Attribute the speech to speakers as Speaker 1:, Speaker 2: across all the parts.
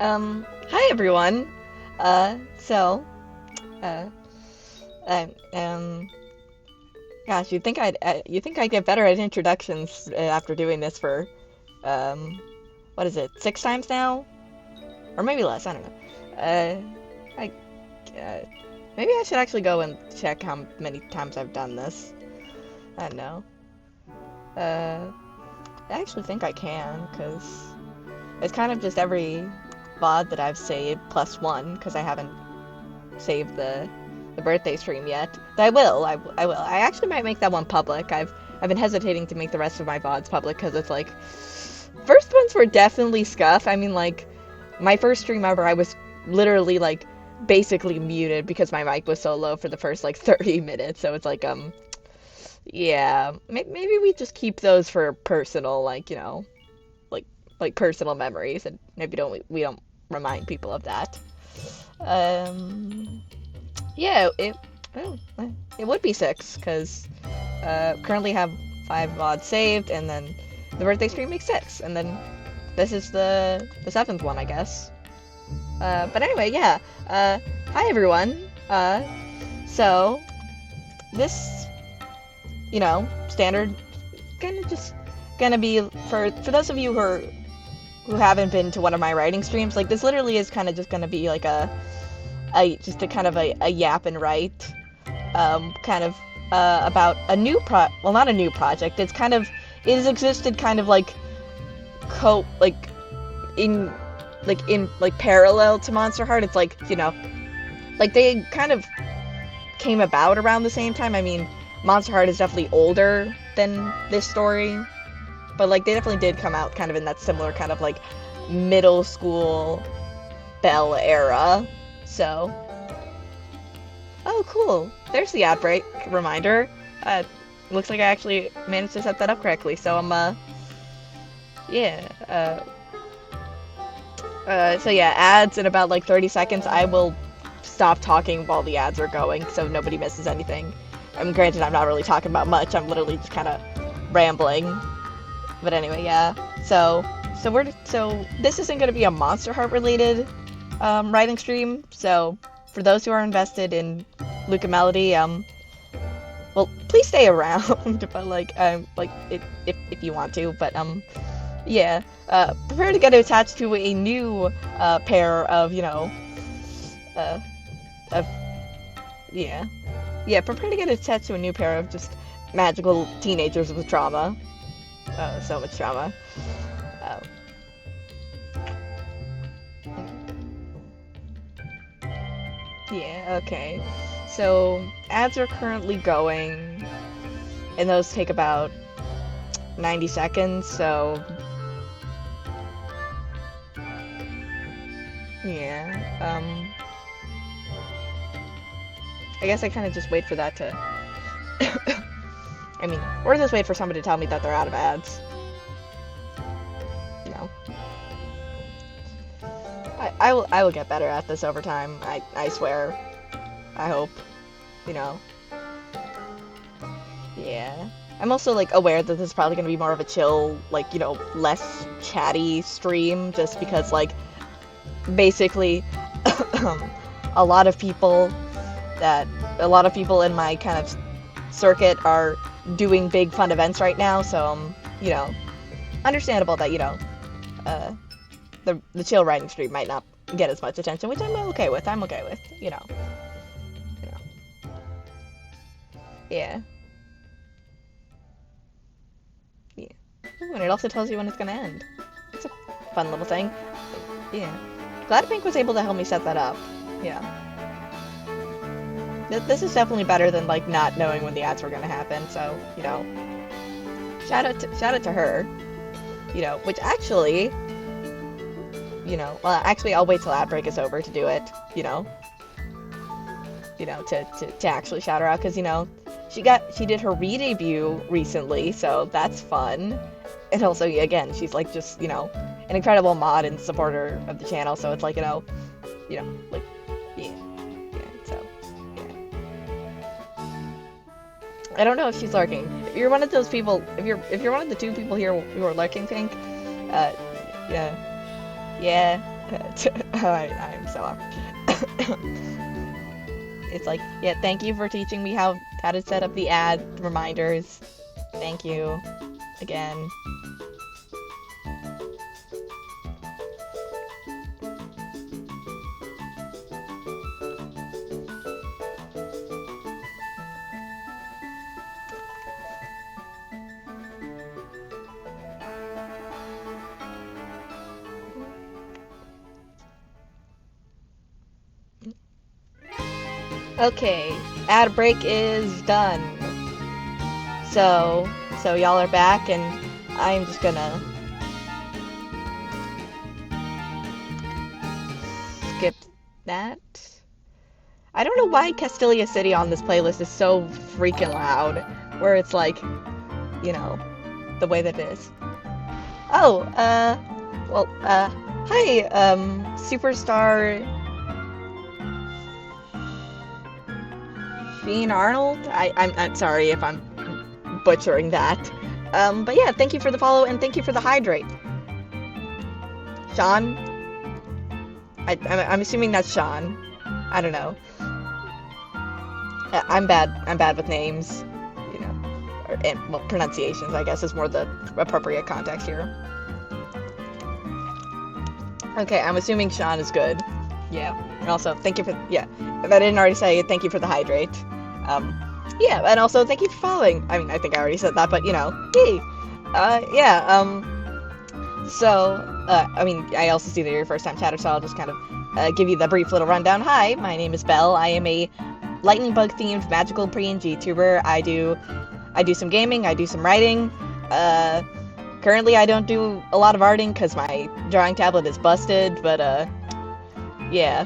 Speaker 1: Hi everyone. Uh, so, uh, I, gosh, you think I'd get better at introductions after doing this for, um, what is it, 6 times now? Or maybe less, I don't know. I, uh, maybe I should actually go and check how many times I've done this. I don't know. Uh, I actually think I can, because it's kind of just every VOD that I've saved plus one, because I haven't saved the birthday stream yet. But I will. I actually might make that one public. I've been hesitating to make the rest of my VODs public because it's like first ones were definitely scuff. I mean, like my first stream ever, I was literally like basically muted because my mic was so low for the first like 30 minutes. So it's like yeah, maybe we just keep those for personal, like, like personal memories, and maybe don't we don't remind people of that. Um, Yeah, oh, it would be six because currently have five VODs saved, and then the birthday stream makes six, and then this is the seventh one, I guess. But anyway, yeah. Hi everyone. So this, standard, kind of just gonna be for those of you who haven't been to one of my writing streams. Like this literally is kind of just gonna be like a just a kind of a yap and write kind of about a new well, not a new project. It's kind of it has existed kind of like co in in parallel to Monster Heart. It's like like they kind of came about around the same time. I mean, Monster Heart is definitely older than this story, but like they definitely did come out kind of in that similar kind of like middle school Belle era. So oh, cool. There's the outbreak reminder. Uh, looks like I actually managed to set that up correctly. So yeah. So yeah, ads in about like 30 seconds. I will stop talking while the ads are going, so nobody misses anything. Granted, I'm not really talking about much. I'm literally just kind of rambling. But anyway, yeah. So this isn't gonna be a Monster Heart related writing stream. So for those who are invested in Luca Melody, well, please stay around, but like if you want to, but yeah, prepare to get attached to a new pair of uh, of yeah, yeah, prepare to get attached to a new pair of just magical teenagers with trauma. So much trauma. Uh, yeah, okay. So ads are currently going, and those take about 90 seconds. So yeah, I guess I kind of just wait for that to. I mean, or just wait for somebody to tell me that they're out of ads. You know, I will get better at this over time. I swear. I hope. You know. Yeah. I'm also like aware that this is probably gonna be more of a chill, like less chatty stream, just because like basically a lot of people a lot of people in my kind of circuit are doing big fun events right now, so you know, understandable that uh, the chill writing stream might not get as much attention, which I'm okay with. I'm okay with, you know, yeah, yeah. Ooh, and it also tells you when it's gonna end. It's a fun little thing. Yeah, glad Pink was able to help me set that up. Yeah, this is definitely better than like not knowing when the ads were gonna happen. So shout out to her. Which actually, well, actually, I'll wait till ad break is over to do it. To actually shout her out because she did her re-debut recently, so that's fun. And also, yeah, again, she's like just an incredible mod and supporter of the channel. So it's like like yeah, yeah. So yeah. I don't know if she's lurking. If you're one of those people, if you're one of the two people here who are lurking, Pink, yeah, yeah. I'm so awkward. It's like, yeah, thank you for teaching me how to set up the ad reminders. Thank you again. Okay, ad break is done. So y'all are back, and I'm just gonna skip that. I don't know why Castilia City on this playlist is so freaking loud, where it's like, you know, the way that it is. Oh, hi, Superstar Fiend Arnold? I'm sorry if I'm butchering that. But yeah, thank you for the follow, and thank you for the hydrate. Sean? I'm assuming that's Sean. I don't know. I'm bad with names, you know, and well, pronunciations, I guess, is more the appropriate context here. Okay, I'm assuming Sean is good. Yeah. And also, thank you for, yeah, if I didn't already say, thank you for the hydrate. Yeah, and also, thank you for following. I mean, I think I already said that, but, you know, hey. Yeah, I mean, I also see that you're your first time chatter, so I'll just kind of give you the brief little rundown. Hi, my name is Belle. I am a lightning bug themed magical PNG tuber. I do some gaming, I do some writing. Currently I don't do a lot of arting because my drawing tablet is busted, but yeah.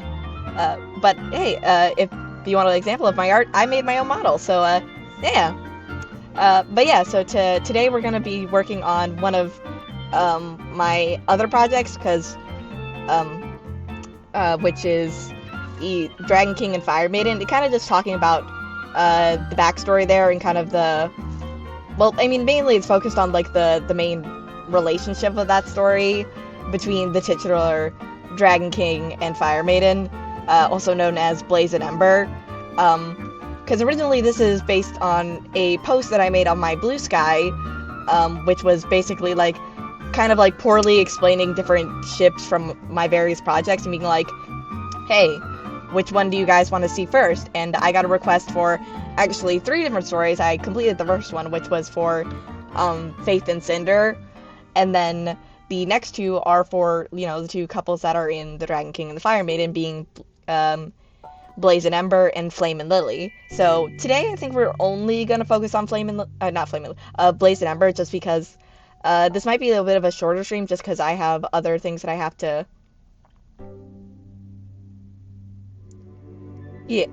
Speaker 1: But hey, if you want an example of my art, I made my own model, so yeah. But yeah, so today we're gonna be working on one of my other projects, because which is Dragon King and Fire Maiden. It kind of just talking about the backstory there, and kind of the, well, I mean, mainly it's focused on like the main relationship of that story between the titular Dragon King and Fire Maiden, also known as Blaze and Ember. Because originally this is based on a post that I made on my Blue Sky, which was basically like kind of like poorly explaining different ships from my various projects and being like, hey, which one do you guys want to see first? And I got a request for actually 3 different stories. I completed the first one, which was for Faith and Cinder, and then the next 2 are for, you know, the 2 couples that are in the Dragon King and the Fire Maiden, being Blaze and Ember and Flame and Lily. So today I think we're only gonna focus on Blaze and Ember, just because this might be a little bit of a shorter stream, just because I have other things that I have to. Yeah,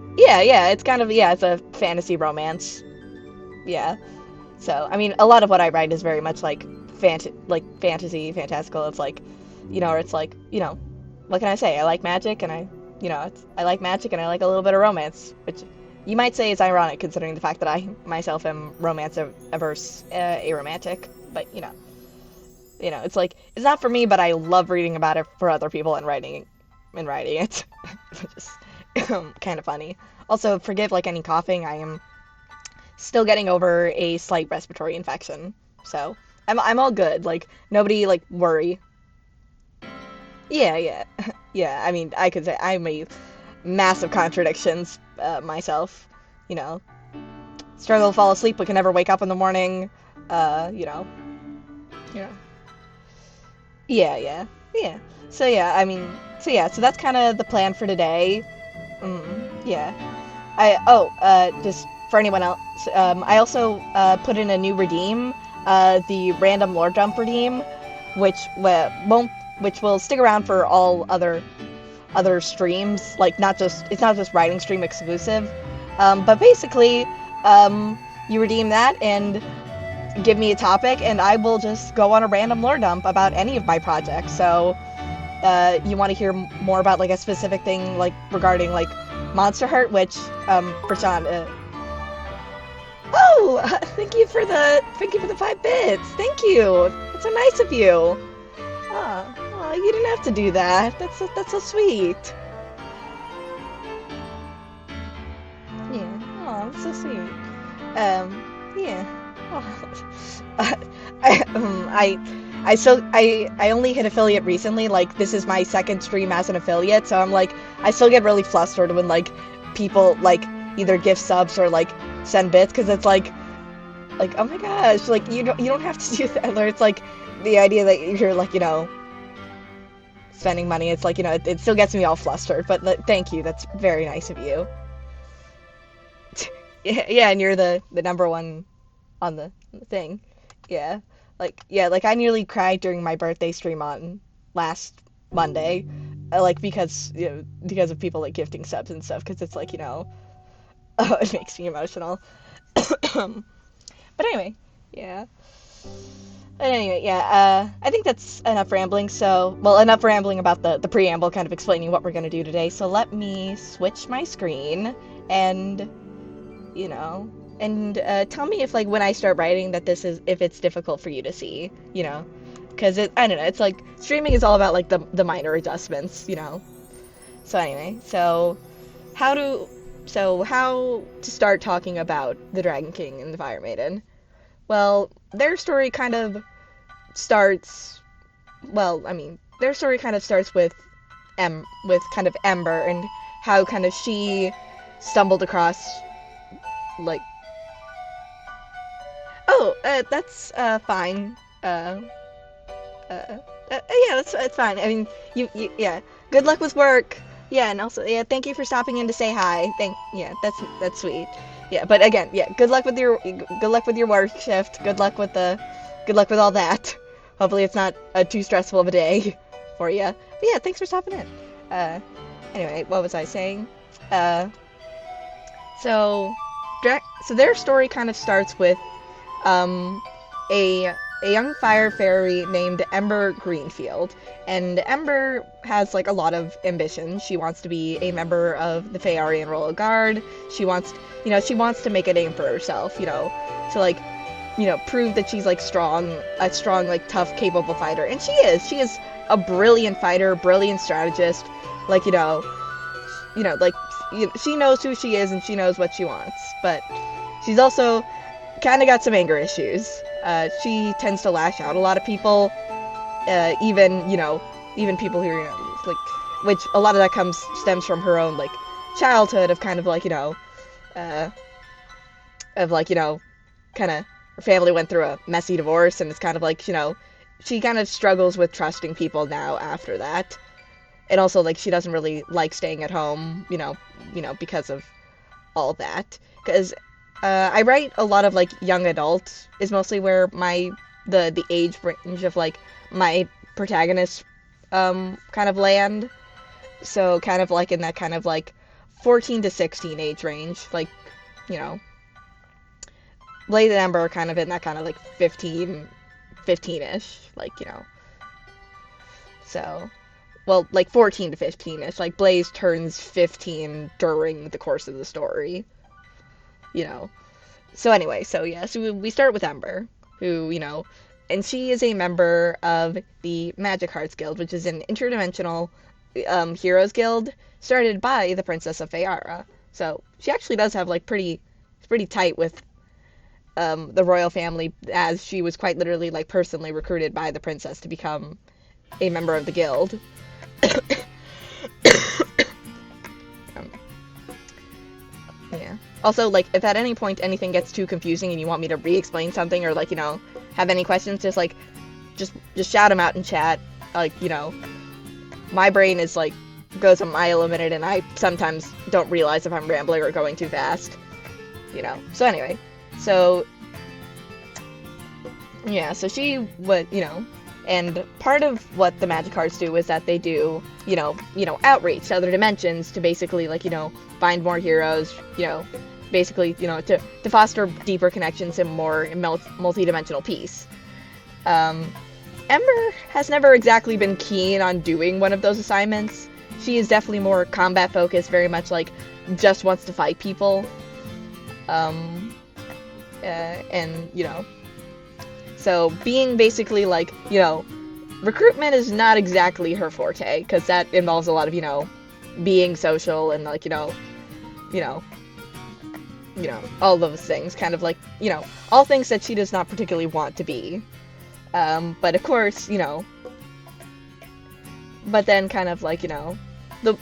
Speaker 1: it's kind of, yeah, it's a fantasy romance. Yeah. So, I mean, a lot of what I write is very much like fantasy, fantastical. It's like, you know, it's like, you know, what can I say? I like magic, and I like magic, and I like a little bit of romance, which you might say is ironic considering the fact that I myself am romance averse, aromantic. But it's like, it's not for me, but I love reading about it for other people and writing it, which is kind of funny. Also, forgive like any coughing. I am still getting over a slight respiratory infection, so I'm all good. Like, nobody like worry. Yeah. Yeah. I mean, I could say I'm a massive contradictions myself. You know, struggle to fall asleep but can never wake up in the morning. You know. Yeah. So yeah, I mean, so that's kind of the plan for today. Yeah. Just for anyone else, I also put in a new redeem, the random lore dump redeem, which will stick around for all other streams. Like, it's not just writing stream exclusive, but basically, you redeem that and give me a topic, and I will just go on a random lore dump about any of my projects. So, you want to hear more about like a specific thing, like regarding like Monster Heart, which for Sean. Oh, thank you for the 5 bits. Thank you. It's so nice of you. Oh, you didn't have to do that. That's so sweet. Yeah. Oh, that's so sweet. Yeah. Oh. I only hit affiliate recently. Like, this is my second stream as an affiliate, so I'm like, I still get really flustered when like people like either gift subs or like send bits, because it's like, oh my gosh, like you don't have to do that. Or it's like the idea that you're like, spending money. It's like, it still gets me all flustered. But thank you. That's very nice of you. Yeah, and you're the number one on the thing. Yeah. Like I nearly cried during my birthday stream on last Monday, like because of people like gifting subs and stuff, because it's like, oh, it makes me emotional. But anyway, yeah. But anyway, yeah, I think that's enough rambling. So, well, enough rambling about the preamble, kind of explaining what we're going to do today. So let me switch my screen and, you know, and tell me if, like, when I start writing that if it's difficult for you to see, because I don't know, it's like, streaming is all about, like, the minor adjustments. So anyway, how to, how to start talking about the Dragon King and the Fire Maiden? Well, their story kind of starts, their story kind of starts with kind of Ember, and how kind of she stumbled across, like, oh, that's fine. Yeah, that's fine. I mean, yeah. Good luck with work. Yeah, and also, yeah, thank you for stopping in to say hi. Yeah, that's sweet. Yeah, but again, yeah, good luck with your work shift. Good luck with all that. Hopefully, it's not too stressful of a day for you. But yeah, thanks for stopping in. Anyway, what was I saying? So, so their story kind of starts with a young fire fairy named Ember Greenfield. And Ember has, like, a lot of ambitions. She wants to be a member of the Feyarian Royal Guard. She wants to make a name for herself, to, like, prove that she's, like, a strong, like, tough, capable fighter. And she is. She is a brilliant fighter, brilliant strategist. Like, like, she knows who she is and she knows what she wants. But she's also kind of got some anger issues. She tends to lash out a lot of people, even people who are, like, which a lot of that stems from her own, like, childhood of kind of, like, kind of, her family went through a messy divorce, and it's kind of like, she kind of struggles with trusting people now after that. And also, like, she doesn't really like staying at home, because of all that. Because I write a lot of, like, young adult is mostly where the age range of, like, my protagonists kind of land. So kind of like in that kind of, like, 14 to 16 age range, like, Blaze and Ember are kind of in that kind of, like, 15-ish, like, so, well, like, 14 to 15-ish, like, Blaze turns 15 during the course of the story. So anyway, so we start with Ember, who, and she is a member of the Magic Hearts Guild, which is an interdimensional heroes guild started by the Princess of Feyara. So she actually does have, like, pretty tight with the royal family, as she was quite literally, like, personally recruited by the princess to become a member of the guild. Yeah. Also, like, if at any point anything gets too confusing and you want me to re-explain something, or, like, have any questions, just shout them out in chat. Like, my brain is, like, goes a mile a minute, and I sometimes don't realize if I'm rambling or going too fast. So anyway, so yeah, so she would, and part of what the Magic Cards do is that they do, outreach to other dimensions to basically, like, find more heroes, basically, to foster deeper connections and more multi-dimensional peace. Ember has never exactly been keen on doing one of those assignments. She is definitely more combat focused, very much, like, just wants to fight people. And, so being basically, like, recruitment is not exactly her forte, because that involves a lot of, being social and, like, you know, all those things, kind of like, all things that she does not particularly want to be. But of course, but then kind of like, the,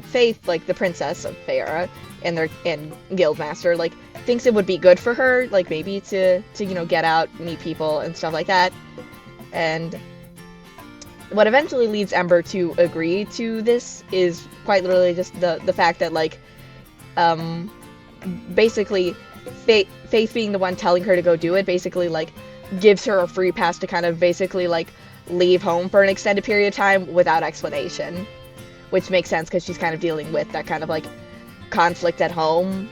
Speaker 1: Faith, like the princess of Feyre and Guildmaster, like, thinks it would be good for her, like, maybe to get out, meet people and stuff like that. And what eventually leads Ember to agree to this is quite literally just the fact that, like, basically Faith being the one telling her to go do it, basically, like, gives her a free pass to kind of basically, like, leave home for an extended period of time without explanation. Which makes sense, because she's kind of dealing with that kind of, like, conflict at home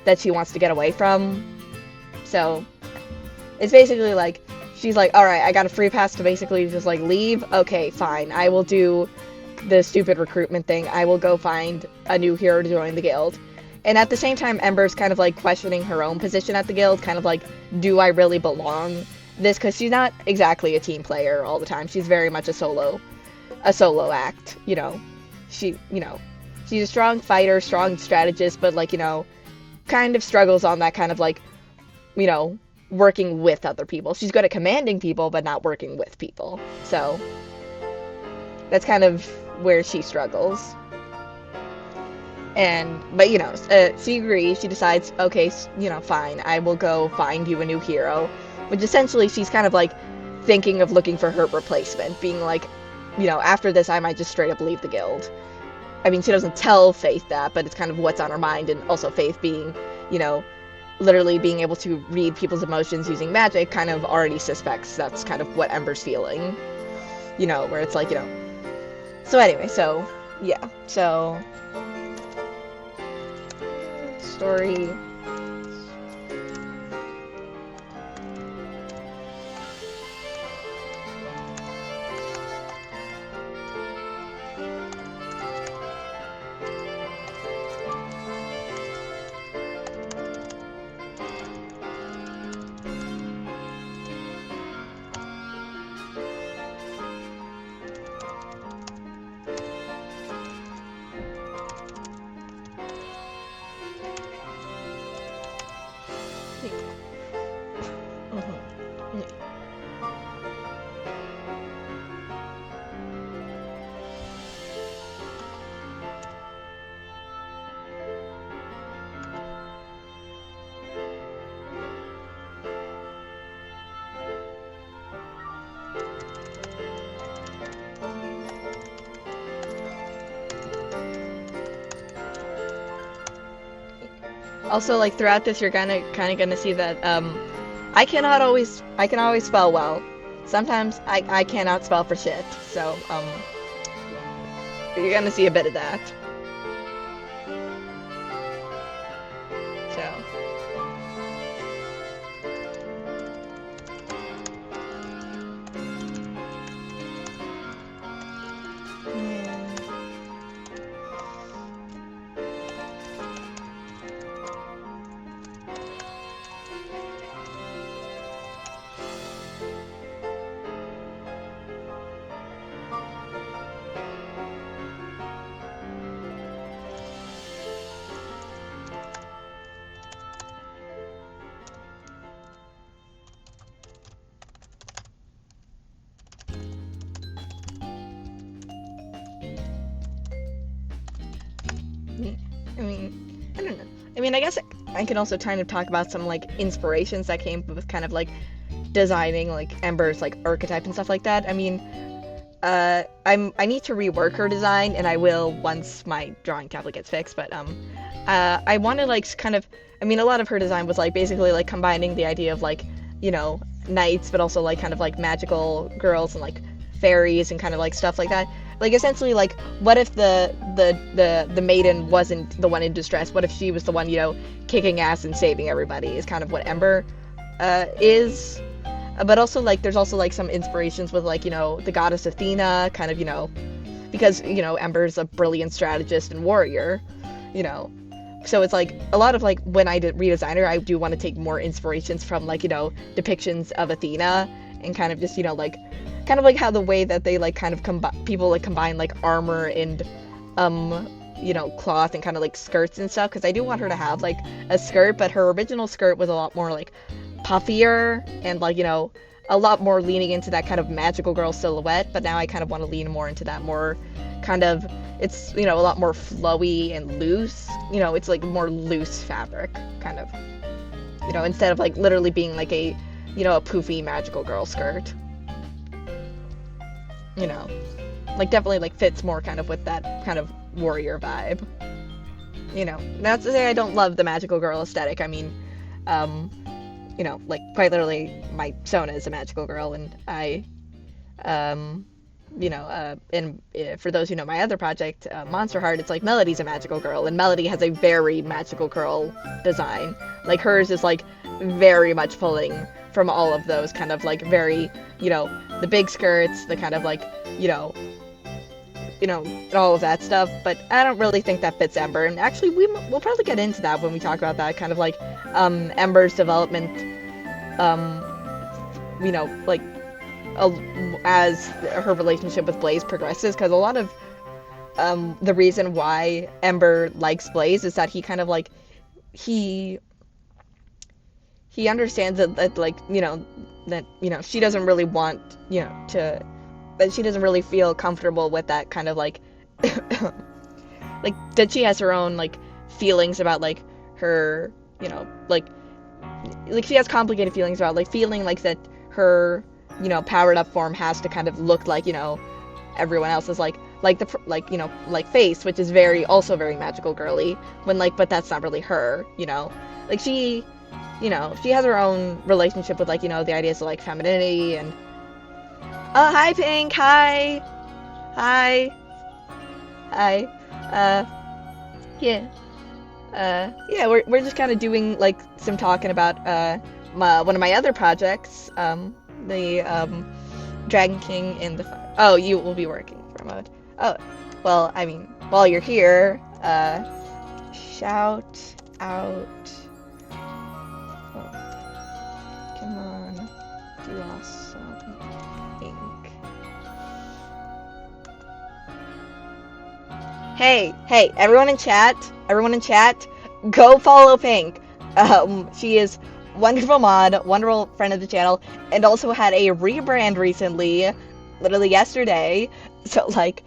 Speaker 1: that she wants to get away from. So, it's basically, like, she's like, alright, I got a free pass to basically just, like, leave. Okay, fine. I will do the stupid recruitment thing. I will go find a new hero to join the guild. And at the same time, Ember's kind of, like, questioning her own position at the guild, kind of like, do I really belong this? Because she's not exactly a team player all the time. She's very much a solo act, She's a strong fighter, strong strategist, but, like, kind of struggles on that kind of, like, working with other people. She's good at commanding people, but not working with people. So, that's kind of where she struggles. But, she agrees. She decides, okay, fine, I will go find you a new hero. Which essentially, she's kind of, like, thinking of looking for her replacement, being like, after this, I might just straight up leave the guild. I mean, she doesn't tell Faith that, but it's kind of what's on her mind, and also Faith being, literally being able to read people's emotions using magic, kind of already suspects that's kind of what Ember's feeling. Where it's like, So anyway, so, yeah. So, story... Also, like, throughout this, you're kind of gonna see that, I can always spell well. Sometimes I cannot spell for shit, so, you're gonna see a bit of that. So. I mean, I guess I can also kind of talk about some, like, inspirations that came with kind of, like, designing, like, Ember's, like, archetype and stuff like that. I mean, I need to rework her design, and I will once my drawing tablet gets fixed, but, I want to, like, kind of, I mean, a lot of her design was, like, basically, like, combining the idea of, like, knights, but also, like, kind of, like, magical girls and, like, fairies and kind of, like, stuff like that. Like, essentially, like, what if the maiden wasn't the one in distress? What if she was the one, kicking ass and saving everybody, is kind of what Ember is. But also, like, there's also, like, some inspirations with, like, the goddess Athena, kind of, because, Ember's a brilliant strategist and warrior, So it's, like, a lot of, like, when I redesign her, I do want to take more inspirations from, like, depictions of Athena and kind of just, kind of like how the way that they like kind of people like combine like armor and cloth and kind of like skirts and stuff, because I do want her to have like a skirt, but her original skirt was a lot more like puffier and like, a lot more leaning into that kind of magical girl silhouette, but now I kind of want to lean more into that more kind of, it's, a lot more flowy and loose, it's like more loose fabric, kind of, instead of like literally being like a, a poofy magical girl skirt, like definitely like fits more kind of with that kind of warrior vibe, not to say I don't love the magical girl aesthetic. I mean, like quite literally my Sona is a magical girl, and I, and for those who know my other project, Monster Heart, it's like Melody's a magical girl, and Melody has a very magical girl design. Like hers is like very much pulling from all of those kind of like very, the big skirts, the kind of like, all of that stuff, but I don't really think that fits Ember. And actually, we'll probably get into that when we talk about that kind of like Ember's development, like as her relationship with Blaze progresses, because a lot of the reason why Ember likes Blaze is that he kind of like he understands that like that she doesn't really want that she doesn't really feel comfortable with that kind of like like that she has her own like feelings about like her like she has complicated feelings about like feeling like that her powered up form has to kind of look like everyone else's like the like face, which is also very magical girly, when like, but that's not really her, like she has her own relationship with like the ideas of like femininity. And oh, hi Pink, hi, yeah, we're just kind of doing like some talking about one of my other projects, the Dragon King in the Fire. Oh, you will be working for a mode. Oh, well, I mean, while you're here, shout out. Oh, come on, do awesome, Pink. Hey, everyone in chat, go follow Pink. She is wonderful mod, wonderful friend of the channel, and also had a rebrand recently, literally yesterday. So like,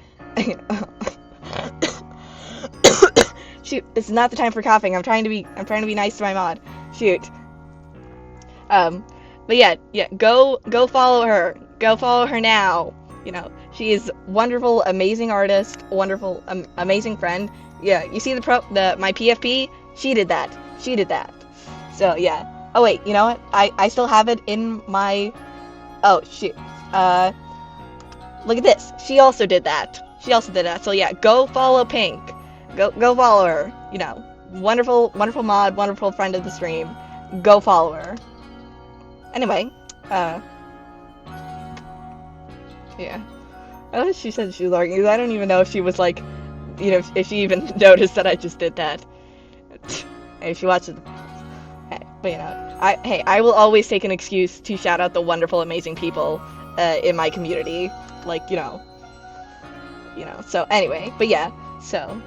Speaker 1: shoot, this is not the time for coughing. I'm trying to be nice to my mod. Shoot. But yeah, go follow her. Go follow her now. She is wonderful, amazing artist, wonderful, amazing friend. Yeah, you see my PFP? She did that. So yeah. Oh wait, you know what? I still have it in my. Oh shoot. Look at this. She also did that. So yeah, go follow Pink. Go follow her. Wonderful mod, wonderful friend of the stream. Go follow her. Anyway, yeah. Oh, she said she was arguing. I don't even know if she was like, if she even noticed that I just did that. Hey, if she watches. Hey, but I will always take an excuse to shout out the wonderful, amazing people in my community. Like, So anyway, but yeah. So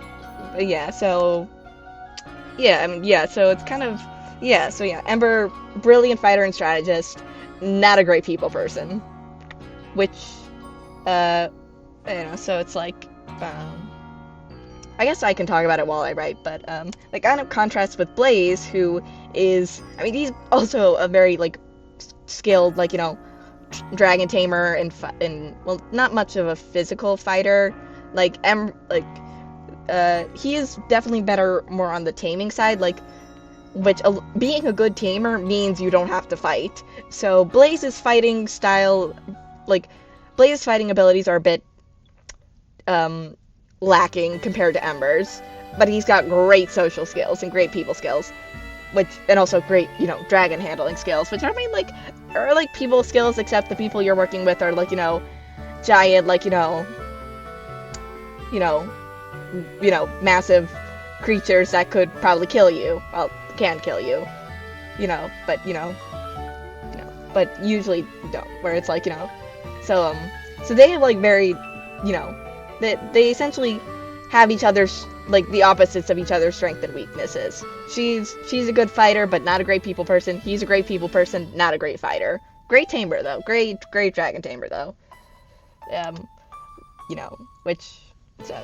Speaker 1: it's kind of. Yeah, so yeah, Ember, brilliant fighter and strategist, not a great people person. Which, so it's like, I guess I can talk about it while I write, but, like, kind of contrast with Blaze, who is, he's also a very, like, skilled, like, dragon tamer and, well, not much of a physical fighter. Like, he is definitely better more on the taming side, like, which being a good tamer means you don't have to fight. So Blaze's fighting style, like Blaze's fighting abilities are a bit lacking compared to Ember's, but he's got great social skills and great people skills, and also great dragon handling skills, which are like people skills, except the people you're working with are like giant massive creatures that could probably kill you. Well, can kill you, but but usually don't. Where it's like, so so they have like very, they essentially have each other's like the opposites of each other's strengths and weaknesses. She's a good fighter, but not a great people person. He's a great people person, not a great fighter. Great tamer though. Great dragon tamer though. Um, which so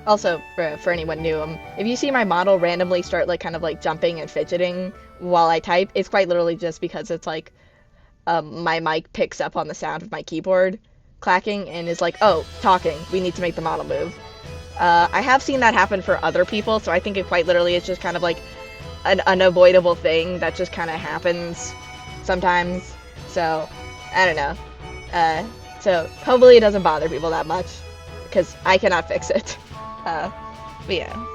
Speaker 1: Also, for anyone new, if you see my model randomly start like kind of like jumping and fidgeting while I type, it's quite literally just because it's like my mic picks up on the sound of my keyboard clacking and is like, oh, talking. We need to make the model move. I have seen that happen for other people, so I think it quite literally is just kind of like an unavoidable thing that just kind of happens sometimes. So, I don't know. So hopefully it doesn't bother people that much, because I cannot fix it. But yeah.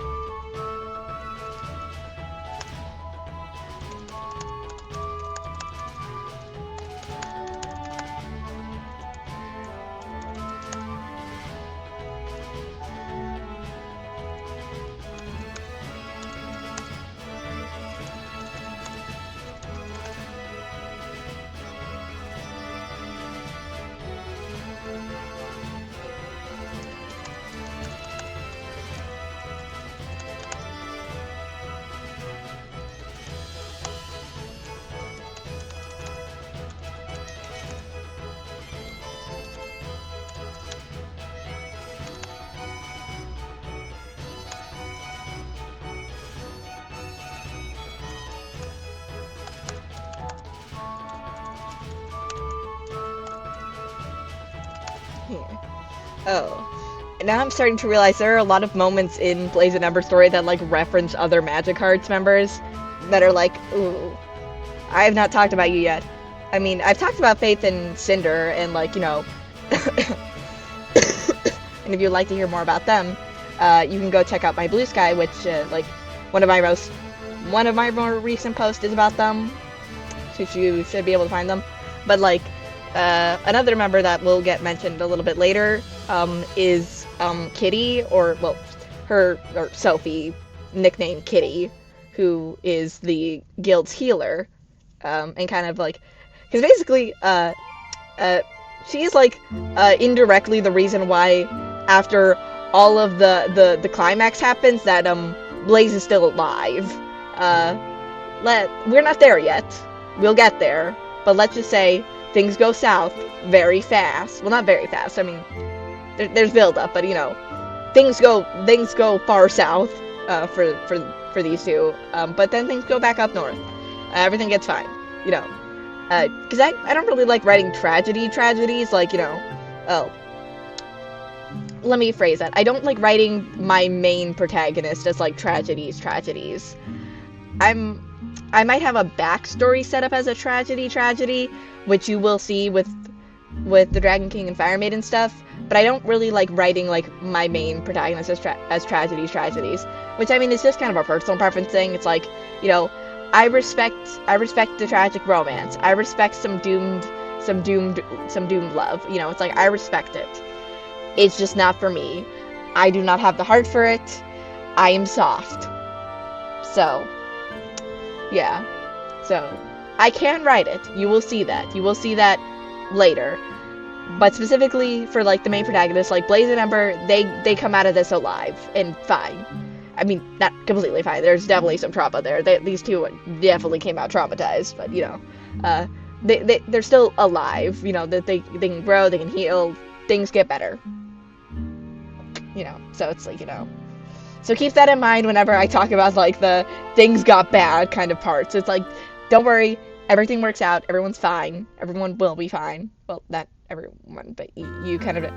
Speaker 1: Here. Oh. Now I'm starting to realize there are a lot of moments in Blaze of Ember story that like reference other Magic Hearts members that are like, ooh, I have not talked about you yet. I mean, I've talked about Faith and Cinder and like, and if you'd like to hear more about them, you can go check out my Blue Sky, which like one of my more recent posts is about them. So you should be able to find them. But like another member that will get mentioned a little bit later is Kitty, or Sophie, nicknamed Kitty, who is the guild's healer, and kind of like, because basically, she's like indirectly the reason why after all of the climax happens that Blaze is still alive. We're not there yet. We'll get there, but let's just say things go south very fast. Well, not very fast. I mean, there's build up, but things go far south for these two. But then things go back up north. Everything gets fine. Because I don't really like writing tragedies. Like oh, let me phrase that. I don't like writing my main protagonist as like tragedies. I might have a backstory set up as a tragedy, which you will see with the Dragon King and Fire Maiden stuff, but I don't really like writing like my main protagonist as tragedies, which I mean is just kind of a personal preference thing. It's like, I respect the tragic romance. I respect some doomed love. It's like I respect it. It's just not for me. I do not have the heart for it. I am soft. So, yeah. So, I can write it. You will see that. You will see that later. But specifically for like the main protagonist, like Blaze and Ember, they come out of this alive and fine. I mean, not completely fine. There's definitely some trauma there. These two definitely came out traumatized, but they're still alive. That they can grow, they can heal, things get better. So it's like So keep that in mind whenever I talk about like the things got bad kind of parts. It's like, don't worry, everything works out. Everyone's fine. Everyone will be fine. Well, not everyone, but you kind of,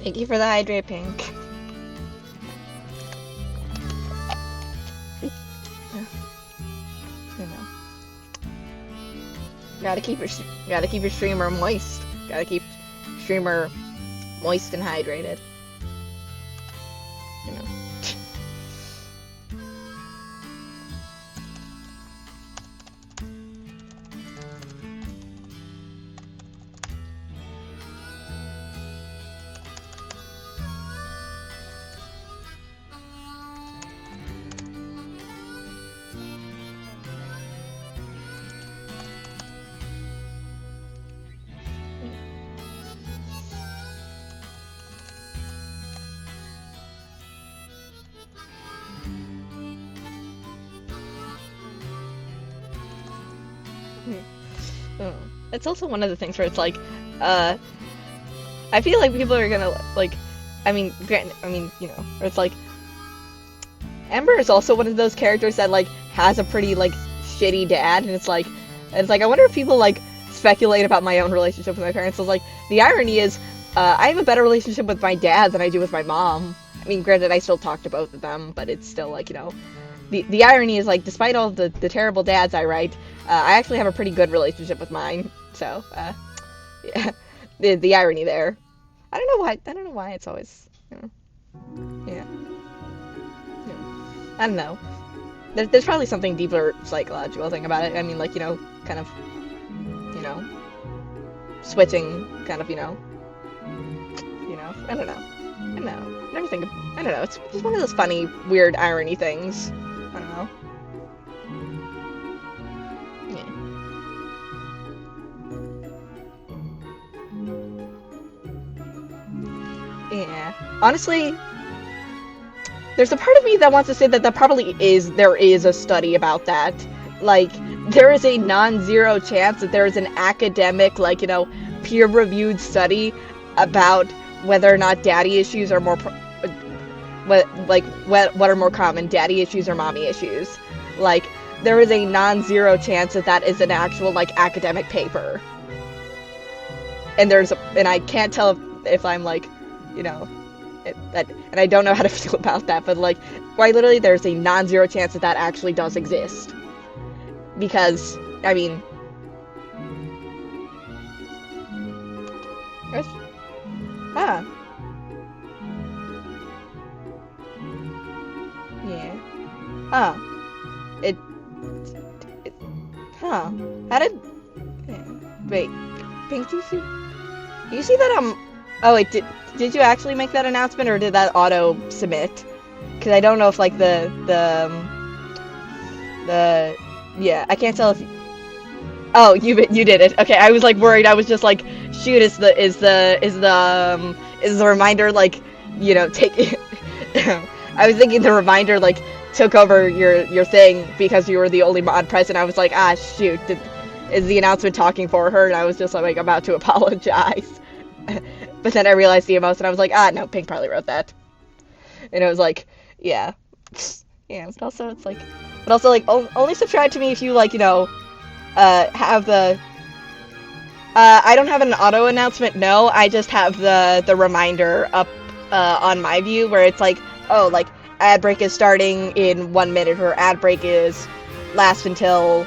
Speaker 1: Thank you for the hydrate, Pink. You know, gotta keep your streamer moist. Gotta keep streamer moist and hydrated. You know. It's also one of the things where it's like, I feel like people are gonna like, I mean, you know, where it's like, Ember is also one of those characters that like has a pretty like shitty dad, and it's like, I wonder if people like speculate about my own relationship with my parents. So like, the irony is, I have a better relationship with my dad than I do with my mom. I mean, granted, I still talk to both of them, but it's still like, you know, the irony is like, despite all the terrible dads I write, I actually have a pretty good relationship with mine. So, yeah, the irony there. I don't know why it's always, you know, yeah. I don't know. There's probably something deeper psychological thing about it. I mean, like, you know, kind of, you know, switching, kind of, you know, I don't know. Never think of, I don't know. It's one of those funny, weird irony things. I don't know. Yeah. Honestly, there's a part of me that wants to say that there is a study about that. Like, there is a non-zero chance that there is an academic, like, you know, peer-reviewed study about whether or not daddy issues are more, what are more common, daddy issues or mommy issues. Like, there is a non-zero chance that is an actual, like, academic paper. And I can't tell if I'm, like, you know, and I don't know how to feel about that, but like, quite literally, there's a non-zero chance that actually does exist. Because, I mean, yeah, how did, wait, Pink, do you see that, oh wait, did you actually make that announcement, or did that auto submit? Because I don't know if like yeah, I can't tell if. Oh, you did it. Okay, I was like worried. I was just like, shoot, is the reminder like, you know, take. I was thinking the reminder like took over your thing because you were the only mod present. I was like, ah, shoot, is the announcement talking for her? And I was just like about to apologize. But then I realized the emotion, and I was like, ah, no, Pink probably wrote that. And it was like, yeah. Yeah, but also, it's like, only subscribe to me if you, like, you know, have the, I don't have an auto announcement, no, I just have the reminder up, on my view, where it's like, oh, like, ad break is starting in 1 minute, or ad break is lasts until,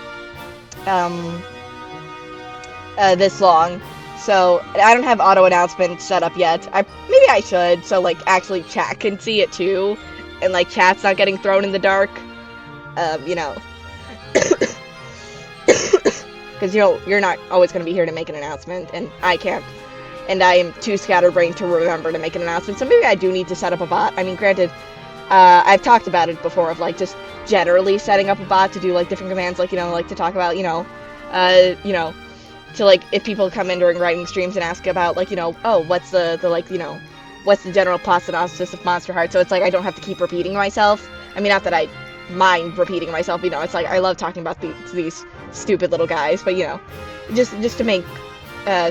Speaker 1: this long. So, I don't have auto announcement set up yet. Maybe I should, so, like, actually chat can see it, too. And, like, chat's not getting thrown in the dark. You know. Because, you know, you're not always going to be here to make an announcement, and I can't. And I am too scatterbrained to remember to make an announcement, so maybe I do need to set up a bot. I mean, granted, I've talked about it before, of, like, just generally setting up a bot to do, like, different commands, like, you know, like, to talk about, you know, to, like, if people come in during writing streams and ask about, like, you know, oh, what's the like, you know, what's the general plot synopsis of Monster Heart, so it's like I don't have to keep repeating myself. I mean, not that I mind repeating myself, you know, it's like I love talking about these stupid little guys, but, you know, just to make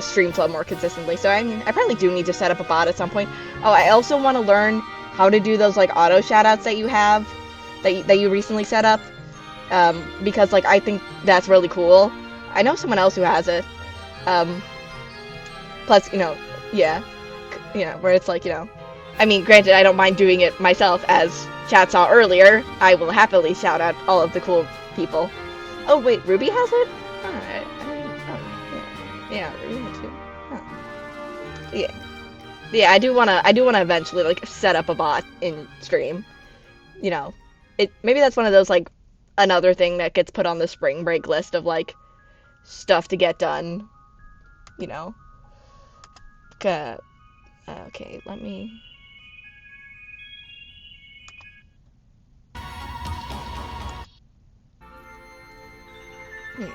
Speaker 1: stream flow more consistently. So, I mean, I probably do need to set up a bot at some point. Oh, I also want to learn how to do those, like, auto shoutouts that you have, that you recently set up, because, like, I think that's really cool. I know someone else who has it. Plus, you know, yeah. where it's like, I mean, granted, I don't mind doing it myself, as chat saw earlier. I will happily shout out all of the cool people. Oh, wait, Ruby has it? Alright. Yeah, Ruby has it. Oh. Yeah. Yeah, I do wanna eventually, like, set up a bot in stream. Maybe that's one of those, like, another thing that gets put on the spring break list of, like, stuff to get done. Okay, let me... Yeah.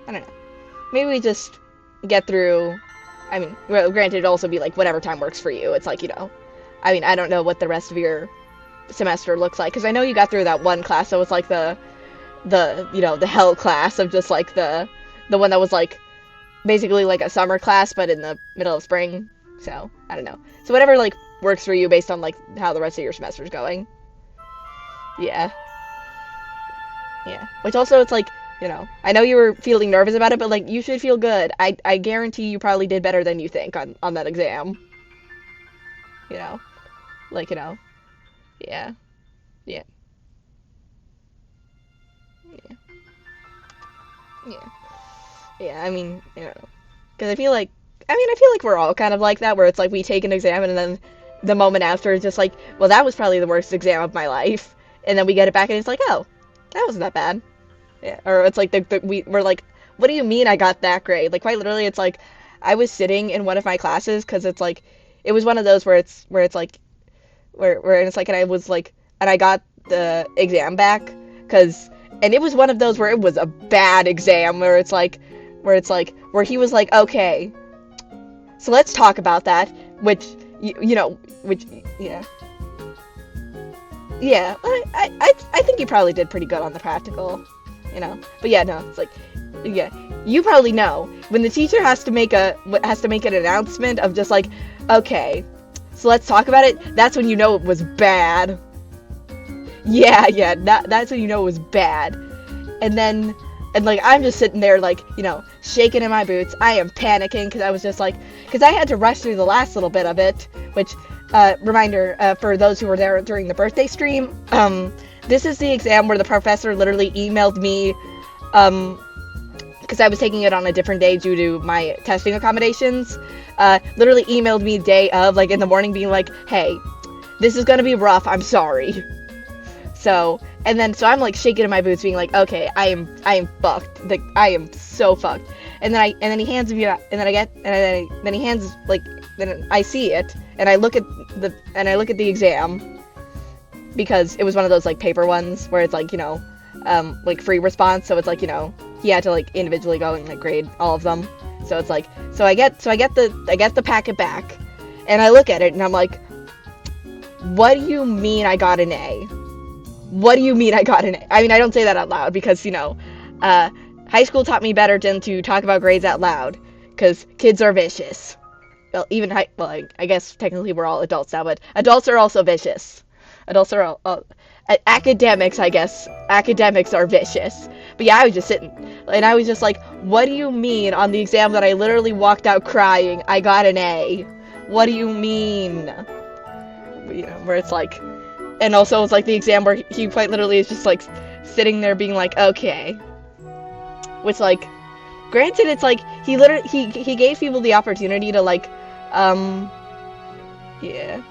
Speaker 1: I don't know. Maybe we just get through... I mean, well, granted, it'd also be, like, whatever time works for you. It's like, I mean, I don't know what the rest of your semester looks like, because I know you got through that one class that was, like, the hell class of just, like, the one that was, like, basically, like, a summer class, but in the middle of spring. So, I don't know. So whatever, like, works for you based on, like, how the rest of your semester's going. Yeah. Which also, it's like, I know you were feeling nervous about it, but, like, you should feel good. I guarantee you probably did better than you think on that exam. Like, yeah. Yeah, I mean, because I feel like we're all kind of like that, where it's like we take an exam and then the moment after it's just like, well, that was probably the worst exam of my life, and then we get it back and it's like, oh, that wasn't that bad. Yeah, or it's like we're like, what do you mean I got that grade? Like, quite literally, it's like I was sitting in one of my classes, because it's like, it was one of those where it's like, where it's like, and I was like, and I got the exam back, and it was one of those where it was a bad exam, where he was like, okay, so let's talk about that, which, yeah. Yeah, I think you probably did pretty good on the practical, but yeah, no, it's like, yeah, you probably know, when the teacher has to make an announcement of just like, okay, so let's talk about it, that's when you know it was bad. Yeah, that's when you know it was bad. And like, I'm just sitting there, like, shaking in my boots. I am panicking, because I was just like, because I had to rush through the last little bit of it, which, reminder, for those who were there during the birthday stream, this is the exam where the professor literally emailed me, because I was taking it on a different day due to my testing accommodations, literally emailed me day of, like, in the morning, being like, hey, this is gonna be rough, I'm sorry. So I'm like shaking in my boots, being like, okay, I am fucked. Like, I am so fucked. And then he hands me, then he hands, like, then I see it, and I look at the exam, because it was one of those, like, paper ones where it's like, like, free response, so it's like, he had to, like, individually go and, like, grade all of them. So it's like, so I get the packet back, and I look at it, and I'm like, what do you mean I got an A? What do you mean I got an A? I mean, I don't say that out loud, because, high school taught me better than to talk about grades out loud, because kids are vicious. Well, I guess technically we're all adults now, but adults are also vicious. Adults are all academics, I guess. Academics are vicious. But yeah, I was just sitting, and I was just like, what do you mean on the exam that I literally walked out crying, I got an A? What do you mean? Where it's like, and also it's like the exam where he quite literally is just like sitting there being like, okay. Which, like, granted, it's like, he gave people the opportunity to, like, yeah,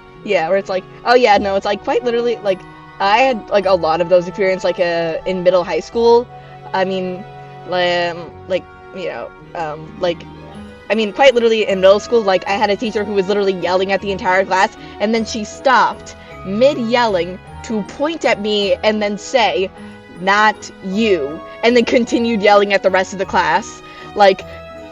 Speaker 1: where it's like, oh yeah, no, it's like, quite literally, like, I had, like, a lot of those experiences, like, in middle high school. I mean, like, I mean, quite literally in middle school, like, I had a teacher who was literally yelling at the entire class, and then she stopped mid-yelling to point at me and then say, not you, and then continued yelling at the rest of the class. Like,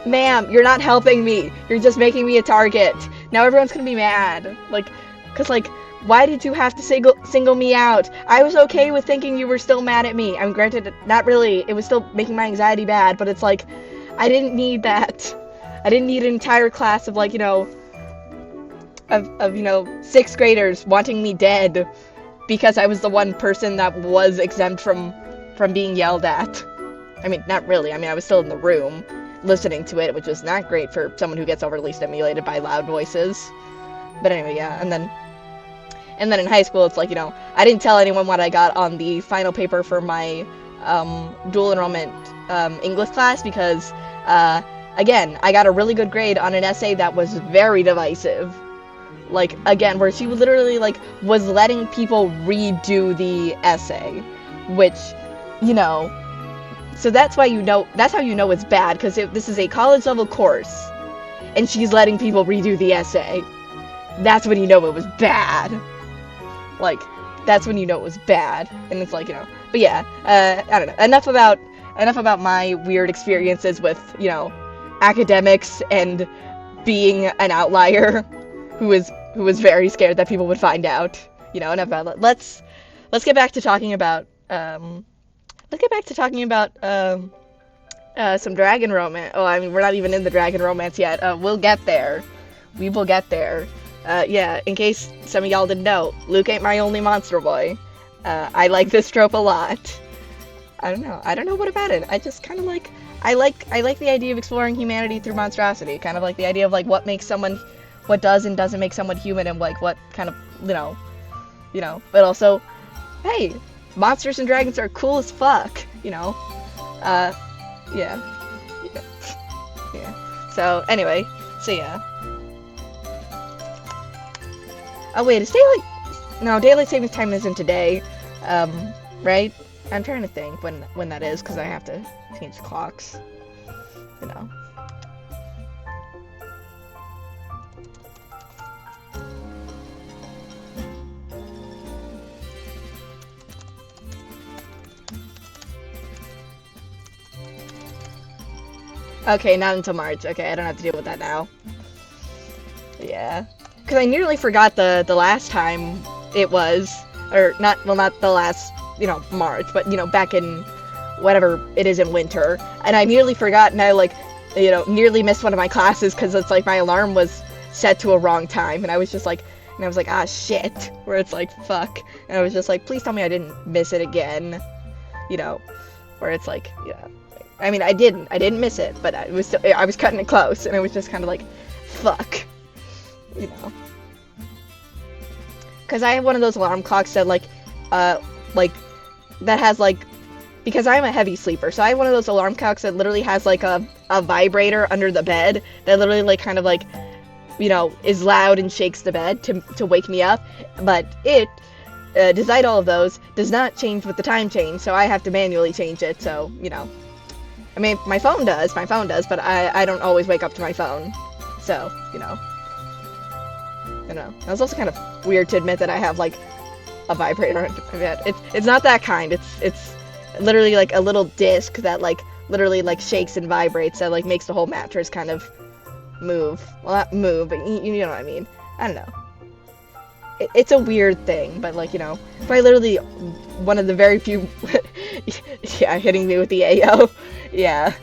Speaker 1: ma'am, you're not helping me. You're just making me a target. Now everyone's gonna be mad. Like, cause, like, why did you have to single me out? I was okay with thinking you were still mad at me. I'm granted, not really. It was still making my anxiety bad, but it's like, I didn't need that. I didn't need an entire class of, like, of 6th graders wanting me dead because I was the one person that was exempt from being yelled at. I mean, not really. I mean, I was still in the room. listening to it, which was not great for someone who gets overly stimulated by loud voices. But anyway, yeah, and then in high school, it's like, you know, I didn't tell anyone what I got on the final paper for my dual enrollment English class because, again, I got a really good grade on an essay that was very divisive. Like, again, where she literally, like, was letting people redo the essay, which, you know, so that's why you know, that's how you know it's bad, because this is a college-level course, and she's letting people redo the essay. That's when you know it was bad. Like, that's when you know it was bad, and it's like, you know, but yeah, I don't know, enough about my weird experiences with, you know, academics and being an outlier who was very scared that people would find out, you know, enough about it. Let's get back to talking about, some dragon romance. Oh, I mean, we're not even in the dragon romance yet. We'll get there. We will get there. Yeah, in case some of y'all didn't know, Luke ain't my only monster boy. I like this trope a lot. I don't know what about it. I just kind of like, I like the idea of exploring humanity through monstrosity. Kind of like the idea of, like, what does and doesn't make someone human, and, like, what kind of, you know, but also, hey, monsters and dragons are cool as fuck, you know. Yeah. So anyway, yeah. Oh wait, is daylight savings time isn't today, right? I'm trying to think when that is, because I have to change the clocks, you know. Okay, not until March. Okay, I don't have to deal with that now. Yeah. Because I nearly forgot the last time it was, or not the last, you know, March, but, you know, back in whatever it is in winter. And I nearly forgot, and I, like, you know, nearly missed one of my classes because it's like my alarm was set to a wrong time. And I was just like, ah, shit. Where it's like, fuck. And I was just like, please tell me I didn't miss it again. You know, where it's like, yeah. I mean, I didn't miss it, but I was cutting it close, and it was just kind of like, fuck, you know, because I have one of those alarm clocks that, like, that has, like, because I'm a heavy sleeper, so I have one of those alarm clocks that literally has, like, a vibrator under the bed that literally, like, kind of, like, you know, is loud and shakes the bed to wake me up, but it, despite all of those, does not change with the time change, so I have to manually change it, so, you know. I mean, my phone does, but I don't always wake up to my phone, so, you know. I don't know. It was also kind of weird to admit that I have, like, a vibrator under my bed. It's not that kind. It's literally, like, a little disc that, like, literally, like, shakes and vibrates that, like, makes the whole mattress kind of move. Well, not move, but you know what I mean. I don't know. It's a weird thing, but, like, you know, quite literally one of the very few... yeah, hitting me with the AO. Yeah.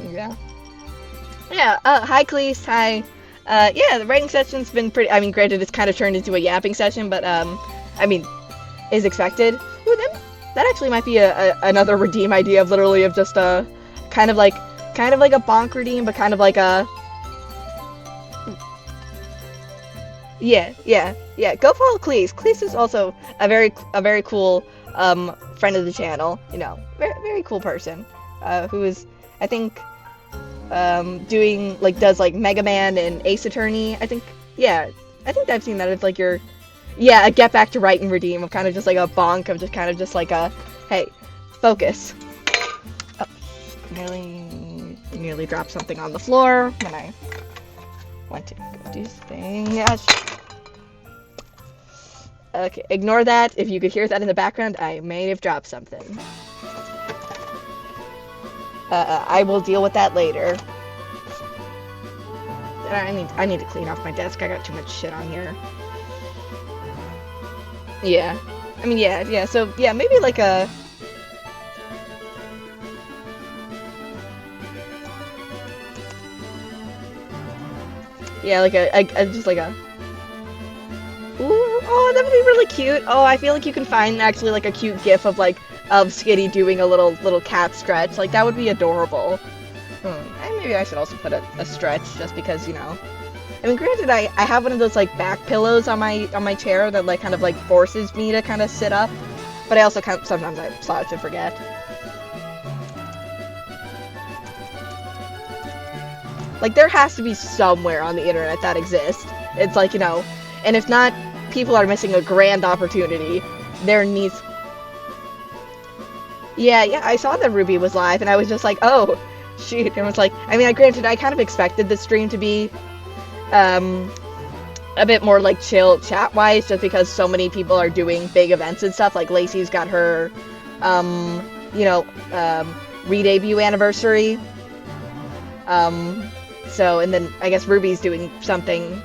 Speaker 1: Yeah. Yeah, hi, Cleese, hi. Yeah, the writing session's been pretty... I mean, granted, it's kind of turned into a yapping session, but, I mean, is expected. Ooh, that actually might be another redeem idea of literally of just a... kind of like a bonk redeem, but kind of like a... Yeah. Go follow Cleese. Cleese is also a very cool friend of the channel. You know, very cool person. Who is, I think, does like Mega Man and Ace Attorney. I think I've seen that. It's like a get back to right and redeem of kind of just like a bonk of just kind of just like a, hey, focus. Oh, nearly dropped something on the floor when I went to go do thing. Yes. Okay, ignore that. If you could hear that in the background, I may have dropped something. I will deal with that later. I need to clean off my desk. I got too much shit on here. Yeah. I mean, yeah. So, yeah, maybe like a... Yeah, like just like a... Ooh, oh, that would be really cute. Oh, I feel like you can find actually like a cute gif of Skitty doing a little cat stretch. Like, that would be adorable. And maybe I should also put a stretch just because, I mean, granted, I have one of those like back pillows on my chair that like kind of like forces me to kind of sit up, but I also sometimes I start to forget. Like there has to be somewhere on the internet that exists. It's like, and if not, people are missing a grand opportunity. There needs. Yeah, I saw that Ruby was live, and I was just like, oh, shoot. And I was like, I mean, granted, I kind of expected this stream to be a bit more like chill chat-wise, just because so many people are doing big events and stuff. Like Lacey's got her, re-debut anniversary. So, and then I guess Ruby's doing something.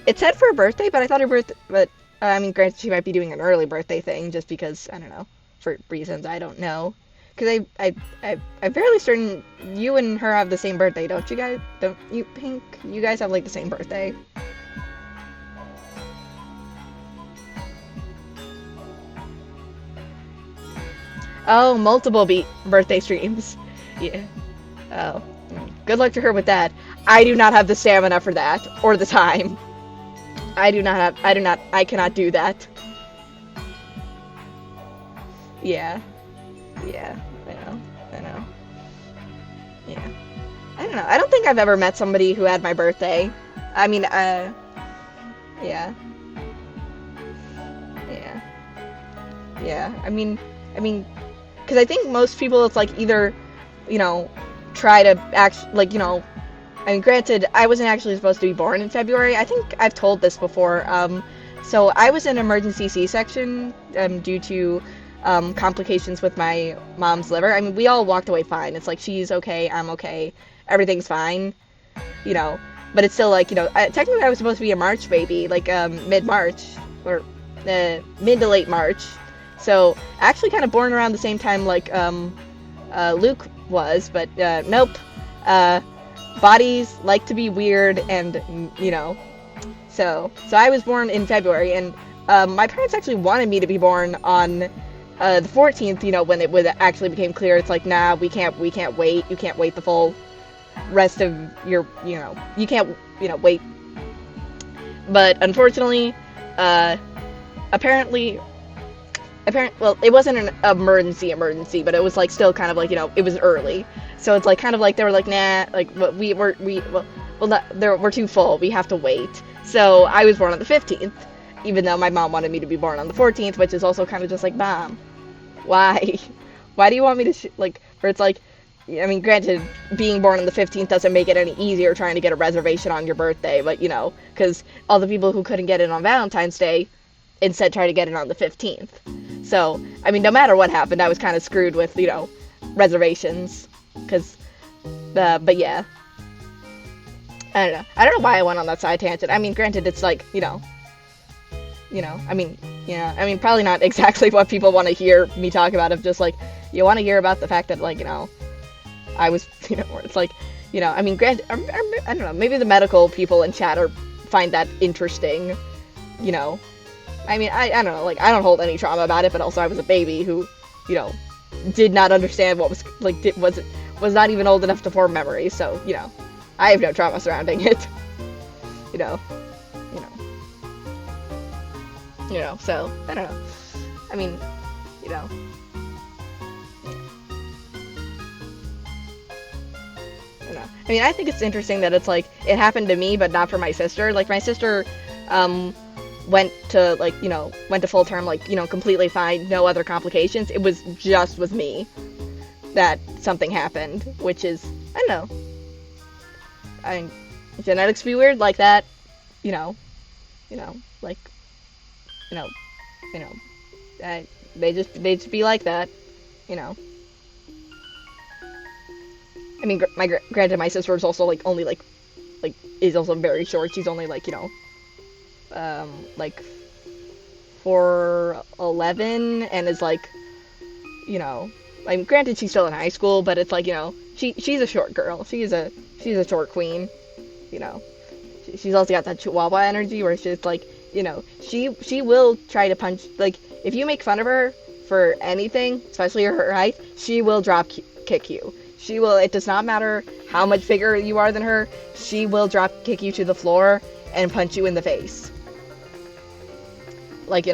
Speaker 1: It said for her birthday, but I thought her birthday, but I mean, granted, she might be doing an early birthday thing just because, I don't know, for reasons I don't know. Because I'm fairly certain you and her have the same birthday, don't you guys? Don't you, Pink? You guys have, like, the same birthday. Oh, multiple birthday streams. Yeah. Oh. Good luck to her with that. I do not have the stamina for that, or the time. I cannot do that. Yeah. Yeah, I know. Yeah. I don't know. I don't think I've ever met somebody who had my birthday. I mean, yeah. Yeah. Yeah. I mean, because I think most people, it's like either, try to act, like, I mean, granted, I wasn't actually supposed to be born in February. I think I've told this before. So I was in emergency C-section due to complications with my mom's liver. I mean, we all walked away fine. It's like, she's okay, I'm okay, everything's fine, But it's still like, technically I was supposed to be a March baby, like mid-March, or mid to late March. So actually kind of born around the same time like Luke was, but nope. Bodies like to be weird, and so I was born in February, and my parents actually wanted me to be born on the 14th, when it actually became clear. It's like, nah, we can't wait. You can't wait the full rest of your, you can't, wait. But unfortunately, apparently, well, it wasn't an emergency, but it was like still kind of like, it was early. So it's like kind of like they were like, nah, like we're too full. We have to wait. So I was born on the 15th, even though my mom wanted me to be born on the 14th, which is also kind of just like, Mom, why? Why do you want me to where it's like, I mean, granted, being born on the 15th doesn't make it any easier trying to get a reservation on your birthday, but because all the people who couldn't get it on Valentine's Day instead tried to get it on the 15th. So, I mean, no matter what happened, I was kind of screwed with, reservations. Because, but yeah. I don't know why I went on that side tangent. I mean, granted, it's like, I mean, probably not exactly what people want to hear me talk about. Of just like, you want to hear about the fact that, like, I was, where it's like, I mean, granted, I don't know, maybe the medical people in chat find that interesting, I mean, I don't know, like, I don't hold any trauma about it, but also I was a baby who, did not understand what was, like, was not even old enough to form memories, so, I have no trauma surrounding it, so, I don't know, I mean, yeah. I mean, I think it's interesting that it's like, it happened to me, but not for my sister. Like, my sister, went to full term, like, completely fine, no other complications. It was just with me that something happened, which is, I don't know. I mean, genetics be weird like that, like, they just be like that, I mean, granted, my sister is also, like, only, like, is also very short. She's only, like, like, 4'11", and is, like, I mean, granted, she's still in high school, but it's, like, she's a short girl. She's a short queen, She's also got that Chihuahua energy where she's, like, she will try to punch, like, if you make fun of her for anything, especially her height, she will drop kick you. She will, it does not matter how much bigger you are than her, she will drop kick you to the floor and punch you in the face. Like,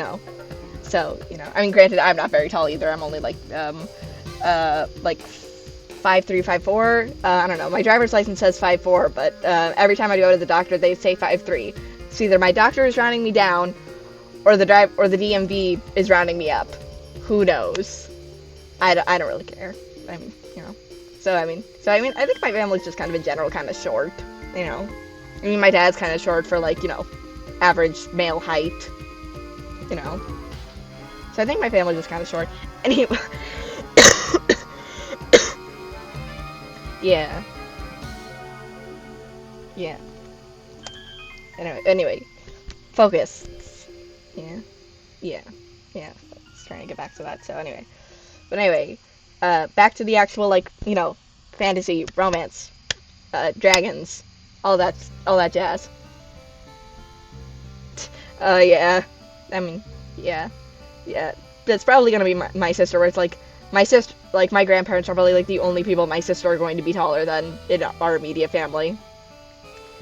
Speaker 1: so, I mean, granted, I'm not very tall either. I'm only like 5'3", 5'4". I don't know. My driver's license says 5'4", but every time I go to the doctor, they say 5'3". So either my doctor is rounding me down, or the DMV is rounding me up. Who knows? I don't really care. I mean, So I mean, I think my family's just kind of in general kind of short. I mean, my dad's kind of short for like average male height. So I think my family's just kind of short. Anyway. Yeah. Yeah. Anyway. Focus. Yeah. Yeah. Yeah. Just trying to get back to that. So anyway. But anyway, back to the actual, like, fantasy, romance, dragons, all that jazz. Yeah. I mean, yeah. Yeah. That's probably gonna be my sister, where it's like, my sister, like, my grandparents are probably, like, the only people my sister are going to be taller than in our immediate family.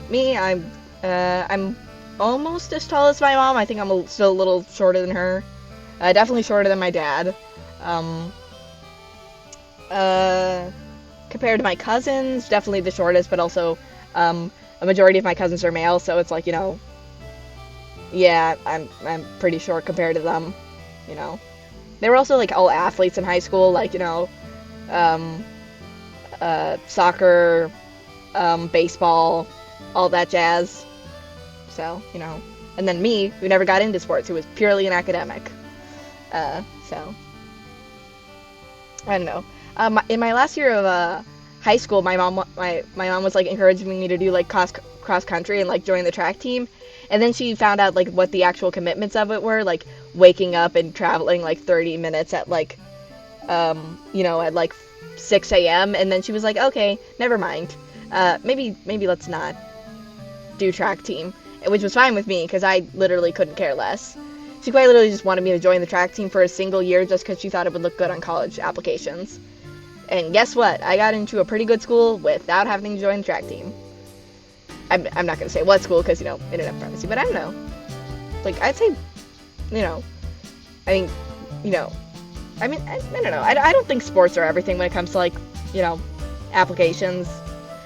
Speaker 1: Me, I'm almost as tall as my mom. I think I'm still a little shorter than her. Definitely shorter than my dad. Compared to my cousins, definitely the shortest, but also, a majority of my cousins are male, so it's like, yeah, I'm pretty short compared to them, They were also, like, all athletes in high school, like, soccer, baseball, all that jazz. So, and then me, who never got into sports, who was purely an academic. So, I don't know. In my last year of high school, my mom was like encouraging me to do like cross country and like join the track team, and then she found out like what the actual commitments of it were, like waking up and traveling like 30 minutes at like at like 6 a.m. and then she was like, okay, never mind, maybe let's not do track team, which was fine with me because I literally couldn't care less. She quite literally just wanted me to join the track team for a single year just because she thought it would look good on college applications. And guess what? I got into a pretty good school without having to join the track team. I'm not going to say what school because, internet privacy, but I don't know. Like, I'd say, I mean, I don't know. I don't think sports are everything when it comes to, like, applications.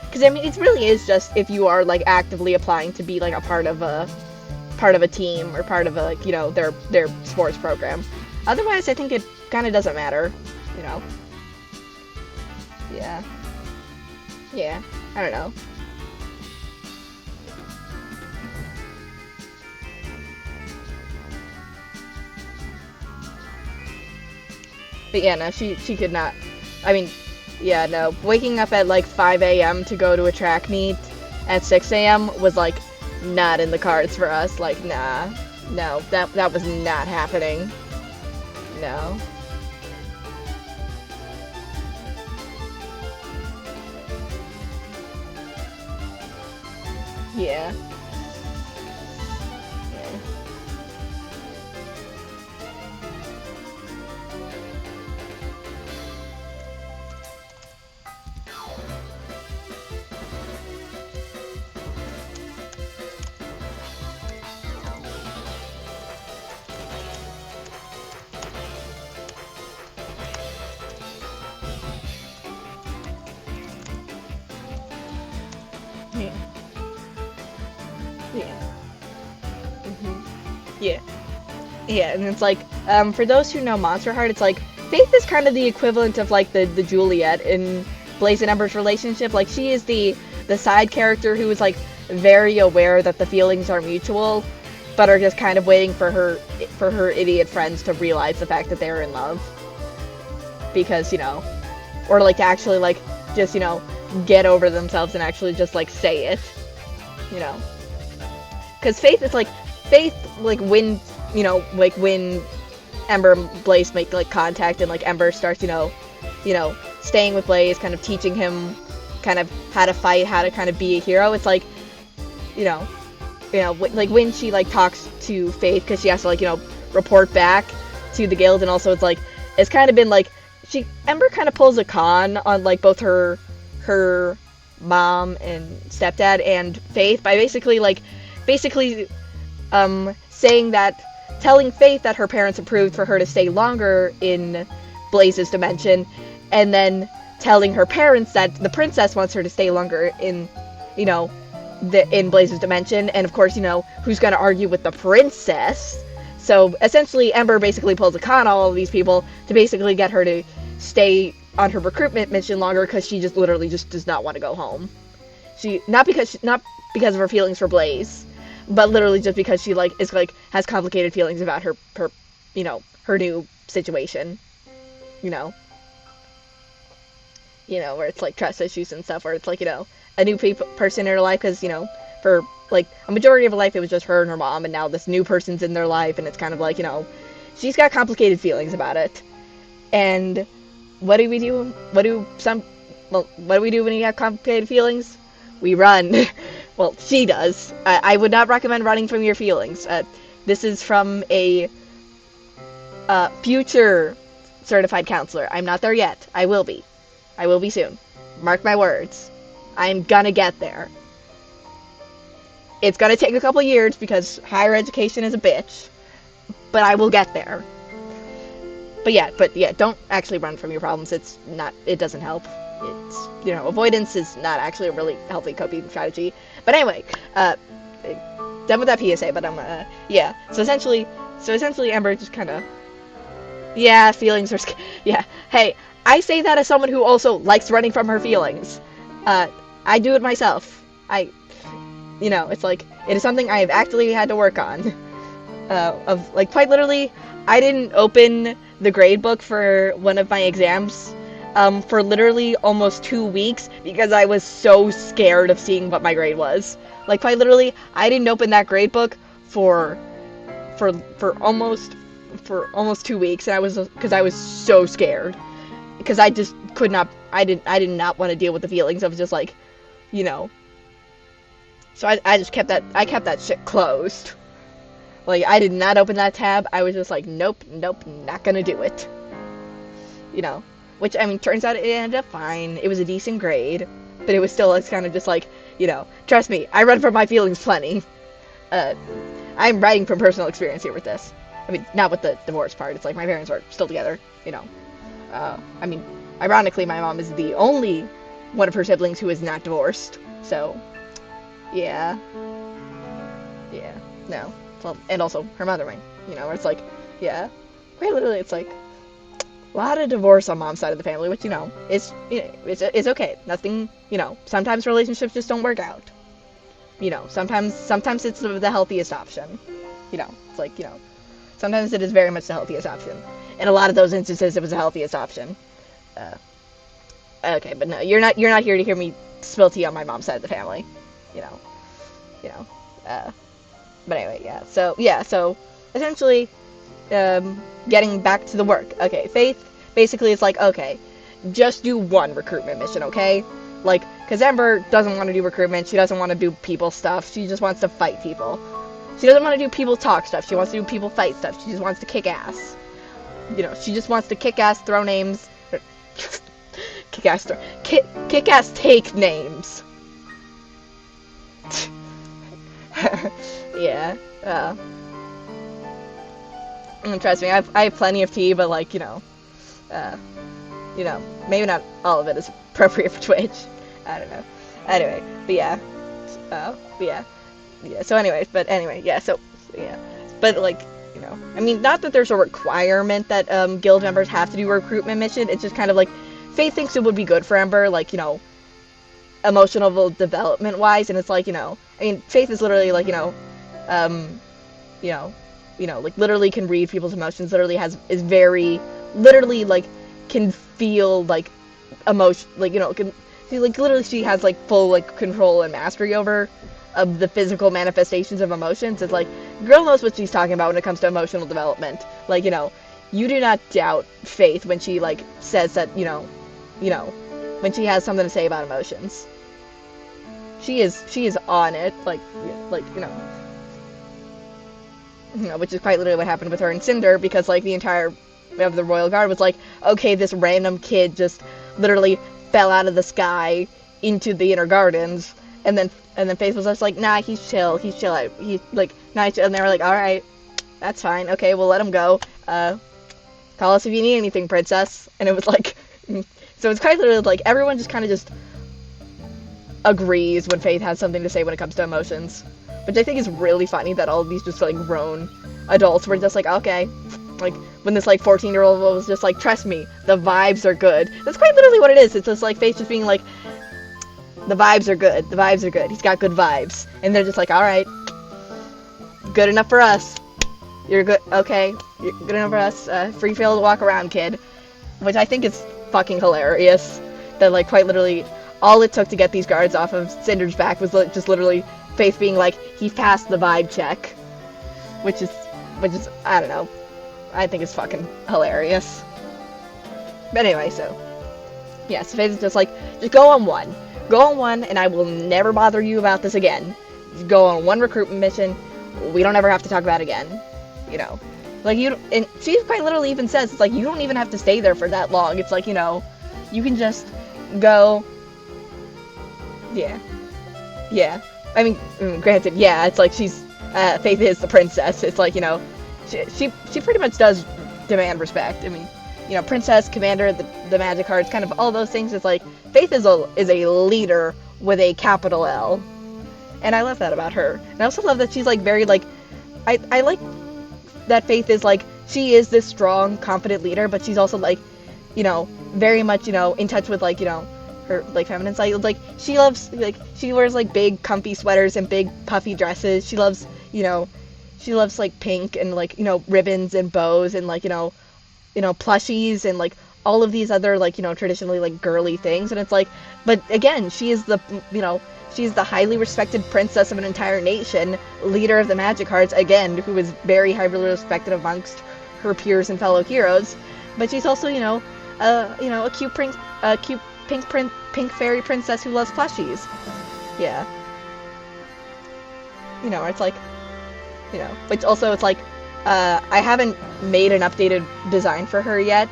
Speaker 1: Because, I mean, it really is just if you are, like, actively applying to be, like, a part of a team or part of a, like, their sports program. Otherwise, I think it kind of doesn't matter, Yeah, I don't know. But yeah, no, she could not. I mean, yeah, no. Waking up at like 5 a.m. to go to a track meet at 6 a.m. was like not in the cards for us. Like, nah. No, that was not happening. No. Yeah. Yeah. Yeah. Yeah. Yeah, and it's like, for those who know Monster Heart, it's like, Faith is kind of the equivalent of, like, the Juliet in Blaze and Ember's relationship. Like, she is the side character who is, like, very aware that the feelings are mutual, but are just kind of waiting for her idiot friends to realize the fact that they're in love. Because, or, like, to actually, like, just, get over themselves and actually just, like, say it. Because Faith, like, when Ember and Blaze make, like, contact and, like, Ember starts, staying with Blaze, kind of teaching him kind of how to fight, how to kind of be a hero. It's like, like, when she, like, talks to Faith, because she has to, like, report back to the guild, and also it's, like, it's kind of been, like, Ember kind of pulls a con on like both her mom and stepdad and Faith by basically saying that, telling Faith that her parents approved for her to stay longer in Blaze's dimension, and then telling her parents that the princess wants her to stay longer in, you know, in Blaze's dimension, and of course, who's gonna argue with the princess? So essentially, Ember basically pulls a con on all of these people to basically get her to stay on her recruitment mission longer because she just literally just does not want to go home. Not because of her feelings for Blaze, but literally just because she has complicated feelings about her her new situation. Where it's like trust issues and stuff, where it's like a new person in her life, because for like a majority of her life it was just her and her mom, and now this new person's in their life, and it's kind of like she's got complicated feelings about it. And what do we do? What do we do when you have complicated feelings? We run. Well, she does. I would not recommend running from your feelings. This is from a future certified counselor. I'm not there yet. I will be. I will be soon. Mark my words. I'm gonna get there. It's gonna take a couple years because higher education is a bitch, but I will get there. But yeah, don't actually run from your problems. It doesn't help. It's, avoidance is not actually a really healthy coping strategy. But anyway, done with that PSA, but yeah. So essentially Ember just kind of, yeah, feelings are, yeah. Hey, I say that as someone who also likes running from her feelings. I do it myself. It's like, it is something I have actually had to work on. Quite literally, I didn't open the grade book for one of my exams for literally almost 2 weeks because I was so scared of seeing what my grade was. Like, quite literally, I didn't open that grade book for almost 2 weeks, and because I was so scared, because I just could not. I did not want to deal with the feelings of just like, So I just kept that shit closed. Like, I did not open that tab. I was just like, nope, not gonna do it. Which, I mean, turns out it ended up fine. It was a decent grade, but it was still kind of just like, trust me, I run from my feelings plenty. I'm writing from personal experience here with this. I mean, not with the divorce part. It's like my parents are still together, I mean, ironically, my mom is the only one of her siblings who is not divorced. So, yeah, no. Well, and also her mother, where it's like, yeah, quite literally, it's like a lot of divorce on mom's side of the family, which it's okay. Nothing, sometimes relationships just don't work out. Sometimes it's the healthiest option. It's like, sometimes it is very much the healthiest option. In a lot of those instances, it was the healthiest option. Okay, but no, you're not here to hear me spill tea on my mom's side of the family. But anyway, yeah. So essentially, getting back to the work. Okay, Faith basically is like, okay, just do one recruitment mission, okay? Like, because Ember doesn't want to do recruitment. She doesn't want to do people stuff. She just wants to fight people. She doesn't want to do people talk stuff. She wants to do people fight stuff. She just wants to kick ass. She just wants to kick ass, throw names. Kick ass, take names. Yeah. Trust me, I have plenty of tea, but like, maybe not all of it is appropriate for Twitch. I don't know. Anyway, but yeah. Yeah, so anyways, yeah, so, yeah. But, like, I mean, not that there's a requirement that, guild members have to do a recruitment mission, it's just kind of like, Faith thinks it would be good for Ember, like, emotional development-wise, and it's like, I mean, Faith is literally, like, like, literally can read people's emotions, is very, literally, like, can feel, like, emotion, like, literally she has, like, full, like, control and mastery over of the physical manifestations of emotions. It's like, girl knows what she's talking about when it comes to emotional development. Like, you do not doubt Faith when she, like, says that, when she has something to say about emotions. She is on it, which is quite literally what happened with her and Cinder, because, like, the entire of the Royal Guard was like, okay, this random kid just literally fell out of the sky into the Inner Gardens, and then Faith was just like, nah, he's chill, he's like, nice, and they were like, all right, that's fine, okay, we'll let him go. Call us if you need anything, princess. And it was like, so it's kind of like everyone just kind of just agrees when Faith has something to say when it comes to emotions, which I think is really funny that all of these just like grown adults were just like, okay, like when this like 14-year-old was just like, trust me, the vibes are good. That's quite literally what it is. It's just like Faith just being like, the vibes are good, the vibes are good, he's got good vibes, and they're just like, all right, good enough for us. You're good, okay, you're good enough for us, free field to walk around, kid. Which I think is fucking hilarious, that like quite literally all it took to get these guards off of Cinder's back was just literally Faith being like, he passed the vibe check, which is, I don't know, I think it's fucking hilarious. But anyway, so, yeah, so Faith is just like, just go on one, and I will never bother you about this again. Just go on one recruitment mission, we don't ever have to talk about it again, you know. Like, and she quite literally even says, it's like, you don't even have to stay there for that long. It's like, you know, you can just go, yeah. I mean, granted, yeah, it's like she's, Faith is the princess. It's like, you know, she pretty much does demand respect. I mean, you know, princess, commander, the magic cards, kind of all those things. It's like, Faith is a leader with a capital L. And I love that about her. And I also love that she's, like, very, like, I like that Faith is, like, she is this strong, confident leader, but she's also, like, you know, very much, you know, in touch with, like, you know, her, like, feminine side. Like, she loves, like, she wears, like, big, comfy sweaters and big, puffy dresses. She loves, you know, like, pink and, like, you know, ribbons and bows and, like, you know, plushies and, like, all of these other, like, you know, traditionally, like, girly things. And it's like, but, again, she is the, you know, she's the highly respected princess of an entire nation, leader of the Magic Hearts, again, who is very highly respected amongst her peers and fellow heroes. But she's also, you know, a cute pink fairy princess who loves plushies. Yeah. You know, it's like, you know, which also it's like, I haven't made an updated design for her yet,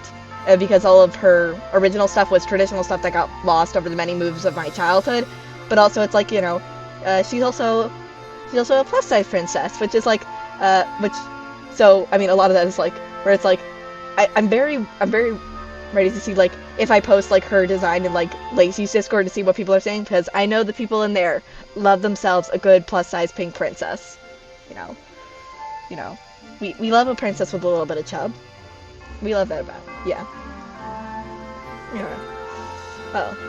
Speaker 1: because all of her original stuff was traditional stuff that got lost over the many moves of my childhood. But also, it's like, you know, she's also a plus size princess, which is like, so I mean, a lot of that is like, where it's like, I'm very ready to see, like, if I post like her design in like Lacey's Discord to see what people are saying, because I know the people in there love themselves a good plus size pink princess. You know, we love a princess with a little bit of chub. We love that about it. Yeah. Oh.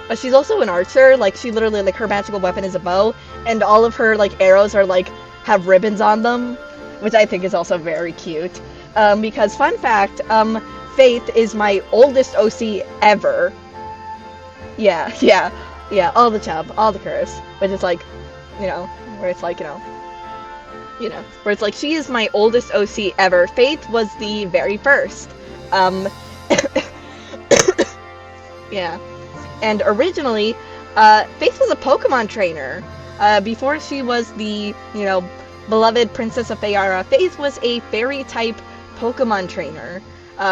Speaker 1: But she's also an archer. Like, she literally, like, her magical weapon is a bow, and all of her, like, arrows are, like, have ribbons on them, which I think is also very cute. Because, fun fact, Faith is my oldest OC ever. Yeah, all the chub, all the curves, which is, like, you know, where it's, like, you know, where it's, like, she is my oldest OC ever. Faith was the very first. Yeah. And originally, Faith was a Pokemon trainer. Before she was the, you know, beloved Princess of Fayara, Faith was a fairy-type Pokemon trainer,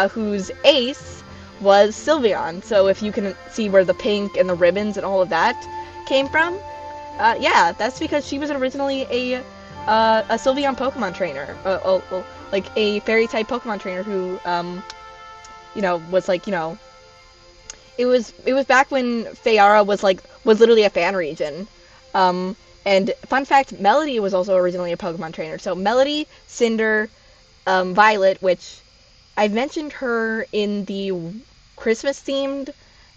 Speaker 1: whose ace was Sylveon. So if you can see where the pink and the ribbons and all of that came from, yeah, that's because she was originally a Sylveon Pokemon trainer. Like a fairy-type Pokemon trainer who, you know, was like, you know, it was back when Fayara was literally a fan region. And fun fact, Melody was also originally a Pokemon trainer. So Melody, Cinder, Violet, which I've mentioned her in the Christmas themed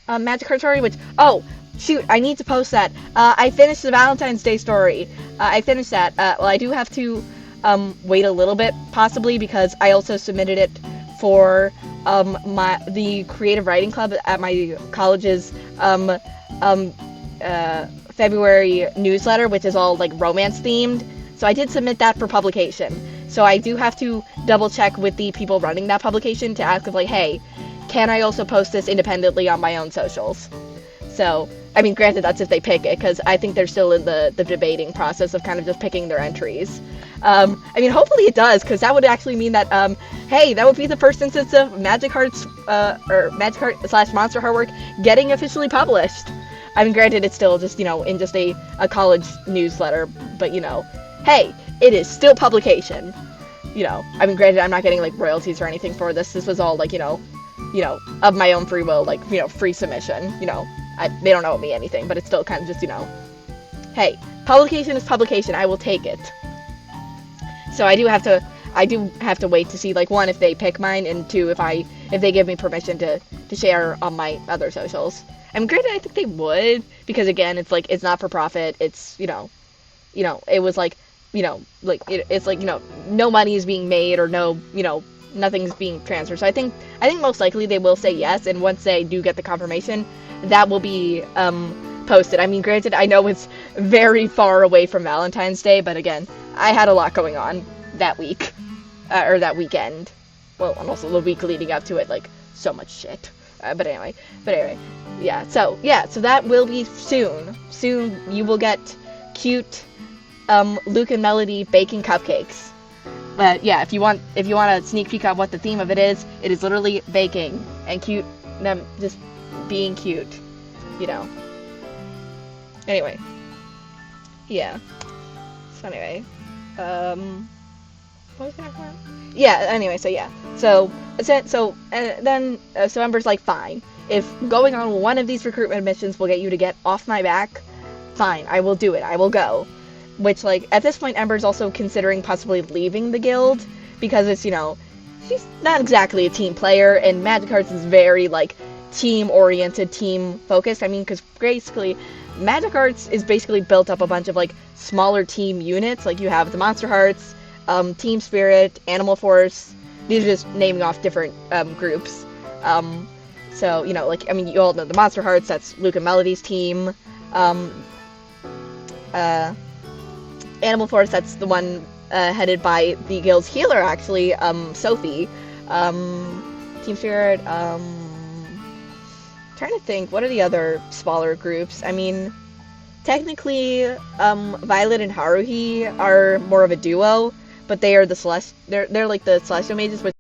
Speaker 1: Magic Card story, which, oh shoot, I need to post that. I finished the Valentine's Day story. I finished that. Well, I do have to wait a little bit, possibly, because I also submitted it for the creative writing club at my college's February newsletter, which is all like romance themed. So I did submit that for publication. So I do have to double check with the people running that publication to ask if, like, hey, can I also post this independently on my own socials? So, I mean, granted, that's if they pick it, because I think they're still in the debating process of kind of just picking their entries. I mean, hopefully it does, because that would actually mean that, hey, that would be the first instance of Magic Hearts, or Magic Heart slash Monster Heart work getting officially published. I mean, granted, it's still just, in just a college newsletter, but, hey, it is still publication. I mean, granted, I'm not getting, like, royalties or anything for this. This was all, like, of my own free will, like, free submission. They don't owe me anything, but it's still kind of just, hey, publication is publication. I will take it. So I do have to wait to see, like, one, if they pick mine, and two, if they give me permission to share on my other socials. I mean, granted, I think they would, because again, it's like, it's not for profit. It's, it was like, like, it's like, no money is being made, or no, nothing's being transferred. So I think most likely they will say yes, and once they do get the confirmation, that will be posted. I mean, granted, I know it's very far away from Valentine's Day, but again, I had a lot going on that week, or that weekend. Well, and also the week leading up to it, like, so much shit. But anyway, yeah. So that will be soon. Soon you will get cute Luke and Melody baking cupcakes. But yeah, if you want a sneak peek on what the theme of it is literally baking and cute, them just being cute, Anyway, yeah. So anyway, what was gonna happen? Yeah. Anyway, so yeah. So so Ember's like, fine. If going on one of these recruitment missions will get you to get off my back, fine. I will do it. I will go. Which, like, at this point, Ember's also considering possibly leaving the guild, because it's, she's not exactly a team player, and Magic Hearts is very, like, team-oriented, team-focused. I mean, because basically, Magic Hearts is basically built up a bunch of, like, smaller team units. Like, you have the Monster Hearts, Team Spirit, Animal Force. These are just naming off different groups. So, like, I mean, you all know the Monster Hearts, that's Luke and Melody's team. Animal Force, that's the one headed by the guild's healer, actually, Sophie. Team Spirit, trying to think, what are the other smaller groups? I mean, technically, Violet and Haruhi are more of a duo, but they are they're like the Celestial Mages, which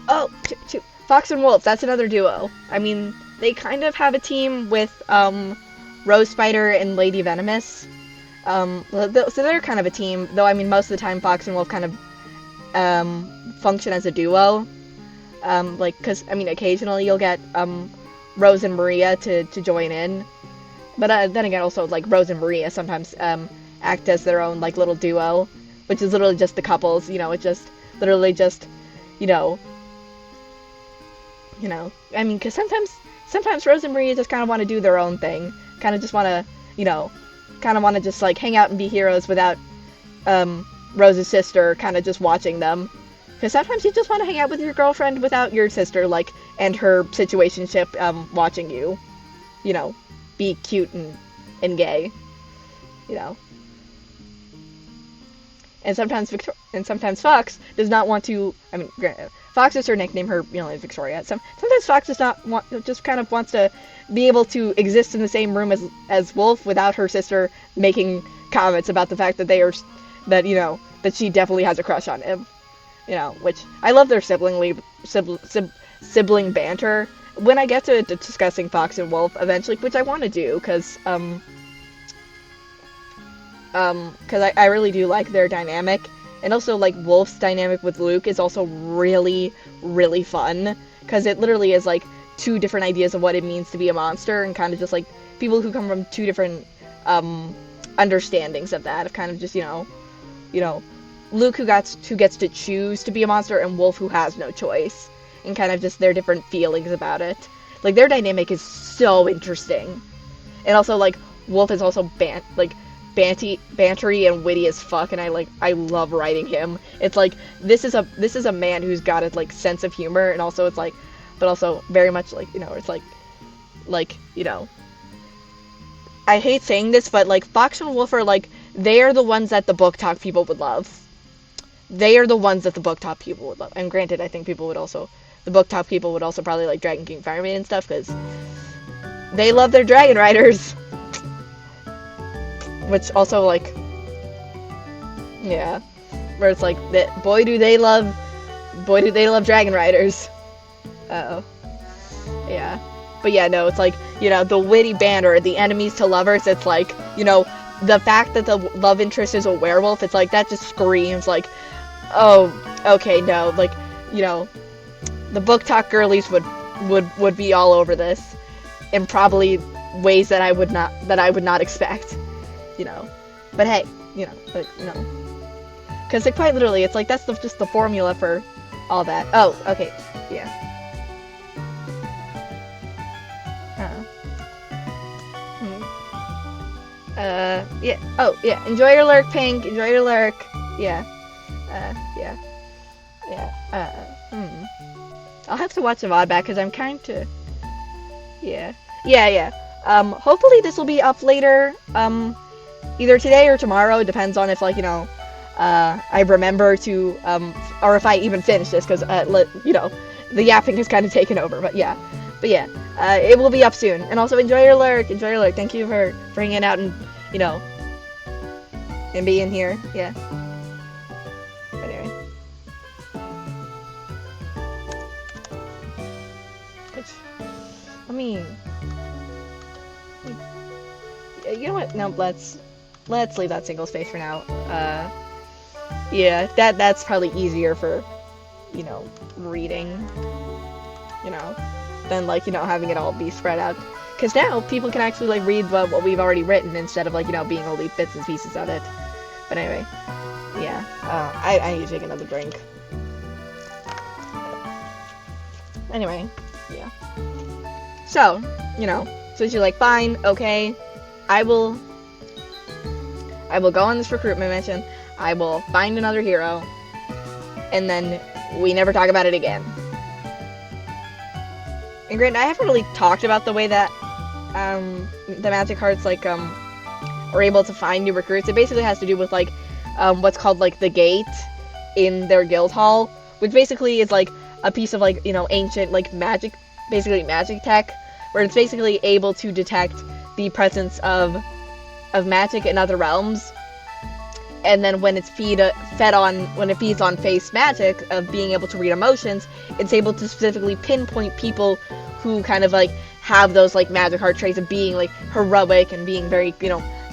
Speaker 1: Oh, Fox and Wolf, that's another duo. I mean, they kind of have a team with Rose Spider and Lady Venomous. So they're kind of a team, though I mean most of the time Fox and Wolf kind of function as a duo. Like, cause I mean occasionally you'll get Rose and Maria to join in, but then again also like Rose and Maria sometimes act as their own like little duo, which is literally just the couples. You know, it's just literally just you know. I mean, cause sometimes Rose and Maria just kind of want to do their own thing, kind of just want to kind of want to just like hang out and be heroes without Rose's sister kind of just watching them. Because sometimes you just want to hang out with your girlfriend without your sister, like, and her situationship watching you, be cute and gay, And sometimes Fox does not want to. I mean, Fox is her nickname. Her real name is Victoria. Sometimes Fox does not want. Just kind of wants to be able to exist in the same room as Wolf without her sister making comments about the fact that that she definitely has a crush on him. Which I love their sibling banter. When I get to discussing Fox and Wolf eventually, which I want to do, because I really do like their dynamic, and also like Wolf's dynamic with Luke is also really, really fun, because it literally is like two different ideas of what it means to be a monster, and kind of just like people who come from two different understandings of that, of kind of just Luke who gets to choose to be a monster, and Wolf who has no choice, and kind of just their different feelings about it. Like their dynamic is so interesting, and also like Wolf is also bantery and witty as fuck, and I love writing him. It's like this is a man who's got a like sense of humor, and also it's like, but also very much like it's like I hate saying this, but like Fox and Wolf are like, they are the ones that the book talk people would love. They are the ones that the book talk people would love. And granted, I think the book talk people would also probably like Dragon King Fire Maiden and stuff, because they love their dragon riders. Which also like, yeah, where it's like, boy do they love dragon riders. Uh-oh. Yeah. But yeah, no, it's like, the witty banter, the enemies to lovers, it's like, the fact that the love interest is a werewolf, it's like, that just screams like, oh, okay, no, like, the book talk girlies would be all over this, in probably ways that I would not expect, but hey, because like, quite literally, it's like, that's just the formula for all that. Oh, okay, yeah. Yeah. Oh, yeah. Enjoy your lurk, Pink. Enjoy your lurk. Yeah. Yeah. I'll have to watch the VOD back, because I'm kind to... Yeah. Yeah. Hopefully this will be up later, either today or tomorrow. It depends on if, like, I remember to, or if I even finish this, because, the yapping has kind of taken over, but yeah. It will be up soon. And also, enjoy your lurk. Thank you for hanging out and, and being here. Yeah. Anyway. You know what? No, let's leave that single space for now. Yeah, that's probably easier for, reading, than, like, having it all be spread out. Because now people can actually, like, read what we've already written, instead of, like, being only bits and pieces of it. But anyway, yeah. I need to take another drink. Anyway, yeah. So, so you're like, fine, okay, I will go on this recruitment mission, I will find another hero, and then we never talk about it again. And granted, I haven't really talked about the way that the Magic Hearts like are able to find new recruits. It basically has to do with like what's called like the gate in their guild hall, which basically is like a piece of like ancient like magic, basically magic tech, where it's basically able to detect the presence of magic in other realms. and then when it's when it feeds on face magic of being able to read emotions, it's able to specifically pinpoint people who kind of like have those like magic heart traits of being like heroic and being very,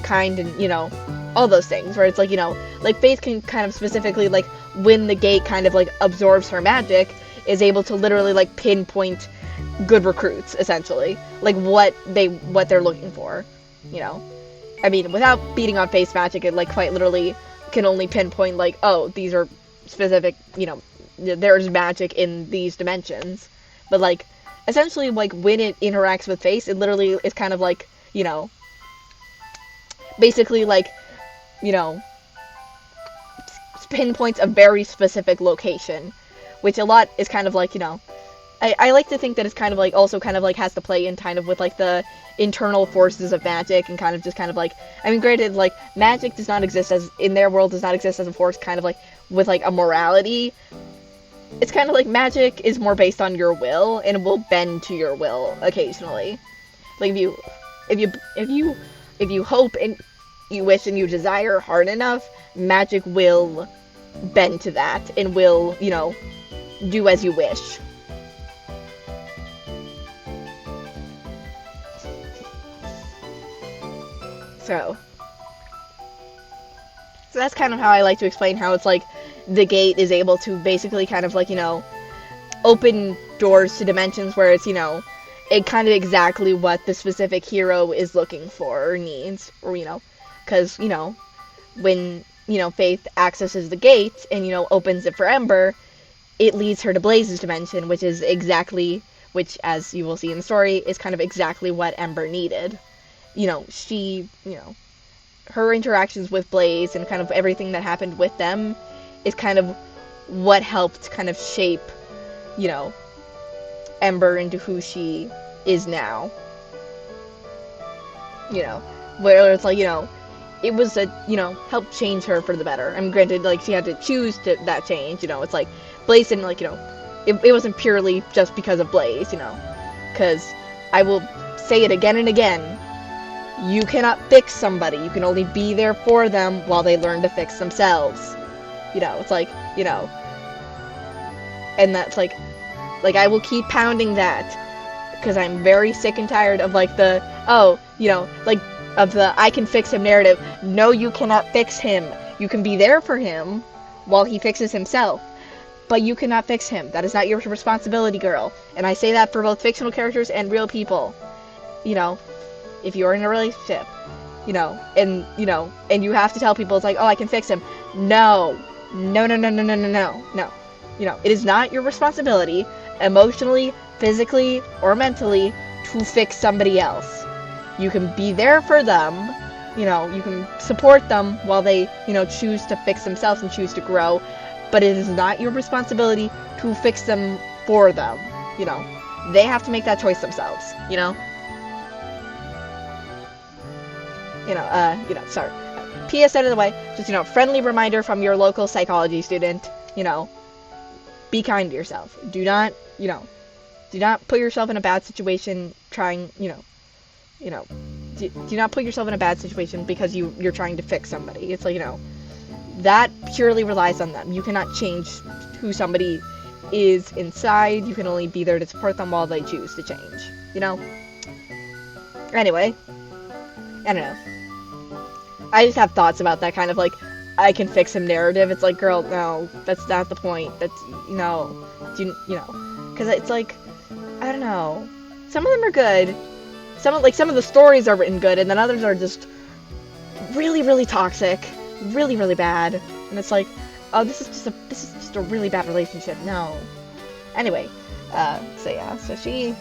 Speaker 1: kind, and all those things, where it's like, like Faith can kind of specifically, like, when the gate kind of like absorbs her magic, is able to literally like pinpoint good recruits, essentially, like what they're looking for. I mean, without beating on face magic, it like quite literally can only pinpoint like, oh, these are specific, there's magic in these dimensions. But like essentially, like, when it interacts with face, it literally is kind of like, basically like, pinpoints a very specific location, which a lot is kind of like, I like to think that it's kind of like also kind of like has to play in kind of with like the internal forces of magic, and kind of just kind of like, I mean, granted, like, magic does not exist as, in their world, does not exist as a force kind of like with like a morality. It's kind of like magic is more based on your will, and it will bend to your will occasionally. Like if you hope and you wish and you desire hard enough, magic will bend to that and will, do as you wish. So that's kind of how I like to explain how it's like the gate is able to basically kind of like, open doors to dimensions where it's, it kind of exactly what the specific hero is looking for or needs, or, because, when, Faith accesses the gate and, opens it for Ember, it leads her to Blaze's dimension, which, as you will see in the story, is kind of exactly what Ember needed. Her interactions with Blaze and kind of everything that happened with them is kind of what helped kind of shape, Ember into who she is now. Where it's like, it was helped change her for the better. I mean, granted, like, she had to choose that change, it's like, Blaze didn't, like, it wasn't purely just because of Blaze, because I will say it again and again, you cannot fix somebody. You can only be there for them while they learn to fix themselves. It's like, and that's like I will keep pounding that, because I'm very sick and tired of like the, like, of the I can fix him narrative. No, you cannot fix him. You can be there for him while he fixes himself, but you cannot fix him. That is not your responsibility, girl. And I say that for both fictional characters and real people. If you're in a relationship, and you have to tell people, it's like, oh, I can fix him. No. It is not your responsibility, emotionally, physically, or mentally, to fix somebody else. You can be there for them, you can support them while they, choose to fix themselves and choose to grow, but it is not your responsibility to fix them for them, They have to make that choice themselves, Sorry. PS out of the way, just, friendly reminder from your local psychology student, be kind to yourself. Do not put yourself in a bad situation trying, do not put yourself in a bad situation because you're trying to fix somebody. It's like, that purely relies on them. You cannot change who somebody is inside. You can only be there to support them while they choose to change, Anyway, I don't know. I just have thoughts about that kind of like, I can fix him narrative. It's like, girl, no, that's not the point. That's, no, because it's like, I don't know. Some of them are good. Some of the stories are written good, and then others are just really, really toxic, really, really bad. And it's like, oh, this is just a really bad relationship. No. Anyway, so she.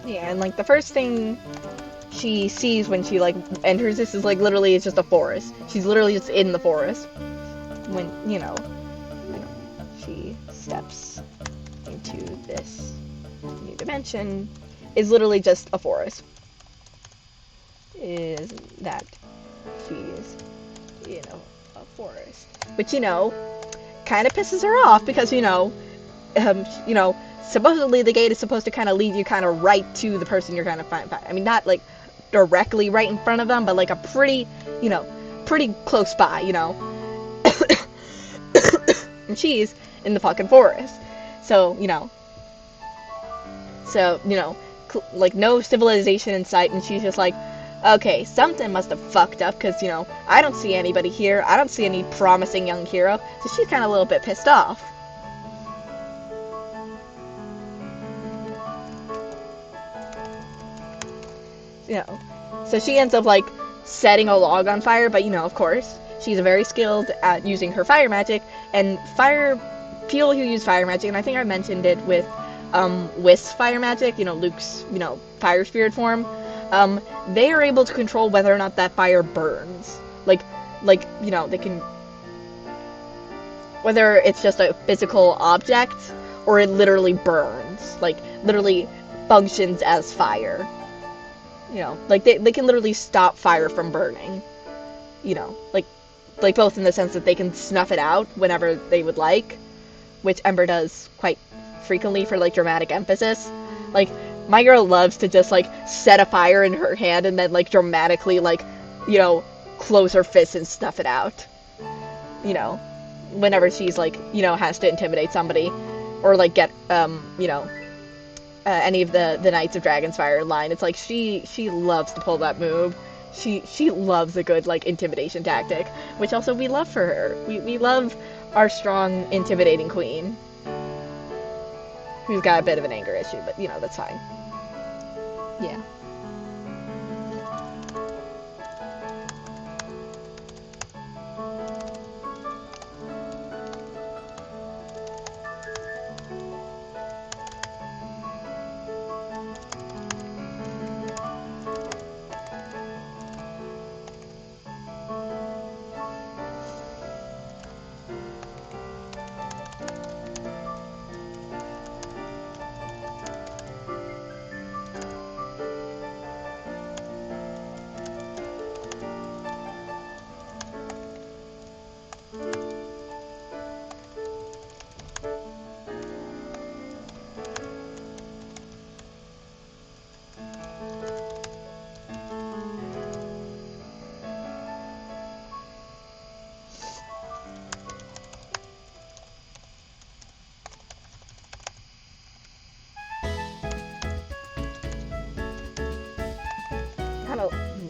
Speaker 1: Yeah, and like the first thing she sees when she like enters this is like literally it's just a forest. She's literally just in the forest when she steps into this new dimension is literally just a forest. Is that she is a forest, which kind of pisses her off because supposedly the gate is supposed to kind of lead you kind of right to the person you're kind of finding. I mean, not like directly right in front of them, but like a pretty close by, and she's in the fucking forest. So, like no civilization in sight, and she's just like, okay, something must have fucked up because, I don't see anybody here. I don't see any promising young hero. So she's kind of a little bit pissed off. So she ends up like setting a log on fire, but of course, she's very skilled at using her fire magic, and people who use fire magic, and I think I mentioned it with Whist's fire magic, Luke's, fire spirit form, they are able to control whether or not that fire burns. Like, they can, whether it's just a physical object or it literally burns, like literally functions as fire. Like they can literally stop fire from burning. Like both in the sense that they can snuff it out whenever they would like, which Ember does quite frequently for like dramatic emphasis. Like my girl loves to just like set a fire in her hand and then like dramatically like close her fist and snuff it out. Whenever she's like has to intimidate somebody or like get any of the Knights of Dragonsfire in line. It's like she loves to pull that move. She loves a good like intimidation tactic, which also we love for her. We love our strong intimidating queen, who's got a bit of an anger issue, but that's fine. Yeah.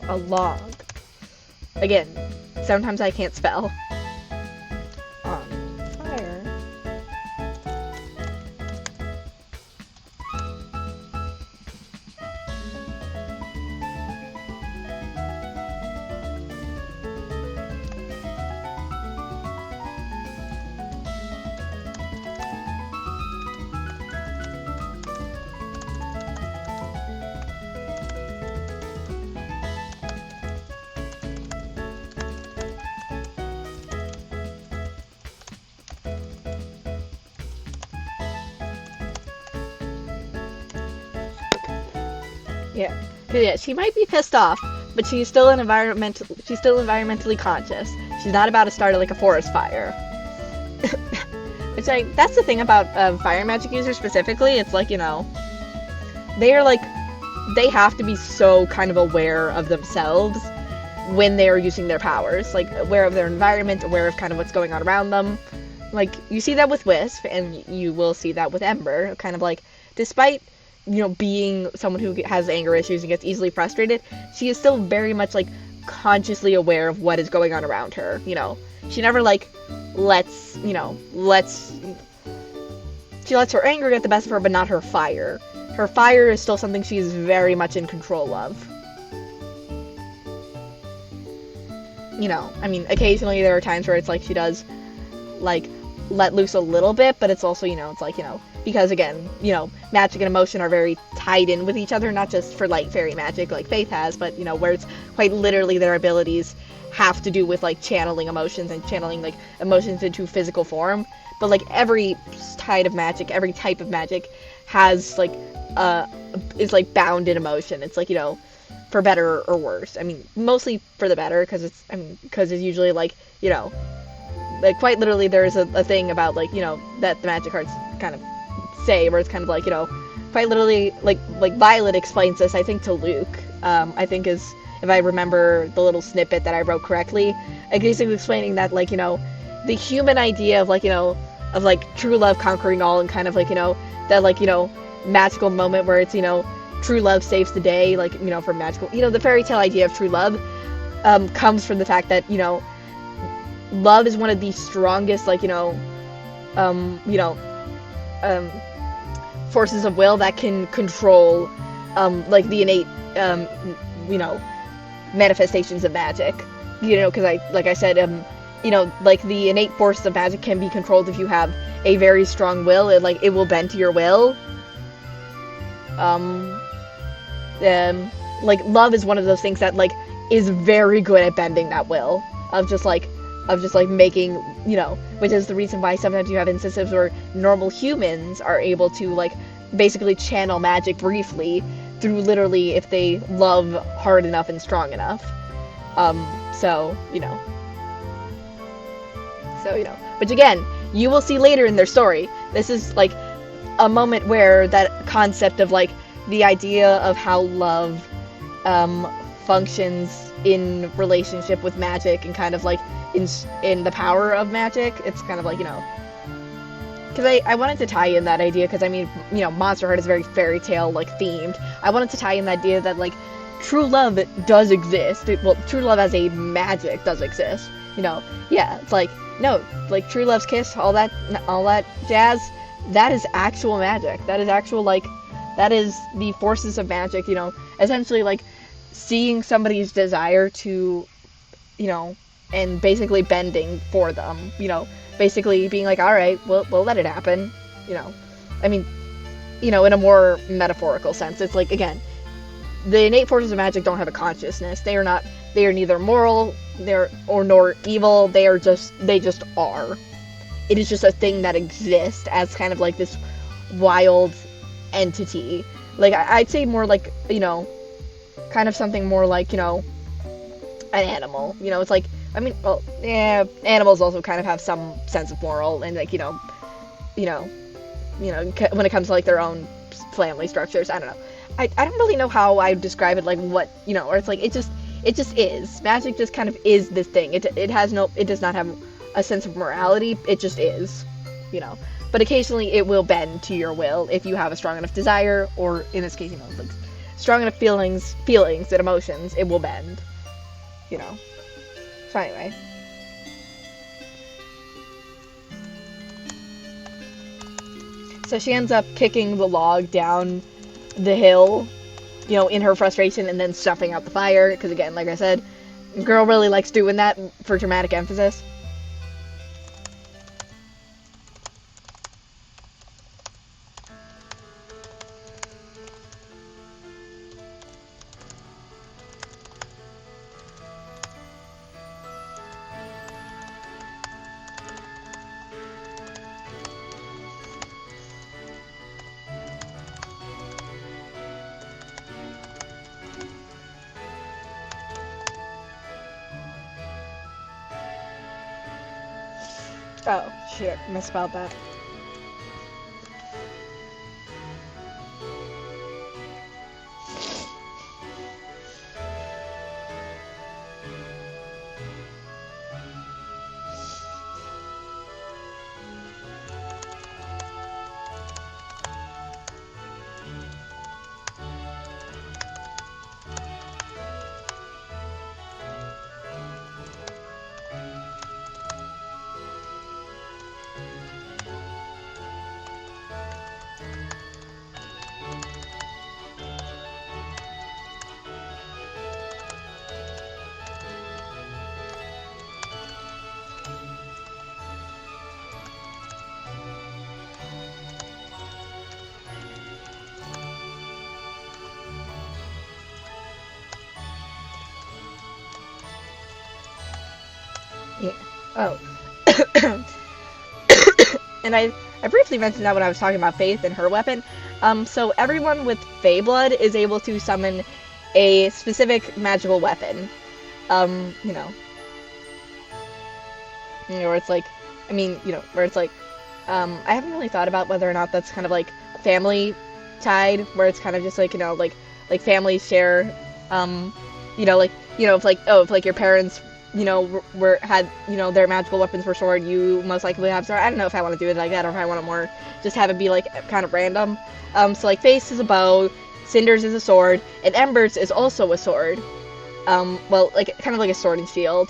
Speaker 1: A log. Again, sometimes I can't spell. On fire. Yeah, she might be pissed off, but she's still environmentally conscious. She's not about to start like a forest fire. It's like that's the thing about fire magic users specifically. It's like they are like they have to be so kind of aware of themselves when they are using their powers, like aware of their environment, aware of kind of what's going on around them. Like you see that with Wisp, and you will see that with Ember. Kind of like despite being someone who has anger issues and gets easily frustrated, she is still very much, like, consciously aware of what is going on around her, She never, like, lets she lets her anger get the best of her, but not her fire. Her fire is still something she is very much in control of. I mean, occasionally there are times where it's like she does, like, let loose a little bit, but it's also, it's like, because again, magic and emotion are very tied in with each other, not just for like fairy magic like Faith has, but where it's quite literally their abilities have to do with like channeling emotions and channeling like emotions into physical form. But like every type of magic has like is like bound in emotion. It's like, for better or worse. I mean, mostly for the better, because it's usually like, like quite literally there's a thing about like, that the magic cards kind of say, where it's kind of like, quite literally like Violet explains this, I think, to Luke. I think is, if I remember the little snippet that I wrote correctly, like basically explaining that like, the human idea of like, of like true love conquering all, and kind of like, that like, magical moment where it's, true love saves the day, like, for magical, the fairy tale idea of true love comes from the fact that, love is one of the strongest, like, um, forces of will that can control, like the innate, you know, manifestations of magic. Because like I said, like the innate forces of magic can be controlled if you have a very strong will. It will bend to your will. Like love is one of those things that like is very good at bending that will of just like making, which is the reason why sometimes you have instances where normal humans are able to like basically channel magic briefly through literally if they love hard enough and strong enough. So which again, you will see later in their story. This is like a moment where that concept of like the idea of how love functions in relationship with magic and kind of like in the power of magic. It's kind of like, because I wanted to tie in that idea, because I mean, Monster Heart is very fairy tale like themed. I wanted to tie in the idea that like true love does exist. Well, true love as a magic does exist. Yeah, it's like, no, like true love's kiss, all that jazz, that is actual magic. That is actual, like, that is the forces of magic, essentially like seeing somebody's desire to, and basically bending for them, basically being like, all right, we'll let it happen, I mean, in a more metaphorical sense. It's like, again, the innate forces of magic don't have a consciousness. They are neither moral, nor evil. They just are. It is just a thing that exists as kind of like this wild entity. Like, I'd say more like, kind of something more like, an animal. It's like, I mean, well, yeah, animals also kind of have some sense of moral, and like, when it comes to like their own family structures. I don't know. I don't really know how I would describe it, like what, or it's like, it just is. Magic just kind of is this thing. It does not have a sense of morality. It just is, But occasionally it will bend to your will if you have a strong enough desire, or in this case, like strong enough feelings and emotions, it will bend, So anyway. So she ends up kicking the log down the hill, in her frustration, and then stuffing out the fire, because again, like I said, girl really likes doing that for dramatic emphasis. Oh, shit, misspelled that. Yeah. Oh. And I briefly mentioned that when I was talking about Faith and her weapon. So everyone with Fey blood is able to summon a specific magical weapon. Um, you know, where it's like, where it's like, I haven't really thought about whether or not that's kind of like family tied, where it's kind of just like, like families share, if like your parents, were had, their magical weapons were sword, you most likely have sword. I don't know if I want to do it like that or if I want to more just have it be like kind of random. So like Face is a bow, Cinders is a sword, and Embers is also a sword. Well, like kind of like a sword and shield.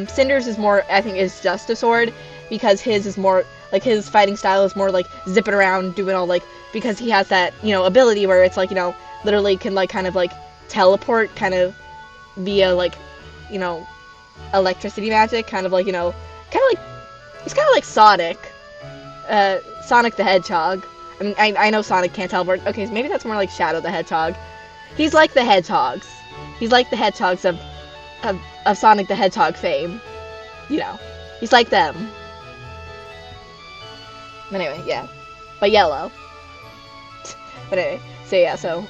Speaker 1: Cinders is more, I think, is just a sword, because his is more, like, his fighting style is more, like, zipping around, doing all, like, because he has that, ability where it's, like, literally can, like, kind of, like, teleport, kind of, via, like, you know, electricity magic, kind of, like, it's kind of like Sonic, Sonic the Hedgehog. I mean, I know Sonic can't teleport. Okay, so maybe that's more like Shadow the Hedgehog. He's like the Hedgehogs. He's like the Hedgehogs of Sonic the Hedgehog fame. He's like them. But anyway, yeah. But yellow. But anyway, so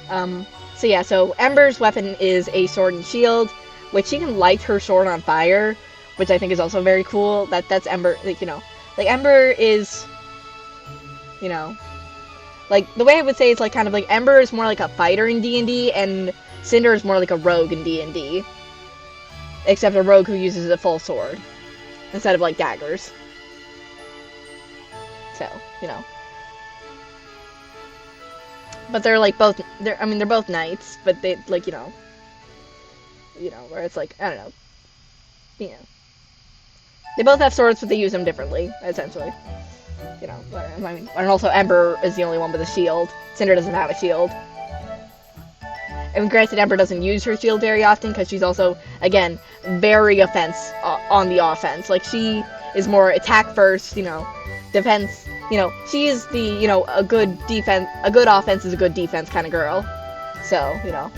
Speaker 1: Ember's weapon is a sword and shield, which she can light her sword on fire, which I think is also very cool. That's Ember, like, Ember is, like, the way I would say it's like kind of like Ember is more like a fighter in D&D, and Cinder is more like a rogue in D&D. Except a rogue who uses a full sword instead of like daggers. So, But they're like both, they're both knights, but they, like, where it's like, I don't know. They both have swords, but they use them differently, essentially. And also Ember is the only one with a shield. Cinder doesn't have a shield. And granted, Ember doesn't use her shield very often, because she's also, again, very on the offense. Like, she is more attack first, defense, she is the, a good offense is a good defense kind of girl. So, yeah.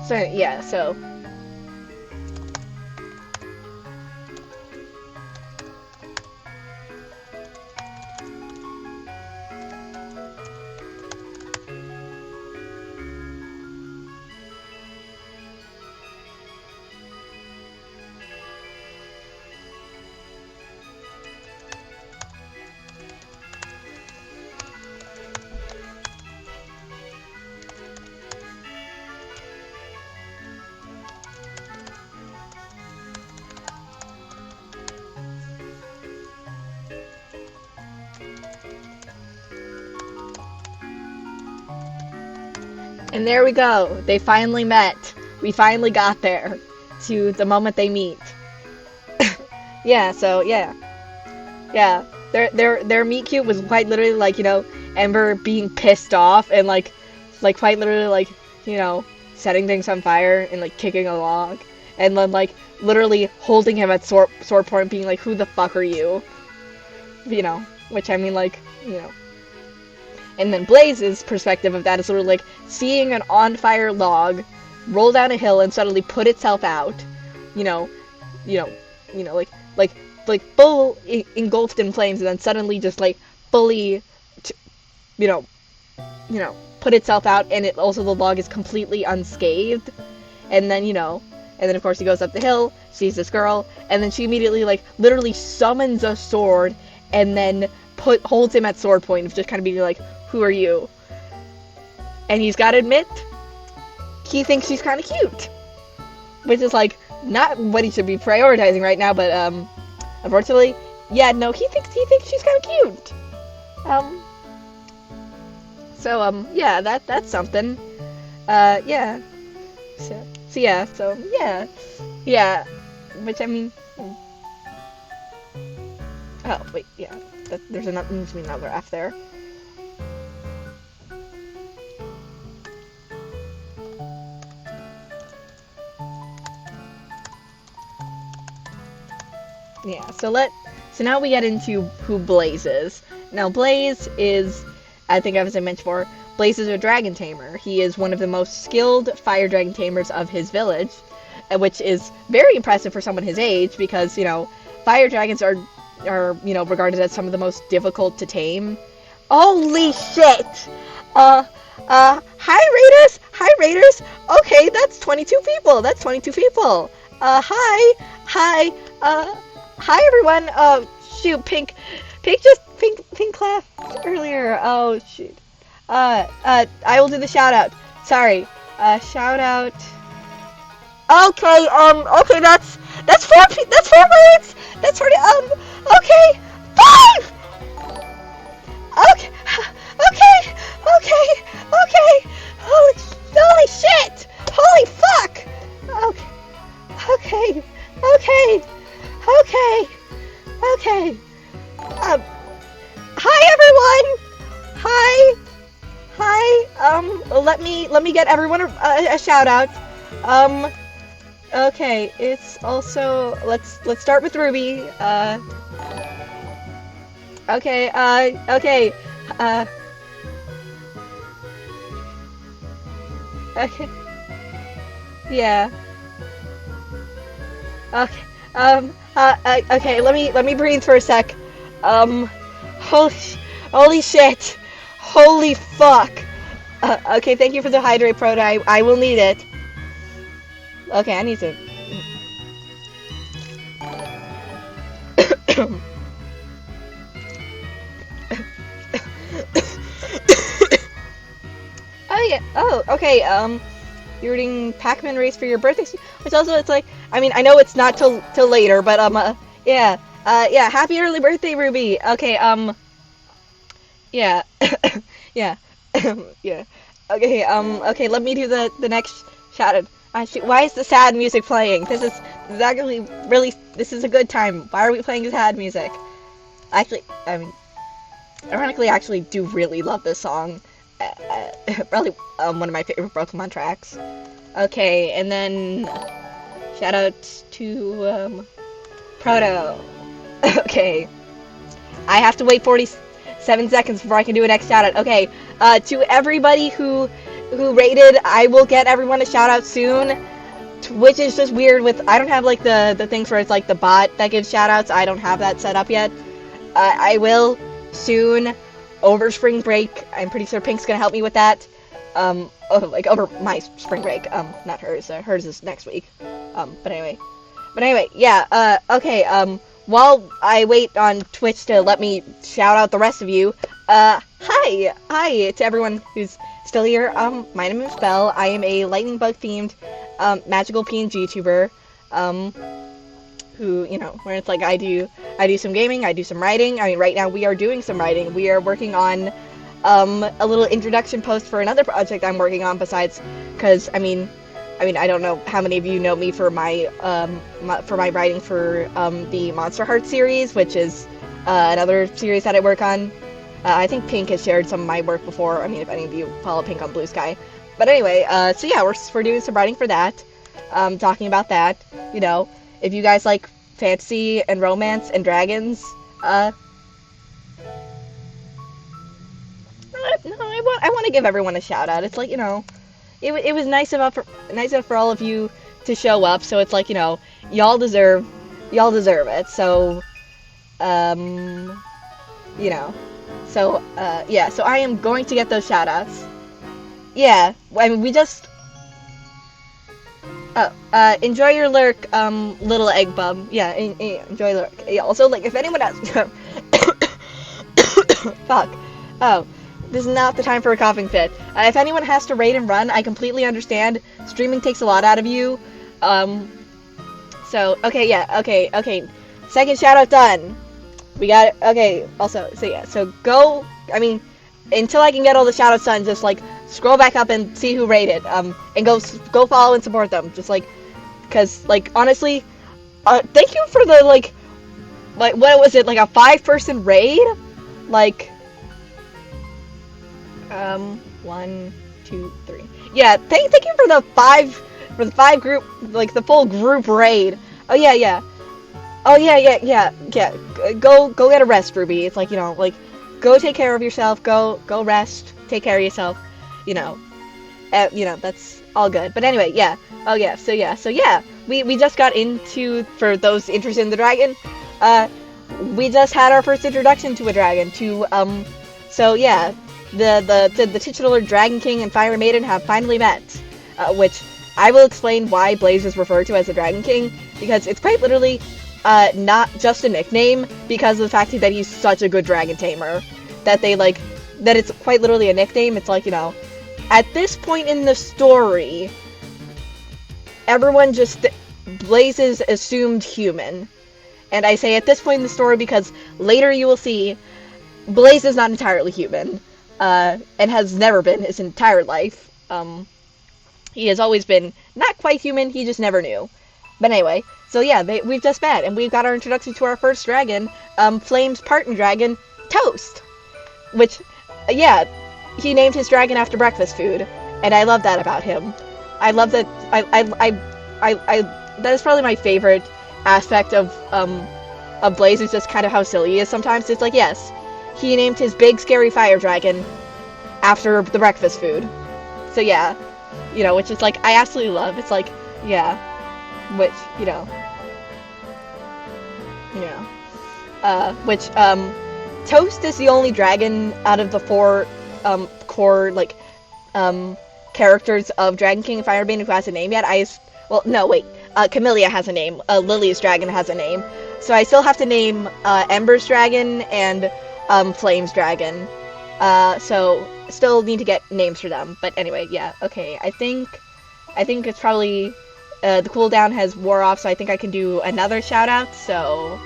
Speaker 1: So, yeah, so. And there we go. They finally met. We finally got there to the moment they meet. Yeah, so yeah. Yeah. Their meet cute was quite literally like, Ember being pissed off and like quite literally like, setting things on fire and like kicking a log. And then like literally holding him at sword point being like, who the fuck are you? Which I mean like, And then Blaze's perspective of that is sort of like seeing an on-fire log roll down a hill and suddenly put itself out, like full engulfed in flames, and then suddenly just like fully, put itself out, and it also the log is completely unscathed, and then of course he goes up the hill, sees this girl, and then she immediately like literally summons a sword, and then holds him at sword point of just kind of being like, who are you? And he's got to admit, he thinks she's kind of cute. Which is, like, not what he should be prioritizing right now, but, unfortunately, yeah, no, he thinks she's kind of cute. Yeah, that's something. Yeah. Yeah. Which, I mean... Oh, wait, yeah. There's another F there. yeah. So now we get into who Blaze is. Now Blaze is, I think as I mentioned before, Blaze is a dragon tamer. He is one of the most skilled fire dragon tamers of his village, which is very impressive for someone his age because, fire dragons are regarded as some of the most difficult to tame. Holy shit! Hi Raiders! Okay, that's 22 people! That's 22 people! Hi! Hi everyone! Shoot, Pink laughed earlier. Oh, shoot. I will do the shout out. Sorry. Shout out. Okay, that's four words! That's 40, okay! 5! Okay, okay. Holy shit! Holy fuck! Okay. Hi everyone! Hi. Let me get everyone a shout out. Okay, it's also, let's start with Ruby. Okay, okay. Okay. Yeah. Okay. Okay, let me breathe for a sec. Holy shit. Holy fuck. Okay, thank you for the hydrate proto. I will need it. Okay, I need to. Oh yeah. Oh, okay. You're doing Pac-Man race for your birthday, which also it's like, I mean, I know it's not till later, but yeah. Yeah. Happy early birthday, Ruby. Okay. Yeah. Yeah. Yeah. Okay. Okay. Let me do the next shout out. Why is the sad music playing? This is actually really. This is a good time. Why are we playing sad music? Actually, I mean, ironically, I actually do really love this song. Probably one of my favorite Pokemon tracks. Okay, and then shout out to Proto. Okay, I have to wait 47 seconds before I can do a next shout out. Okay, to everybody who rated, I will get everyone a shout out soon. Which is just weird with, I don't have like the things where it's like the bot that gives shout outs. I don't have that set up yet. I will soon. Over spring break, I'm pretty sure Pink's gonna help me with that. Over my spring break. Not hers. Hers is next week. But anyway, yeah. Okay. While I wait on Twitch to let me shout out the rest of you, hi to everyone who's still here. My name is Belle. I am a lightning bug themed, magical PNG YouTuber. Who, where it's like I do some gaming, I do some writing. I mean, right now we are doing some writing. We are working on a little introduction post for another project I'm working on besides, because I mean I don't know how many of you know me for my writing for the Monster Heart series, which is another series that I work on. I think Pink has shared some of my work before. I mean, if any of you follow Pink on Blue Sky. But anyway, so yeah, we're doing some writing for that. Talking about that, if you guys like fantasy and romance and dragons, I want to give everyone a shout out. It's like, it was nice enough for all of you to show up. So it's like, y'all deserve it. So, yeah. So I am going to get those shout outs. Yeah, I mean, we just. Enjoy your lurk, little egg bum. Yeah, enjoy lurk. Yeah, also, like, if anyone has... Fuck. Oh, this is not the time for a coughing fit. If anyone has to raid and run, I completely understand. Streaming takes a lot out of you. So, okay, yeah, okay. Second shout out done. We got it. Okay, also, so yeah, so go, I mean, until I can get all the shout outs done, just, like, scroll back up and see who rated, and go follow and support them, just, like, because, like, honestly, thank you for the, like, what was it, like, a 5-person raid? Like, 1, 2, 3, yeah, thank you for the 5 group, like, the full group raid. Oh, yeah, Oh yeah. Go get a rest, Ruby. It's like, like, go take care of yourself. Go rest. Take care of yourself. You know, that's all good. But anyway, yeah. Oh yeah. So yeah. We just got into, for those interested in the dragon. We just had our first introduction to a dragon. So yeah. The titular Dragon King and Fire Maiden have finally met, which I will explain why Blaze is referred to as the Dragon King, because it's quite literally not just a nickname, because of the fact that he's such a good dragon tamer, that it's quite literally a nickname. It's like, at this point in the story, everyone just Blaze is assumed human. And I say at this point in the story because later you will see Blaze is not entirely human. And has never been his entire life. He has always been not quite human, he just never knew. But anyway, so yeah, we've just met, and we've got our introduction to our first dragon, Flame's partner dragon, Toast. Which, yeah, he named his dragon after breakfast food, and I love that about him. I love that, that is probably my favorite aspect of Blaze, is just kind of how silly he is sometimes. It's like, yes, he named his big scary fire dragon after the breakfast food. So yeah, which is like, I absolutely love. It's like, yeah, which, Toast is the only dragon out of the four core characters of Dragon King and Fire Maiden who has a name yet. Camellia has a name. Lily's dragon has a name. So I still have to name Ember's dragon and Flame's dragon. So still need to get names for them. But anyway, yeah, okay. I think it's probably the cooldown has wore off, so I think I can do another shout out. So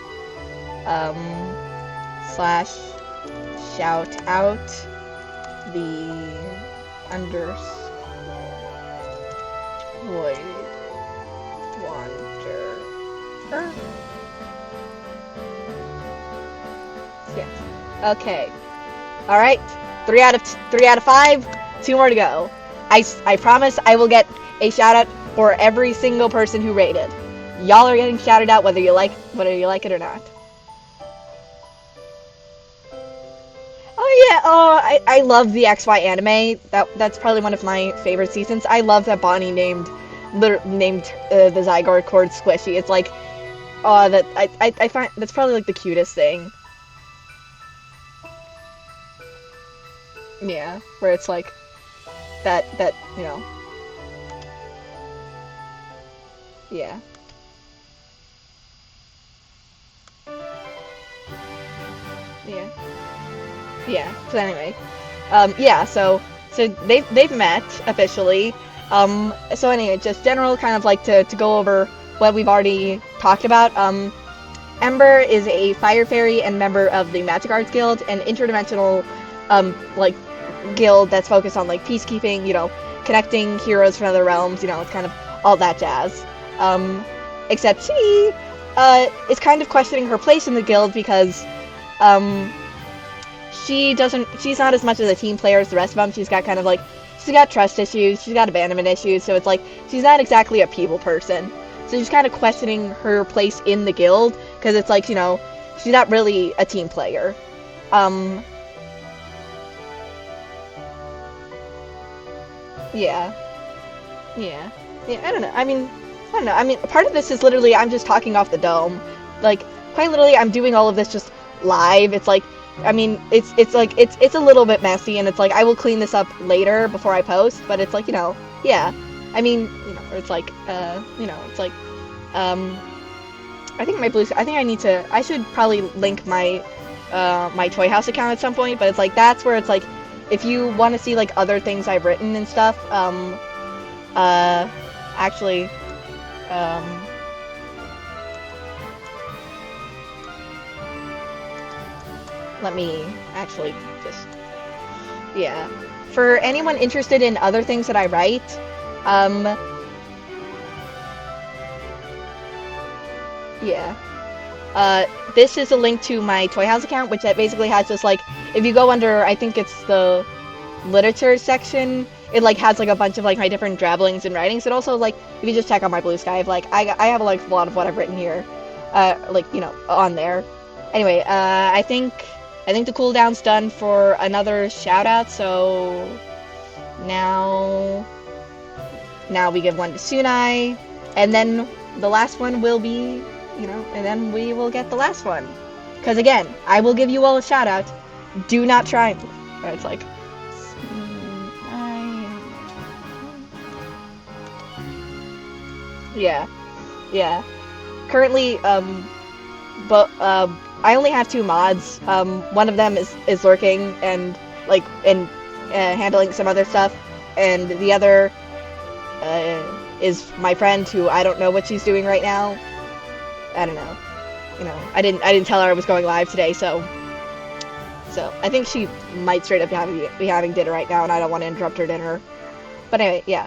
Speaker 1: slash shout out the underscore void wander. Yeah. Okay. All right. 3 out of 5. 2 more to go. I promise I will get a shout out for every single person who rated. Y'all are getting shouted out whether you like it or not. Oh yeah. Oh, I love the XY anime. That's probably one of my favorite seasons. I love that Bonnie named the Zygarde cord Squishy. It's like, that I find that's probably like the cutest thing. Yeah, where it's like that yeah. Yeah. So anyway, yeah. So they've met officially. So anyway, just general kind of like to go over what we've already talked about. Ember is a fire fairy and member of the Magic Arts Guild, an interdimensional guild that's focused on peacekeeping, connecting heroes from other realms, it's kind of all that jazz. Except she is kind of questioning her place in the guild because she's not as much as a team player as the rest of them. She's got she's got trust issues, she's got abandonment issues, so it's like she's not exactly a people person. So she's kind of questioning her place in the guild because it's like, she's not really a team player. Yeah. I don't know. I mean, part of this is literally I'm just talking off the dome. Quite literally, I'm doing all of this just live. It's like, it's a little bit messy, and it's like I will clean this up later before I post. But it's like, yeah. I mean, it's like, it's like, I think I should probably link my my Toy House account at some point. But it's like that's where it's like, if you want to see other things I've written and stuff, actually, let me actually just, yeah. For anyone interested in other things that I write, yeah. This is a link to my Toy House account, which basically has just if you go under, I think it's the literature section, it has a bunch of my different drabblings and writings. And also if you just check out my Blue Sky, I have a lot of what I've written here. like, on there. Anyway, I think the cooldown's done for another shout out, so now we give one to Sunai, and then the last one will be, and then we will get the last one. Because again, I will give you all a shout out. Do not try. It's like, yeah. Currently, but I only have 2 mods. One of them is lurking and handling some other stuff, and the other is my friend, who I don't know what she's doing right now. I don't know. I didn't tell her I was going live today, so I think she might straight up be having dinner right now, and I don't want to interrupt her dinner. But anyway, yeah.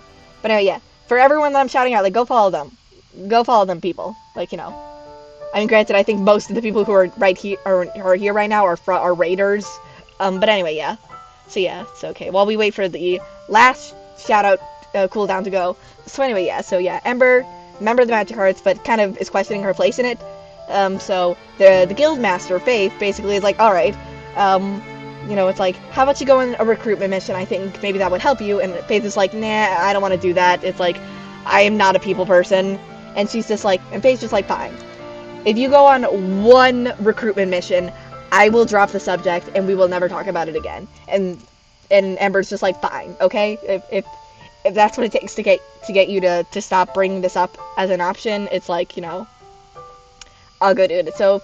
Speaker 1: For everyone that I'm shouting out, like, go follow them. Go follow them, people. Like, I mean, granted, I think most of the people who are right here are here right now are raiders. But anyway, yeah. So yeah, it's okay. While we wait for the last shout out cooldown to go. So anyway, yeah. So yeah, Ember, member of the Magic Hearts, but kind of is questioning her place in it. So the guild master Faith basically is like, all right, it's like, how about you go on a recruitment mission? I think maybe that would help you. And Faith is like, nah, I don't want to do that. It's like, I am not a people person. And she's just like, and Faith's just like, fine. If you go on one recruitment mission, I will drop the subject and we will never talk about it again. And Ember's just like, fine, okay? If that's what it takes to get you to stop bringing this up as an option, it's like, I'll go do it. So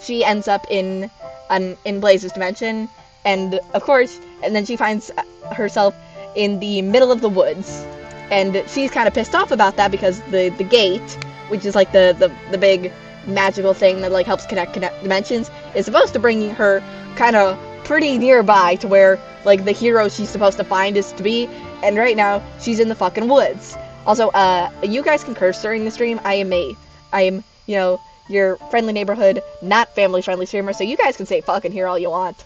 Speaker 1: she ends up in Blaze's dimension, and of course, and then she finds herself in the middle of the woods, and she's kind of pissed off about that because the gate, which is like the big magical thing that like helps connect dimensions, is supposed to bring her kind of pretty nearby to where like the hero she's supposed to find is to be, and right now she's in the fucking woods. Also, you guys can curse during the stream. I am your friendly neighborhood, not family friendly streamer, so you guys can say fucking here all you want.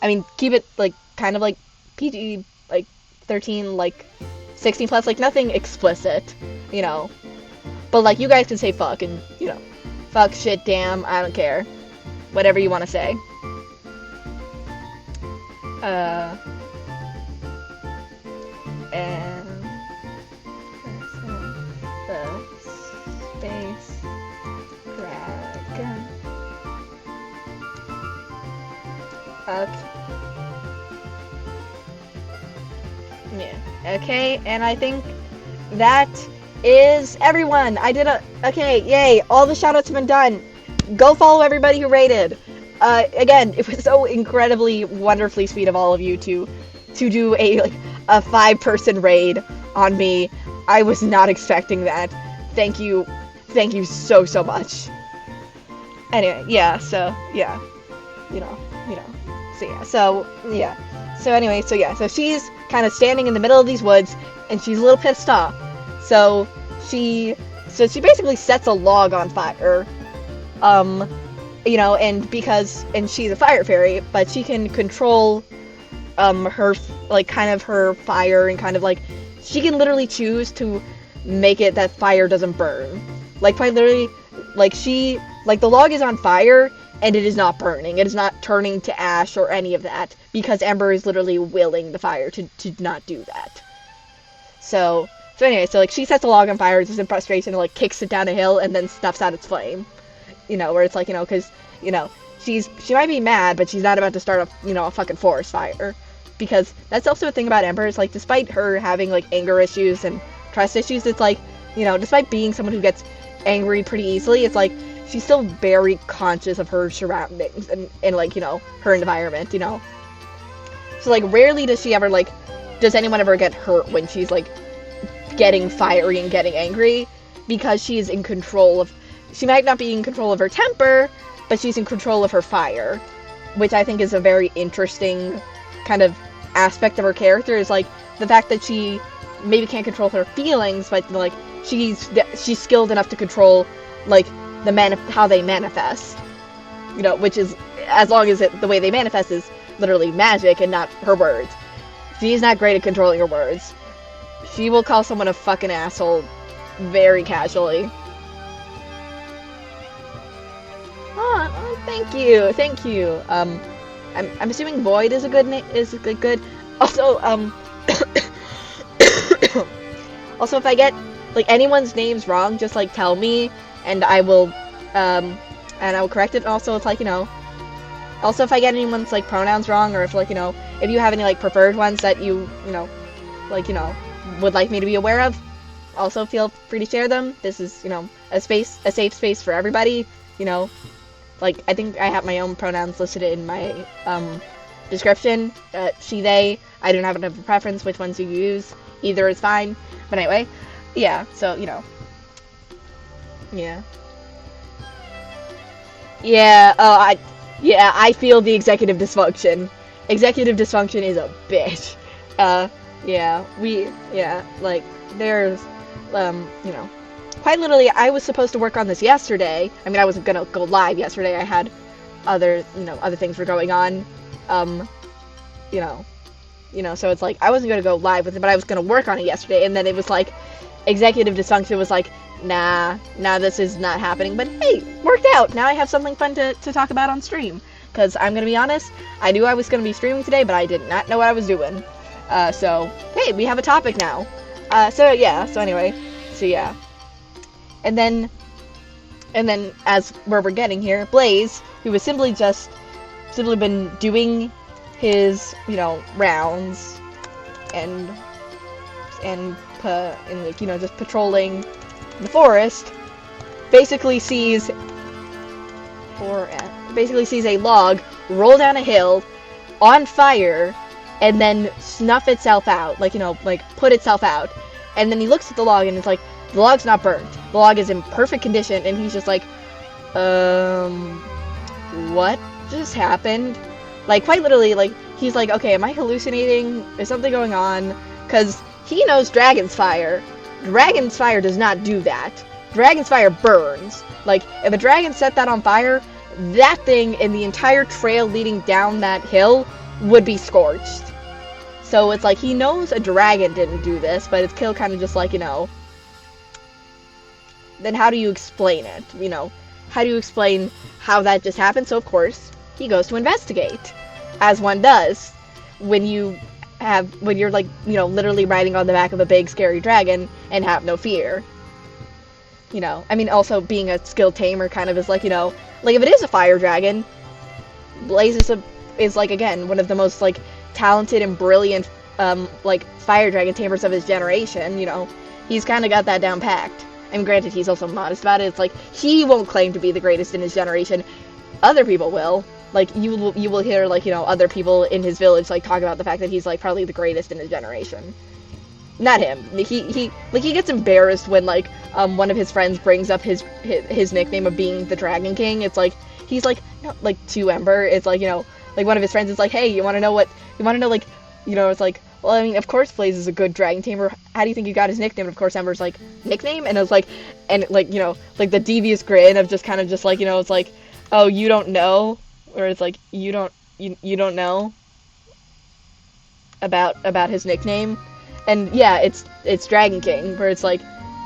Speaker 1: I mean, keep it like kind of like PG, like 13, like 16 plus, like nothing explicit, but like you guys can say fuck and fuck, shit, damn, I don't care, whatever you want to say. And the space dragon. Okay. Yeah. Okay, and I think that is everyone. I did okay, yay, all the shoutouts have been done. Go follow everybody who raided. Again, it was so incredibly, wonderfully sweet of all of you to do a 5-person raid on me. I was not expecting that. Thank you so much. Anyway, yeah, so yeah, so anyway, so she's kind of standing in the middle of these woods, and she's a little pissed off. So she basically sets a log on fire. And she's a fire fairy, but she can control her her fire, and kind of like she can literally choose to make it that fire doesn't burn. Like quite literally, the log is on fire and it is not burning. It is not turning to ash or any of that, because Ember is literally willing the fire to not do that. So anyway, she sets the log on fire just in frustration, and kicks it down a hill and then snuffs out its flame. Where it's because she might be mad, but she's not about to start a fucking forest fire. Because that's also a thing about Ember, is despite her having anger issues and trust issues, it's despite being someone who gets angry pretty easily, it's she's still very conscious of her surroundings and her environment, So rarely does she ever does anyone ever get hurt when she's getting fiery and getting angry, because she is in control of, she might not be in control of her temper, but she's in control of her fire, which I think is a very interesting kind of aspect of her character, is the fact that she maybe can't control her feelings, but she's skilled enough to control how they manifest, which is, as long as the way they manifest is literally magic and not her words. She's not great at controlling her words. She will call someone a fucking asshole very casually. Thank you, thank you. I'm assuming Void is a good name. Is a good. Also, also if I get like anyone's names wrong, just like tell me, and um, I will correct it. And also, it's like also if I get anyone's like pronouns wrong, or if like if you have any like preferred ones that like would like me to be aware of, also feel free to share them. This is a safe space for everybody. Like, I think I have my own pronouns listed in my description. She, they. I don't have a preference which ones you use. Either is fine. But anyway, yeah. So yeah, yeah. I feel the executive dysfunction. Executive dysfunction is a bitch. Yeah. Like there's, you know. Quite literally, I was supposed to work on this yesterday. I mean, I wasn't gonna go live yesterday. I had other things were going on. You know, so it's like I wasn't gonna go live with it, but I was gonna work on it yesterday, and then it was like executive dysfunction was like, nah, this is not happening. But hey, worked out. Now I have something fun to talk about on stream. Because I'm gonna be honest, I knew I was gonna be streaming today, but I did not know what I was doing. So hey, we have a topic now. So yeah. So anyway, so yeah. And then as where we're getting here, Blaze, who has simply been doing his, rounds and like, just patrolling the forest, basically sees a log roll down a hill on fire and then snuff itself out, like put itself out. And then he looks at the log and it's like, the log's not burnt. The log is in perfect condition, and he's just like, what just happened? Like, quite literally, like, he's like, okay, am I hallucinating? Is something going on? Because he knows Dragon's Fire. Dragon's Fire does not do that. Dragon's Fire burns. Like, if a dragon set that on fire, that thing and the entire trail leading down that hill would be scorched. So it's like, he knows a dragon didn't do this, but it's still kind of just like, then how do you explain it? How do you explain how that just happened? So of course, he goes to investigate, as one does when you're like, literally riding on the back of a big scary dragon and have no fear. I mean, also being a skilled tamer kind of is like, like if it is a fire dragon, Blaze is like, again, one of the most like talented and brilliant like fire dragon tamers of his generation. He's kind of got that down packed. And granted, he's also modest about it. It's like, he won't claim to be the greatest in his generation. Other people will. Like, you will hear, like, other people in his village, like, talk about the fact that he's, like, probably the greatest in his generation. Not him. He gets embarrassed when, like, one of his friends brings up his nickname of being the Dragon King. It's like, he's like, no, like, to Ember. It's like, like, one of his friends is like, hey, you want to know, like, it's like, well, I mean, of course Blaze is a good dragon tamer. How do you think you got his nickname? And of course Ember's like, nickname? And it was like, and like, like the devious grin of just kind of just like, it's like, oh, you don't know? Or it's like, you don't know about his nickname? And yeah, it's Dragon King, where it's like,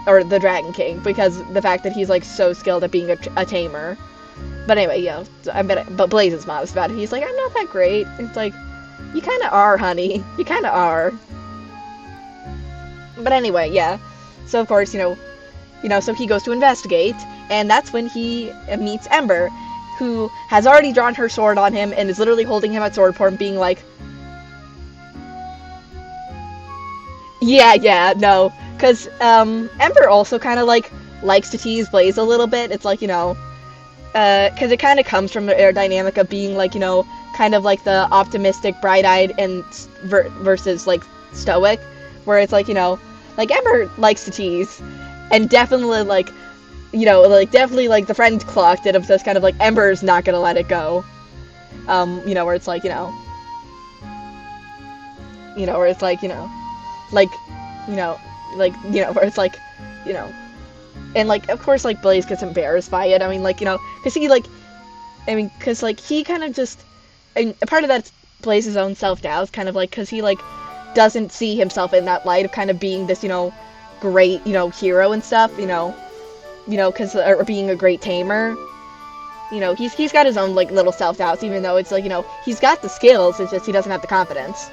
Speaker 1: or the Dragon King, because the fact that he's like so skilled at being a tamer. But anyway, but Blaze is modest about it. He's like, I'm not that great. It's like, you kind of are, honey. You kind of are. But anyway, yeah. So, of course, so he goes to investigate, and that's when he meets Ember, who has already drawn her sword on him and is literally holding him at sword point, being like, yeah, no. Because, Ember also kind of, like, likes to tease Blaze a little bit. It's like, because it kind of comes from the dynamic of being, like, kind of like the optimistic, bright-eyed, and versus like stoic, where it's like, like Ember likes to tease, and definitely like, definitely like the friend clocked it of just kind of like Ember's not gonna let it go, where it's like, where it's like, where it's like, and like of course like Blaze gets embarrassed by it. I mean, like, because he kind of just. And a part of that's Blaze's own self-doubt, kind of like, because he, like, doesn't see himself in that light of kind of being this, great, hero and stuff, because, or being a great tamer, he's got his own, like, little self-doubts, even though it's, like, he's got the skills, it's just he doesn't have the confidence.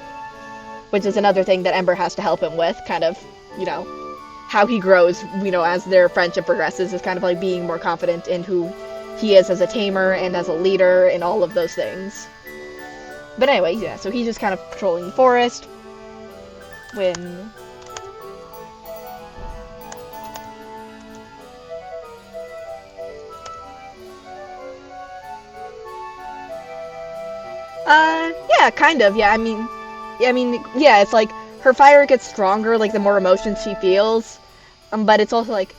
Speaker 1: Which is another thing that Ember has to help him with, kind of, how he grows, as their friendship progresses, is kind of, like, being more confident in who he is as a tamer and as a leader and all of those things. But anyway, yeah, so he's just kind of patrolling the forest when... Yeah, kind of, yeah, I mean, yeah, it's like, her fire gets stronger, like, the more emotions she feels, but it's also, like,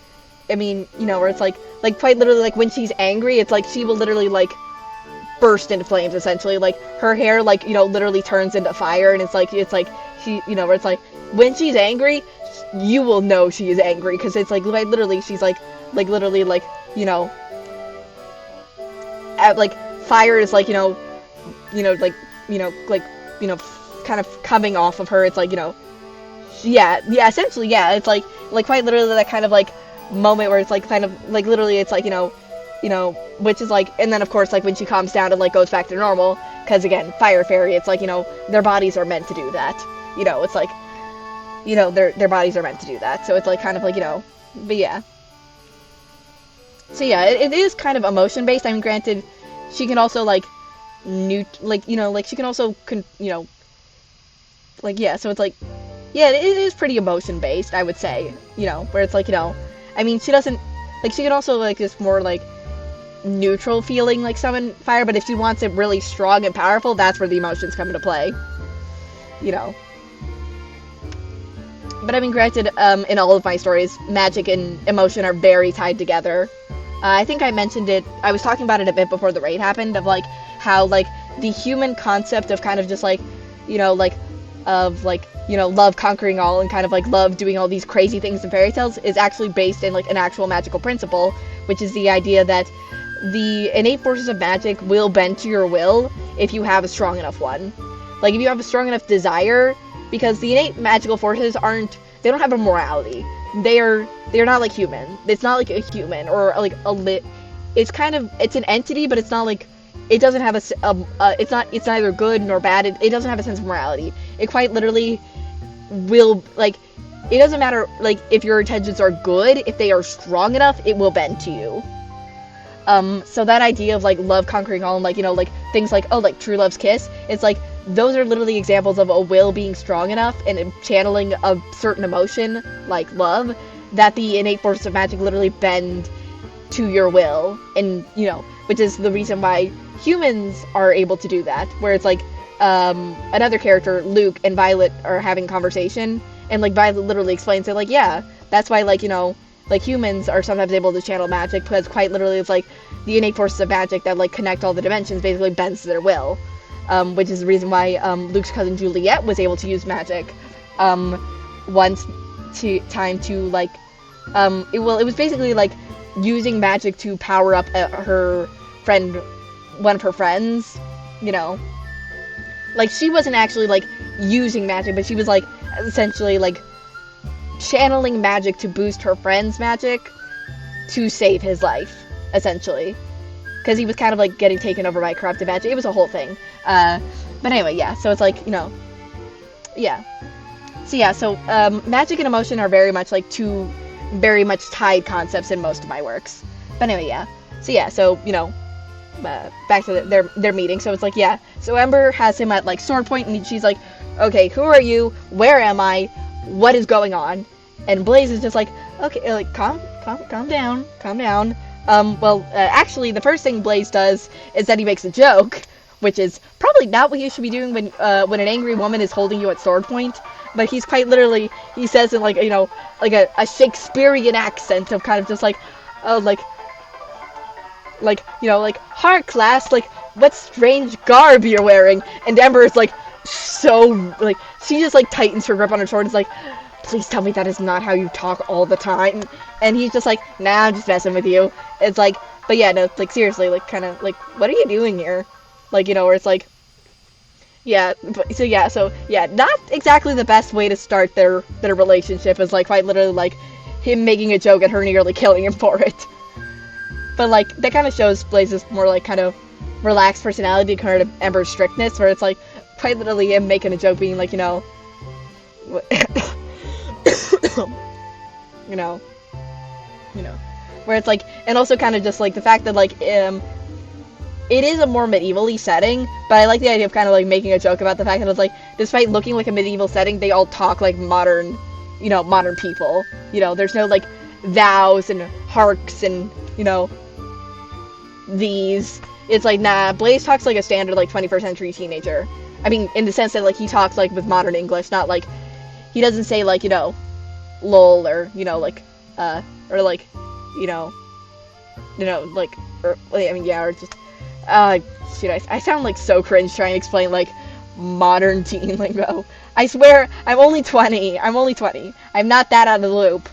Speaker 1: where it's, like, quite literally, like, when she's angry, it's, like, she will literally, like, burst into flames, essentially, like, her hair, like, literally turns into fire, and it's, like, she, where it's, like, when she's angry, you will know she is angry, because it's, like, literally, she's, like, literally, like, like, fire is, like, kind of coming off of her. It's like, yeah, essentially, yeah, it's like quite literally that kind of, like, moment where it's, like, kind of, like, literally, it's, like, which is, like, and then, of course, like, when she calms down and, like, goes back to normal, because, again, fire fairy, it's, like, their bodies are meant to do that, it's, like, their bodies are meant to do that, so it's, like, kind of, like, but, yeah. So, yeah, it is kind of emotion-based. I mean, granted, she can also, like, she can also, like, yeah, so it's, like, yeah, it is pretty emotion-based, I would say, where it's, like, I mean, she doesn't, like, she can also, like, just more, like, neutral feeling, like, summon fire, but if she wants it really strong and powerful, that's where the emotions come into play, But, I mean, granted, in all of my stories, magic and emotion are very tied together. I think I mentioned it, I was talking about it a bit before the raid happened, of, like, how, like, the human concept of kind of just, like, love conquering all and kind of, like, love doing all these crazy things in fairy tales is actually based in, like, an actual magical principle, which is the idea that the innate forces of magic will bend to your will if you have a strong enough one. Like, if you have a strong enough desire, because the innate magical forces they don't have a morality. They're not like human. It's not like a human or like it's an entity, but it's not like, it doesn't have it's neither good nor bad. It doesn't have a sense of morality. It quite literally will, like, it doesn't matter, like, if your intentions are good, if they are strong enough, it will bend to you. So that idea of, like, love conquering all, and, like, like, things like, oh, like, true love's kiss, it's like, those are literally examples of a will being strong enough and channeling a certain emotion, like love, that the innate forces of magic literally bend to your will, and, which is the reason why humans are able to do that, where it's, like, another character, Luke, and Violet are having conversation, and, like, Violet literally explains it, like, yeah, that's why, like, like, humans are sometimes able to channel magic, because quite literally it's, like, the innate forces of magic that, like, connect all the dimensions basically bends to their will, which is the reason why, Luke's cousin Juliet was able to use magic, once time to, like, it was basically, like, using magic to power up her friend, one of her friends, like, she wasn't actually, like, using magic, but she was, like, essentially, like, channeling magic to boost her friend's magic to save his life, essentially, because he was kind of, like, getting taken over by corrupted magic. It was a whole thing, but anyway, yeah, so it's, like, yeah, so yeah, so, magic and emotion are very much, like, two very much tied concepts in most of my works, but anyway, yeah, so, back to their meeting, so it's, like, yeah, so Ember has him at, like, sword point, and she's, like, okay, who are you, where am I, what is going on, and Blaze is just, like, okay, like, calm down, actually, the first thing Blaze does is that he makes a joke, which is probably not what you should be doing when an angry woman is holding you at sword point, but he's quite literally, he says in, like, like a Shakespearean accent of kind of just, like, oh, like, hark, lass, like, what strange garb you're wearing, and Ember is, like, so, like, she just, like, tightens her grip on her sword, and is like, please tell me that is not how you talk all the time, and he's just like, nah, I'm just messing with you. It's like, but yeah, no, like, seriously, like, kind of, like, what are you doing here? Like, where it's like, yeah, so yeah, not exactly the best way to start their relationship, is, like, quite literally, like, him making a joke and her nearly killing him for it. but like that kind of shows Blaze's more like kind of relaxed personality compared to Ember's strictness, where it's like quite literally him making a joke, being like, you know, you know, where it's like, and also kind of just like the fact that like it is a more medieval-y setting, but I like the idea of kind of like making a joke about the fact that it's like, despite looking like a medieval setting, they all talk like modern, you know, modern people. You know, there's no like thous and harks and, you know, these. It's like, nah, Blaze talks like a standard like 21st century teenager. I mean, in the sense that like he talks like with modern English, not like, he doesn't say like, you know, lol, or, you know, like, or like, you know, like, or, I mean, yeah, or just, shit, I sound like so cringe trying to explain like modern teen lingo. I swear, I'm only 20. I'm not that out of the loop.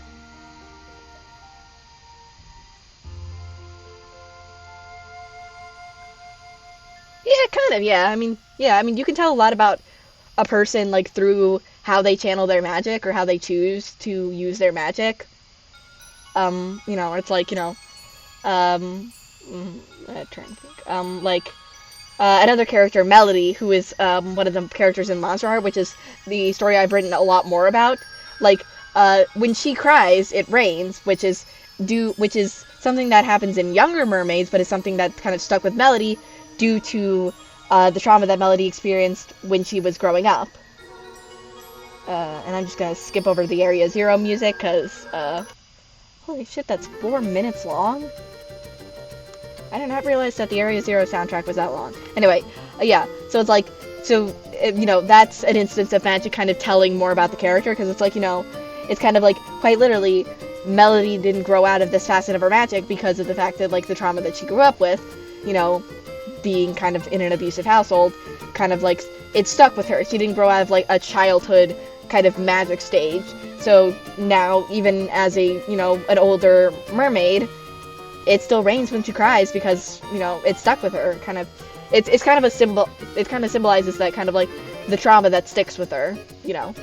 Speaker 1: Yeah, kind of, yeah. I mean, you can tell a lot about a person like through how they channel their magic or how they choose to use their magic. You know, it's like, you know, I'm trying to think. Like, another character, Melody, who is one of the characters in Monster Heart, which is the story I've written a lot more about. Like, when she cries, it rains, which is something that happens in younger mermaids, but is something that kind of stuck with Melody due to the trauma that Melody experienced when she was growing up. And I'm just gonna skip over the Area Zero music, because, holy shit, that's 4 minutes long? I did not realize that the Area Zero soundtrack was that long. Anyway, yeah, so it's like, you know, that's an instance of magic kind of telling more about the character, because it's like, you know, it's kind of like, quite literally, Melody didn't grow out of this facet of her magic because of the fact that, like, the trauma that she grew up with, you know, being kind of in an abusive household, kind of like, it stuck with her. She didn't grow out of, like, a childhood kind of magic stage. So now, even as a, you know, an older mermaid, it still rains when she cries because, you know, it stuck with her. Kind of, it's kind of a symbol. It kind of symbolizes that kind of like the trauma that sticks with her, you know.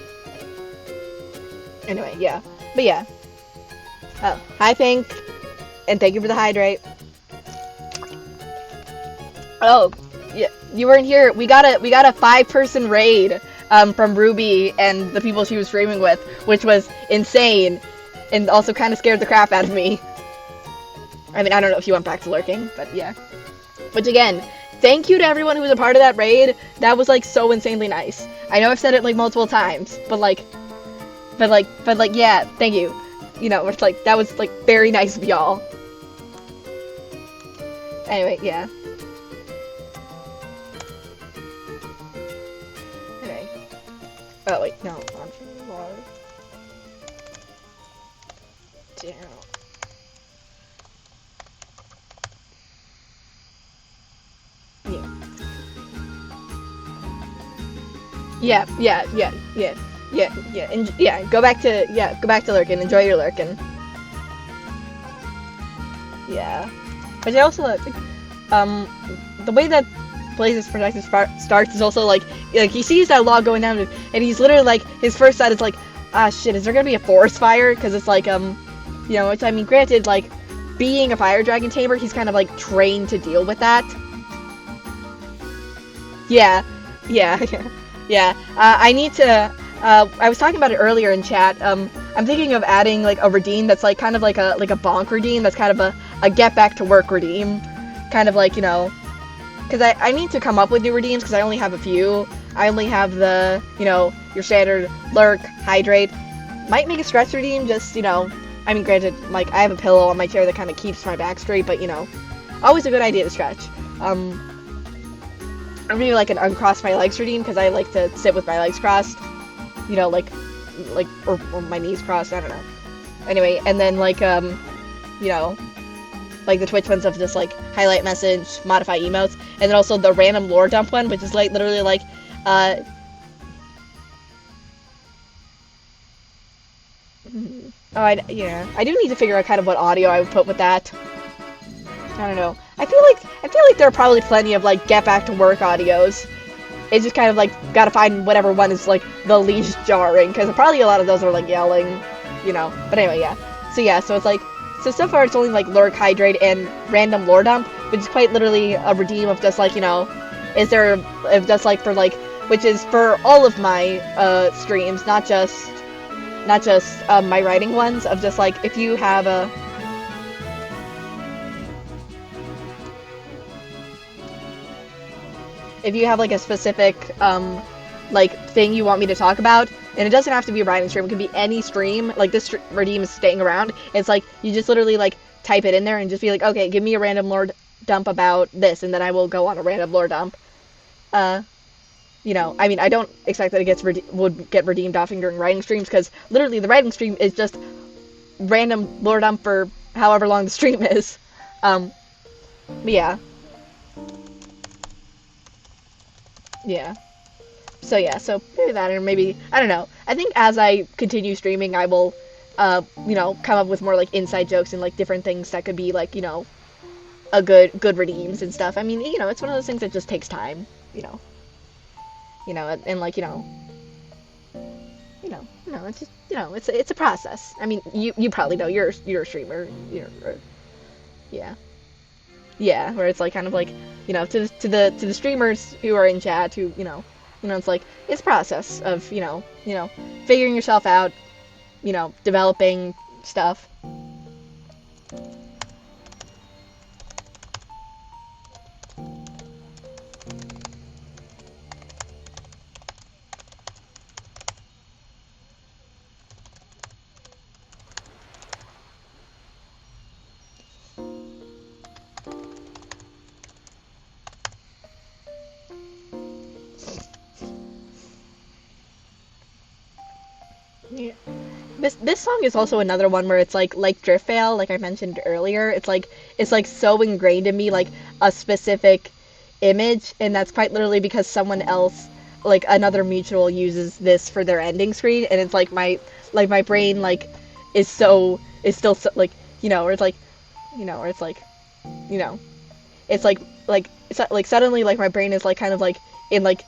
Speaker 1: Anyway, yeah, but yeah. Oh, hi Pink, and thank you for the hydrate. Oh, yeah, you weren't here. We got a 5-person raid from Ruby and the people she was streaming with, which was insane, and also kind of scared the crap out of me. I mean, I don't know if you went back to lurking, but yeah. Which again, thank you to everyone who was a part of that raid. That was like so insanely nice. I know I've said it like multiple times, but yeah, thank you. You know, it's like, that was like very nice of y'all. Anyway, yeah. Anyway. Oh wait, no. Damn. Yeah, and yeah, go back to lurking. Enjoy your lurking. Yeah, but I also like, the way that Blaze's production starts is also like he sees that log going down, and he's literally like, his first thought is like, ah shit, is there gonna be a forest fire? Because it's like, you know, which, I mean, granted, like, being a fire dragon tamer, he's kind of like trained to deal with that. Yeah. I need to, I was talking about it earlier in chat. I'm thinking of adding like a redeem that's like kind of like a bonk redeem that's kind of a get back to work redeem. Kind of like, you know, because I need to come up with new redeems because I only have a few. I only have the, you know, your standard lurk, hydrate. Might make a stretch redeem, just, you know, I mean, granted, like, I have a pillow on my chair that kind of keeps my back straight, but, you know, always a good idea to stretch. Or maybe like an uncross my legs redeem, because I like to sit with my legs crossed, you know, like, or my knees crossed, I don't know. Anyway, and then like, you know, like the Twitch ones of just like highlight message, modify emotes, and then also the random lore dump one, which is like literally like, I do need to figure out kind of what audio I would put with that. I don't know. I feel like there are probably plenty of like get back to work audios. It's just kind of like gotta find whatever one is like the least jarring, because probably a lot of those are like yelling, you know. But anyway, yeah. So it's like, so far it's only like Lurk, Hydrate, and Random Lore Dump, which is quite literally a redeem of just like, is there, of just like for like, which is for all of my streams, not just my writing ones, of just like, if you have a, like a specific like thing you want me to talk about, and it doesn't have to be a writing stream, it can be any stream, like this redeem is staying around, it's like you just literally like type it in there and just be like, okay, give me a random lore dump about this, and then I will go on a random lore dump. I mean, I don't expect that it would get redeemed often during writing streams, because literally the writing stream is just random lore dump for however long the stream is. But yeah. Yeah. So maybe that, or maybe, I don't know. I think as I continue streaming, I will, come up with more, like, inside jokes and, like, different things that could be, like, a good redeems and stuff. I mean, it's one of those things that just takes time, and, like, it's just, it's a process. I mean, you probably know, you're a streamer, yeah. Yeah, where it's, like, kind of, like, to the streamers who are in chat, who, it's like, it's a process of, figuring yourself out, developing stuff. Yeah. This song is also another one where it's like Drift Veil, like I mentioned earlier. It's like so ingrained in me, like a specific image, and that's quite literally because someone else, like another mutual, uses this for their ending screen, and it's like my brain like is still so, like, where it's like, where it's like, it's like suddenly like my brain is like kind of like in like,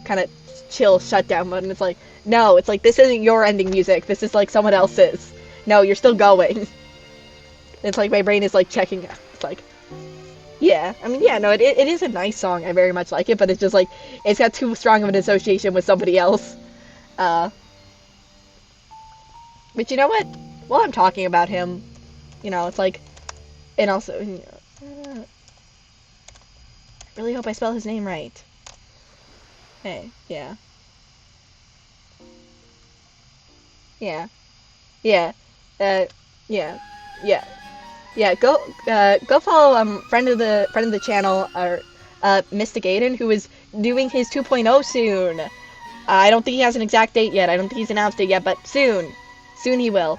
Speaker 1: kind of chill shutdown mode, and it's like, no, it's like, this isn't your ending music, this is like someone else's. No, you're still going. It's like my brain is like checking. It's like, yeah, I mean, yeah, no, it is a nice song, I very much like it, but it's just like, it's got too strong of an association with somebody else. But you know what, while I'm talking about him, it's like, and also, I really hope I spell his name right. Hey, yeah. Yeah. Yeah. Yeah. Yeah. Go follow friend of the channel, or Mystic Aiden, who is doing his 2.0 soon. I don't think he has an exact date yet. I don't think he's announced it yet, but soon he will.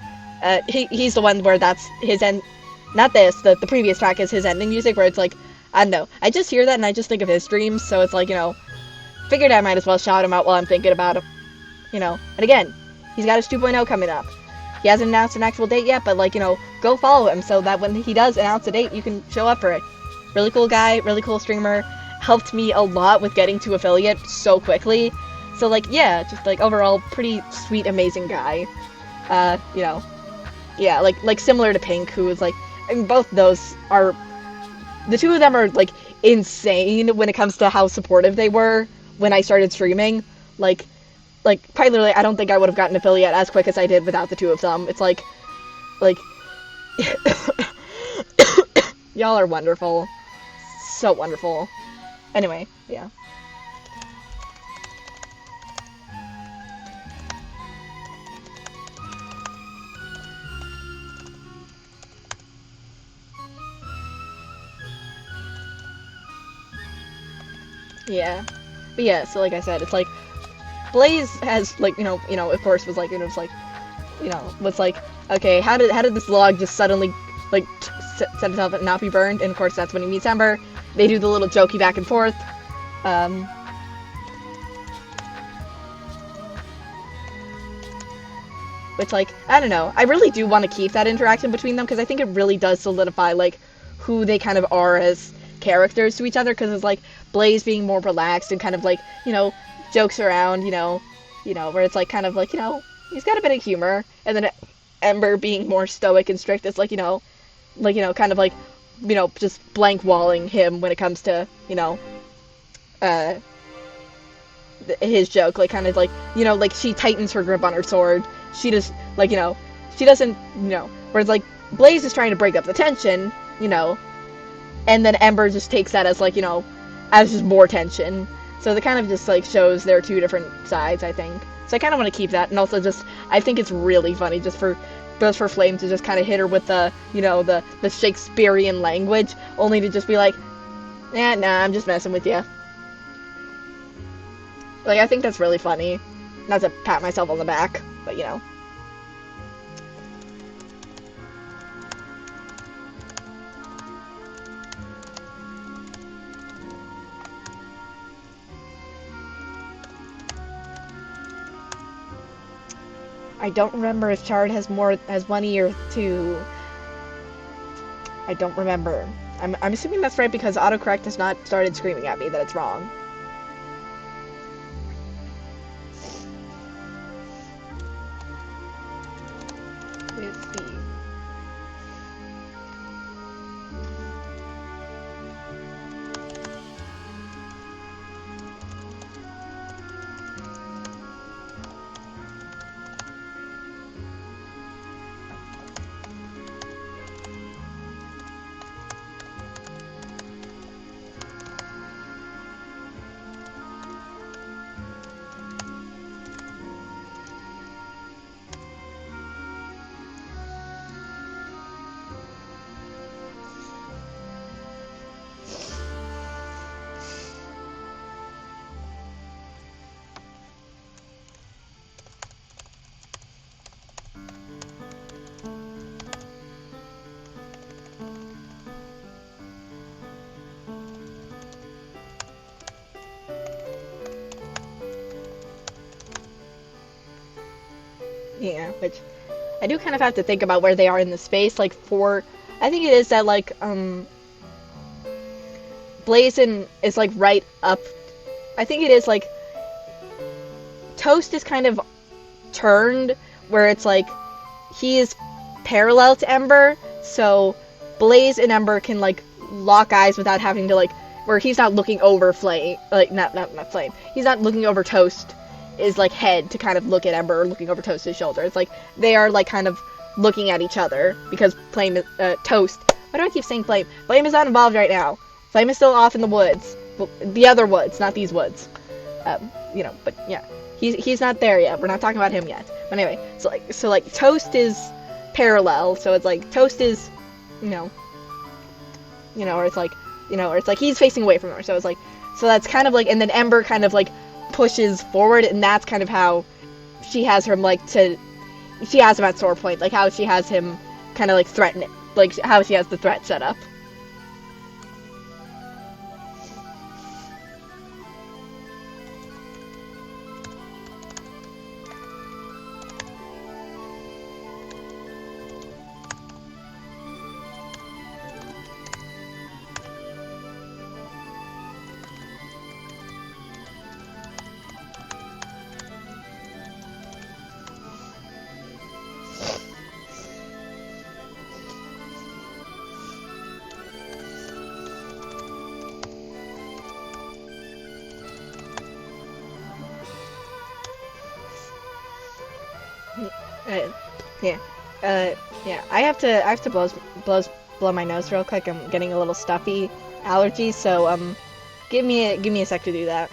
Speaker 1: He's the one where that's his end. Not this. The previous track is his ending music, where it's like, I don't know. I just hear that and I just think of his streams, so it's like, figured I might as well shout him out while I'm thinking about him. And again, he's got his 2.0 coming up. He hasn't announced an actual date yet, but, like, go follow him so that when he does announce a date, you can show up for it. Really cool guy, really cool streamer, helped me a lot with getting to affiliate so quickly. So, like, yeah, just, like, overall, pretty sweet, amazing guy. Yeah, like similar to Pink, who is, like, I mean, both those are, the two of them are, like, insane when it comes to how supportive they were when I started streaming. Like, quite literally, I don't think I would have gotten affiliate as quick as I did without the two of them. It's like, y'all are wonderful. So wonderful. Anyway, yeah. Yeah. But yeah, so like I said, it's like, Blaze has, like, of course, was like, was like, okay, how did this log just suddenly, like, set itself and not be burned? And of course, that's when he meets Ember. They do the little jokey back and forth. Which, like, I don't know. I really do want to keep that interaction between them, because I think it really does solidify, like, who they kind of are as characters to each other, because it's like Blaze being more relaxed and kind of like, jokes around, where it's like kind of like, he's got a bit of humor, and then Ember being more stoic and strict is kind of like, just blank walling him when it comes to, uh, his joke, like kind of like, like she tightens her grip on her sword. She just like, she doesn't, whereas like Blaze is trying to break up the tension, and then Ember just takes that as like, as just more tension. So that kind of just like shows their two different sides, I think. So I kind of want to keep that, and also just I think it's really funny just for Flame to just kind of hit her with the, the Shakespearean language, only to just be like, nah, I'm just messing with you. Like, I think that's really funny. Not to pat myself on the back, but I don't remember if Chard has 1 ear or 2. I don't remember. I'm assuming that's right because autocorrect has not started screaming at me that it's wrong. Let's see. Yeah, which I do kind of have to think about where they are in the space. Like, I think it is that, like, Blazin is, like, right up. I think it is, like, Toast is kind of turned, where it's, like, he is parallel to Ember, so Blaze and Ember can, like, lock eyes without having to, like, where he's not looking over Flame, like, not Flame. He's not looking over Toast is like head to kind of look at Ember, or looking over Toast's shoulder. It's like they are like kind of looking at each other because Flame is Toast. Why do I keep saying Flame? Flame is not involved right now. Flame is still off in the woods, the other woods, not these woods. But yeah, he's not there yet. We're not talking about him yet. But anyway, so like Toast is parallel, so it's like Toast is, or it's like, or it's like he's facing away from her. So it's like, so that's kind of like, and then Ember kind of like pushes forward, and that's kind of how she has him she has him at sore point, like how she has him kind of like threaten it, like how she has the threat set up. Yeah. Yeah. I have to blow my nose real quick. I'm getting a little stuffy allergy, so give me a sec to do that.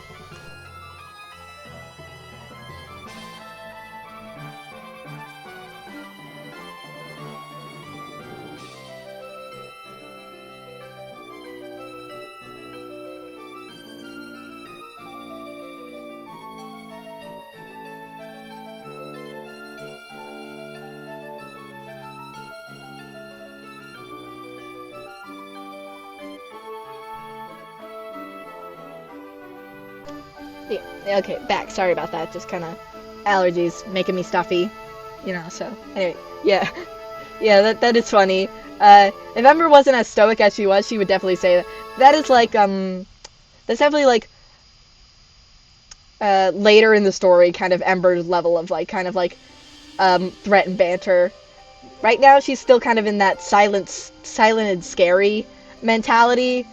Speaker 1: Yeah, okay, back. Sorry about that. Just kind of allergies making me stuffy, so anyway, yeah. Yeah, that is funny. If Ember wasn't as stoic as she was, she would definitely say that. That is like, that's definitely like, later in the story, kind of Ember's level of like, kind of like, threat and banter. right now she's still kind of in that silent and scary mentality,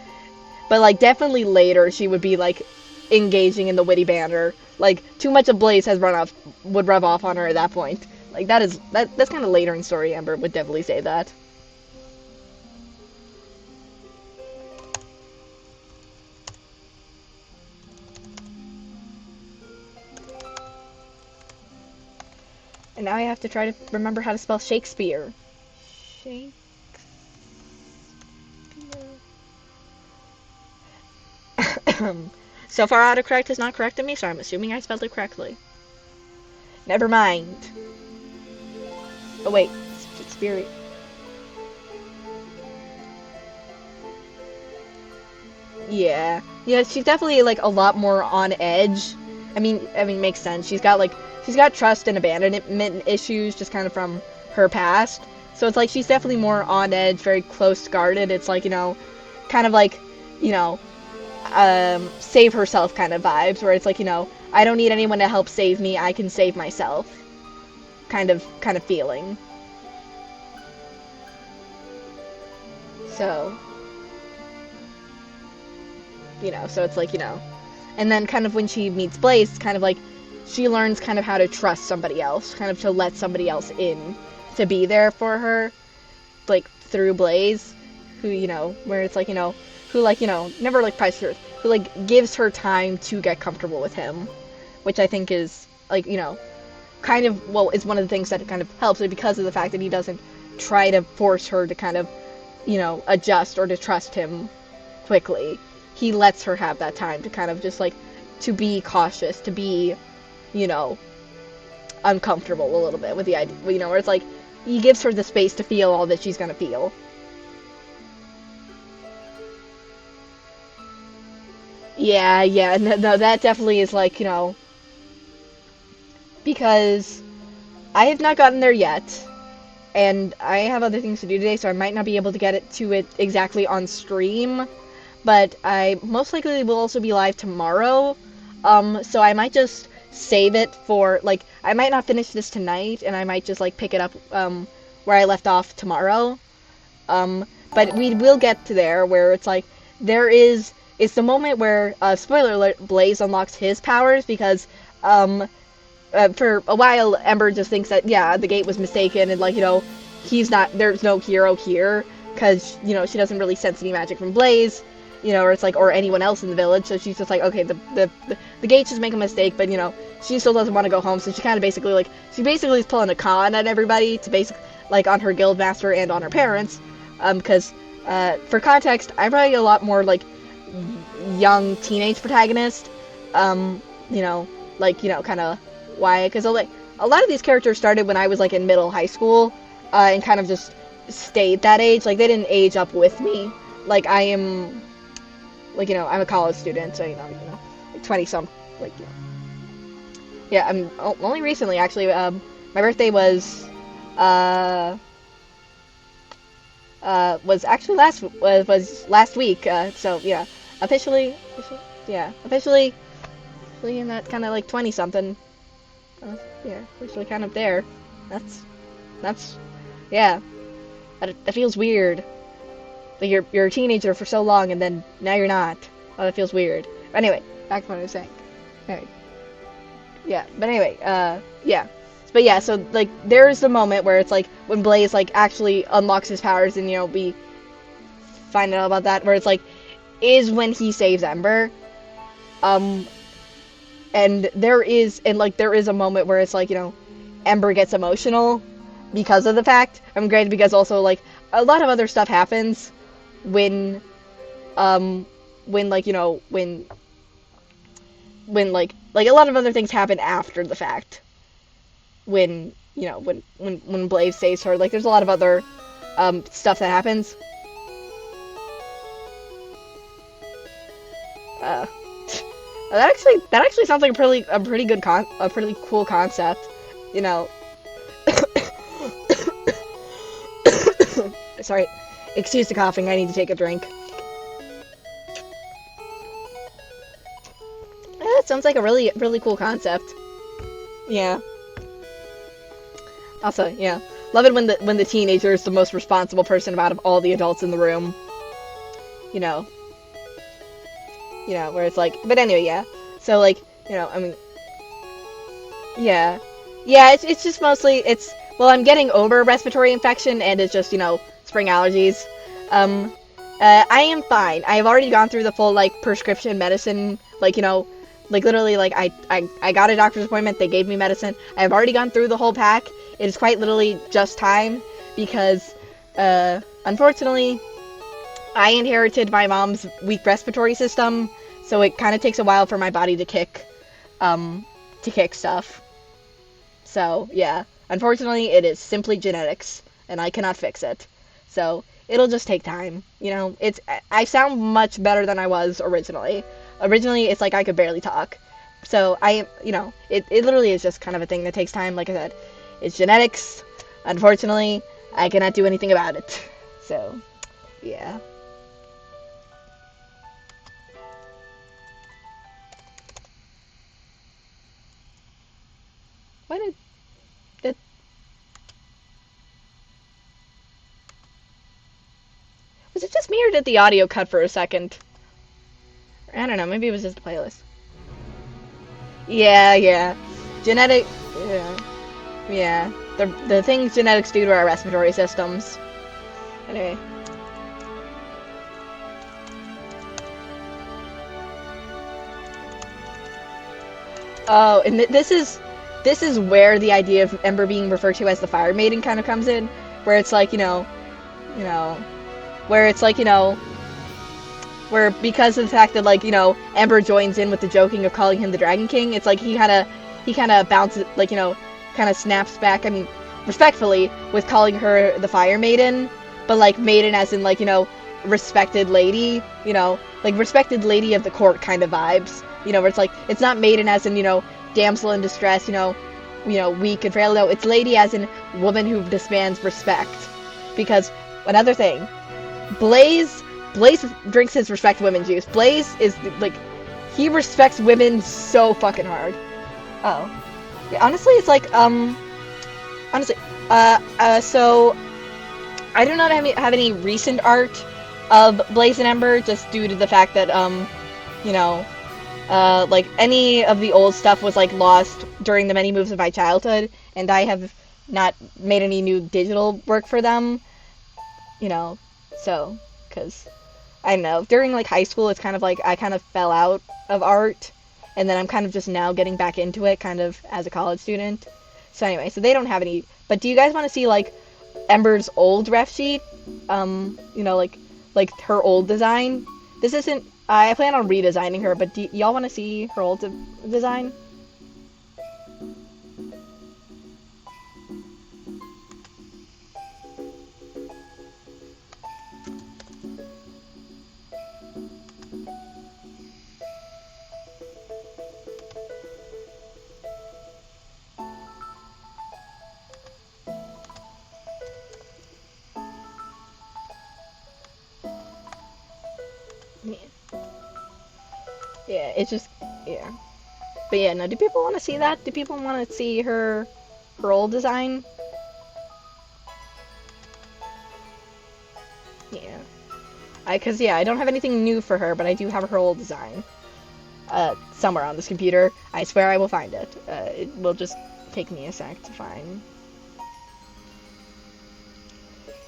Speaker 1: but like definitely later she would be like engaging in the witty banter. Like too much of Blaze has would rub off on her at that point. Like that's kind of later in story. Ember would definitely say that. And now I have to try to remember how to spell Shakespeare. Shakespeare. So far, autocorrect has not corrected me, so I'm assuming I spelled it correctly. Never mind. Oh wait, Shakespeare. Yeah, she's definitely like a lot more on edge. I mean, makes sense. She's got trust and abandonment issues just kind of from her past. So it's like she's definitely more on edge, very close guarded. It's like, kind of like, save herself kind of vibes, where it's like, I don't need anyone to help save me, I can save myself kind of feeling. So, so it's like, and then kind of when she meets Blaze, it's kind of like she learns kind of how to trust somebody else, kind of to let somebody else in, to be there for her, like, through Blaze, who, where it's like, who, like, never, like, pressures, who, like, gives her time to get comfortable with him, which I think is, like, kind of, well, is one of the things that kind of helps it, because of the fact that he doesn't try to force her to kind of, adjust or to trust him quickly. He lets her have that time to kind of just, like, to be cautious, to be, uncomfortable a little bit with the idea, where it's like, he gives her the space to feel all that she's gonna feel. Yeah, no, that definitely is like, because I have not gotten there yet, and I have other things to do today, so I might not be able to get to it exactly on stream, but I most likely will also be live tomorrow, so I might just save it for, like, I might not finish this tonight, and I might just, like, pick it up, where I left off tomorrow, but we will get to there, where it's like, it's the moment where, spoiler alert, Blaze unlocks his powers, because, for a while, Ember just thinks that, yeah, the gate was mistaken, and, like, there's no hero here, because, she doesn't really sense any magic from Blaze, or it's like, or anyone else in the village, so she's just like, okay, the gate just make a mistake, but, she still doesn't want to go home, so she kind of basically, like, she basically is pulling a con at everybody, to basically, like, on her guild master and on her parents, because, for context, I'm writing a lot more, like, young teenage protagonist, like, kind of, why, because, like, a lot of these characters started when I was, like, in middle high school, and kind of just stayed that age, like, they didn't age up with me, like, I am, like, I'm a college student, so, like, 20-some, like, yeah, I'm only recently, actually, my birthday was actually last week, so, yeah, officially in that kind of, like, 20-something, yeah, officially kind of there, that's, yeah, that feels weird, like, you're a teenager for so long, and then, now you're not, oh, that feels weird, but anyway, back to what I was saying, anyway. Yeah, but anyway, yeah. But yeah, so, like, there's the moment where it's, like, when Blaze, like, actually unlocks his powers, and, we find out about that, where it's, like, is when he saves Ember, and there is a moment where it's, like, Ember gets emotional because of the fact, granted, because also, like, a lot of other stuff happens when, like, when like a lot of other things happen after the fact, when when Blaze saves her, like, there's a lot of other stuff that happens, that actually sounds like a pretty cool concept, sorry, excuse the coughing, I need to take a drink. That sounds like a really cool concept. Yeah. Also, yeah. love it when the teenager is the most responsible person out of all the adults in the room. You know, where it's like, but anyway, yeah. So like, I mean, yeah, yeah. It's just mostly well, I'm getting over a respiratory infection, and it's just spring allergies. Um, I am fine. I have already gone through the full like prescription medicine, like like literally like I got a doctor's appointment. They gave me medicine. I have already gone through the whole pack. It is quite literally just time because, unfortunately, I inherited my mom's weak respiratory system, so it kind of takes a while for my body to kick stuff. So, yeah. Unfortunately, it is simply genetics, and I cannot fix it. So, it'll just take time. I sound much better than I was originally. Originally, it's like I could barely talk. So, it literally is just kind of a thing that takes time. Like I said, it's genetics. Unfortunately, I cannot do anything about it. So, yeah. What did it? Was it just me or did the audio cut for a second? I don't know. Maybe it was just the playlist. Yeah, yeah. Genetic. Yeah, yeah. The things genetics do to our respiratory systems. Anyway. Oh, and this is where the idea of Ember being referred to as the Fire Maiden kind of comes in, where it's like where it's like where because of the fact that like Ember joins in with the joking of calling him the Dragon King, it's like he kind of bounces like kind of snaps back. I mean, respectfully with calling her the Fire Maiden, but like maiden as in like respected lady, like respected lady of the court kind of vibes. Where it's like it's not maiden as in damsel in distress, weak and frail. No, it's lady as in woman who demands respect. Because another thing, Blaze drinks his respect women juice. Blaze is like he respects women so fucking hard. Oh, yeah. Honestly, it's like so I do not have any recent art of Blaze and Ember, just due to the fact that like any of the old stuff was like lost during the many moves of my childhood, and I have not made any new digital work for them. So because I don't know, during like high school, it's kind of like I kind of fell out of art, and then I'm kind of just now getting back into it, kind of as a college student. So anyway, so they don't have any. But do you guys want to see like Ember's old ref sheet? Like her old design. This isn't. I plan on redesigning her, but do y'all want to see her old design? Yeah. Yeah, it's just, yeah. But yeah, no, do people want to see that? Do people want to see her old design? Yeah. Cause yeah, I don't have anything new for her, but I do have her old design. Somewhere on this computer. I swear I will find it. It will just take me a sec to find.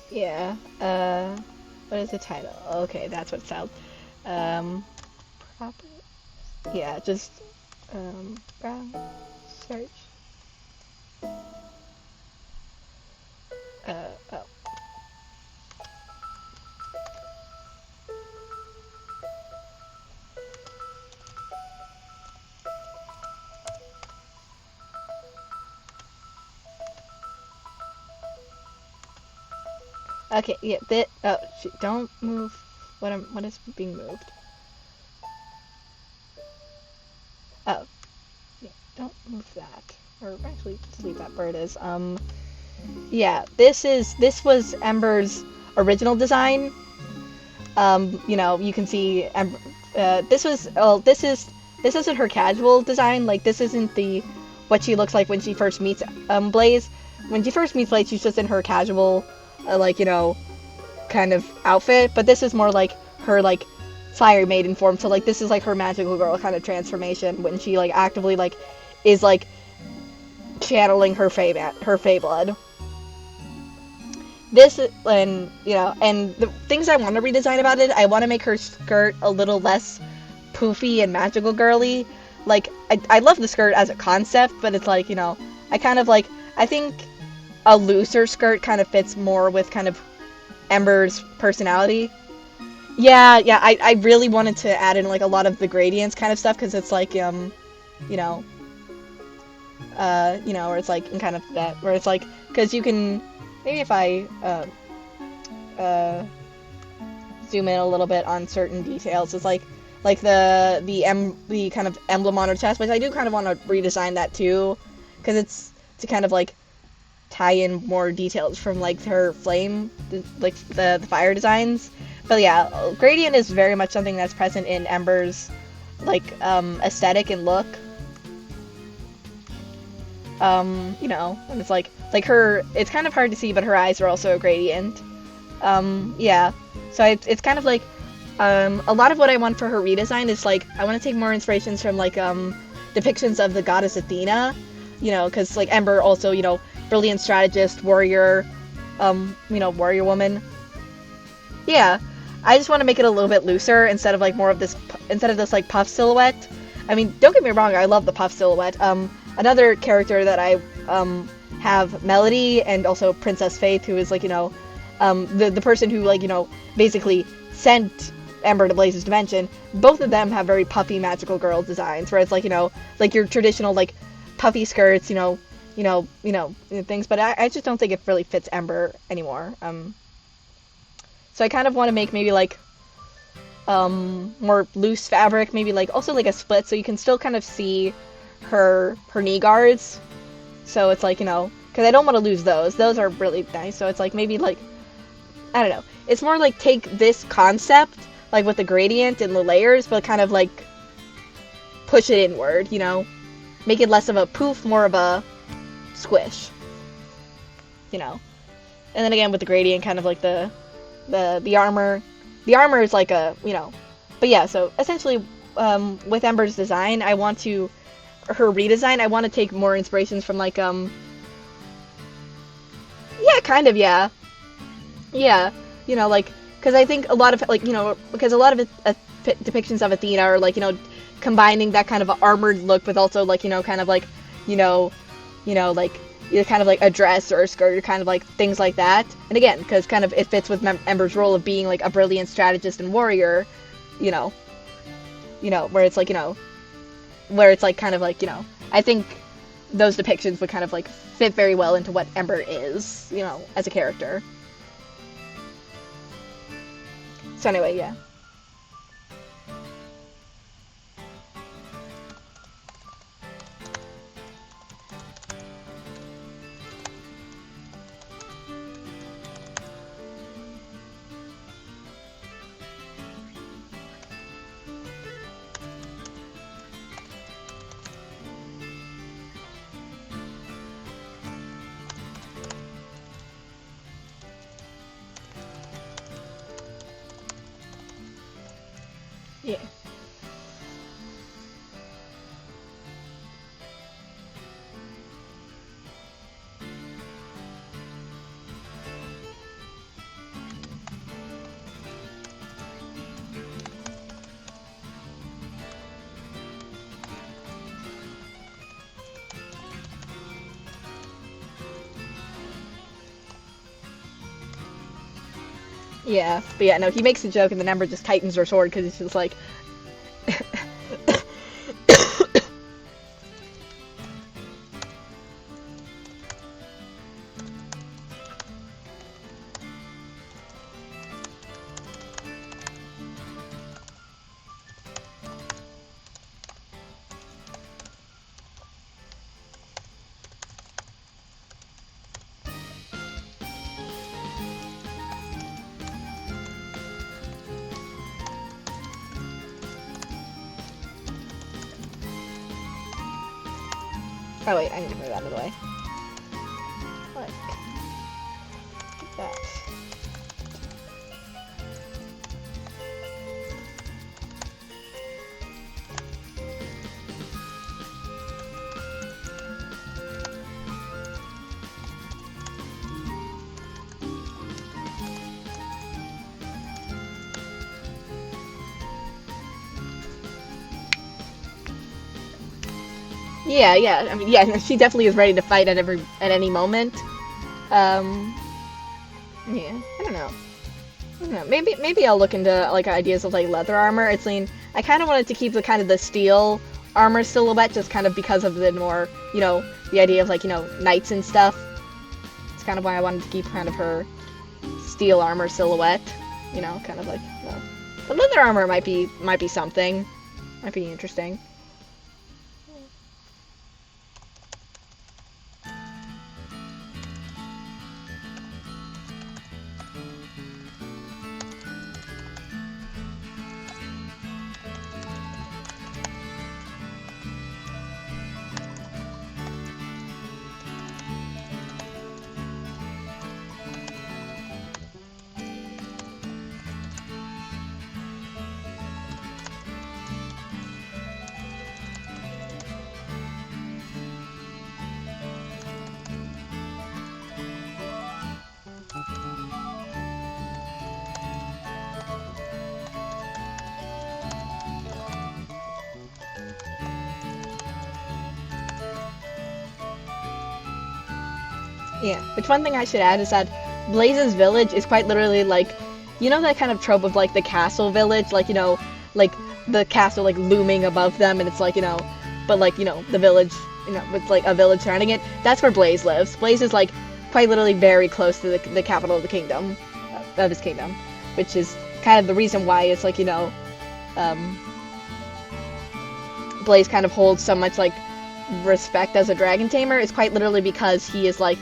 Speaker 1: Yeah, what is the title? Okay, that's what it's called. Proper. Yeah, just browse, search. Oh. Okay, yeah, oh, don't move. What is being moved? Oh, yeah, don't move that. Or actually, just leave that where it is. Yeah, this was Ember's original design. You can see this isn't her casual design. Like this isn't what she looks like when she first meets Blaze. when she first meets Light, she's just in her casual, like, you know, kind of outfit, but this is more like her, like, Fire Maiden form, so, like, this is, like, her magical girl kind of transformation when she, like, actively, like, is, like, channeling her Fae blood. This, and, you know, and the things I want to redesign about it, I want to make her skirt a little less poofy and magical girly. Like, I love the skirt as a concept, but it's like, you know, I kind of, like, I think a looser skirt kind of fits more with kind of Ember's personality. Yeah, I really wanted to add in, like, a lot of the gradients kind of stuff, because it's like, you know, where it's like, and kind of that, where it's like, because you can, maybe if I, zoom in a little bit on certain details, it's like the kind of emblem on her chest, which I do kind of want to redesign that too, because it's to kind of, like, tie in more details from, like, her flame, like, the fire designs. But yeah, gradient is very much something that's present in Ember's, like, aesthetic and look. You know, and it's like her, it's kind of hard to see, but her eyes are also a gradient. Yeah. So it's kind of like, a lot of what I want for her redesign is, like, I want to take more inspirations from, like, depictions of the goddess Athena, you know, because, like, Ember also, you know, brilliant strategist, warrior, you know, warrior woman. Yeah. I just want to make it a little bit looser instead of, like, more of this, instead of this, like, puff silhouette. I mean, don't get me wrong, I love the puff silhouette. Another character that I, have Melody and also Princess Faith, who is, like, you know, the person who, like, you know, basically sent Ember to Blaze's dimension. Both of them have very puffy magical girl designs, where it's like, you know, like your traditional, like, puffy skirts, you know, things, but I just don't think it really fits Ember anymore. So I kind of want to make maybe, like, more loose fabric, maybe, like, also, like, a split, so you can still kind of see her knee guards. So it's like, you know, because I don't want to lose those. Those are really nice. So it's like, maybe, like, I don't know. It's more like take this concept, like, with the gradient and the layers, but kind of, like, push it inward, you know? Make it less of a poof, more of a squish, you know? And then again, with the gradient, kind of like the armor. The armor is like a, you know... But yeah, so essentially, with Ember's design, I want to... her redesign, I want to take more inspirations from, like, yeah, kind of, yeah. Yeah, you know, like, because I think a lot of, like, you know, because a lot of depictions of Athena are, like, you know, combining that kind of armored look with also, like, you know, kind of, like, you know, like, kind of, like, a dress or a skirt or kind of, like, things like that. And again, because kind of it fits with Ember's role of being, like, a brilliant strategist and warrior, you know, where it's, like, you know, where it's, like, kind of, like, you know, I think those depictions would kind of, like, fit very well into what Ember is, you know, as a character. So anyway, yeah. Yeah. Yeah, but yeah, no, he makes a joke and then Ember just tightens her sword because he's just like... Oh wait, I need to move out of the way. Yeah, yeah. I mean, yeah, she definitely is ready to fight at any moment. Um, yeah, I don't know. I don't know. Maybe I'll look into like ideas of like leather armor. I kind of wanted to keep the kind of the steel armor silhouette just kind of because of the more, the idea of like, knights and stuff. It's kind of why I wanted to keep kind of her steel armor silhouette, kind of like, the leather armor might be something. Might be interesting. Yeah. Which one thing I should add is that Blaze's village is quite literally like, that kind of trope of like the castle village, like, like the castle like looming above them, and it's like, but like, the village, with like a village surrounding it. That's where Blaze lives. Blaze is like quite literally very close to the capital of the kingdom, of his kingdom, which is kind of the reason why it's like, um, Blaze kind of holds so much like respect as a dragon tamer is quite literally because he is like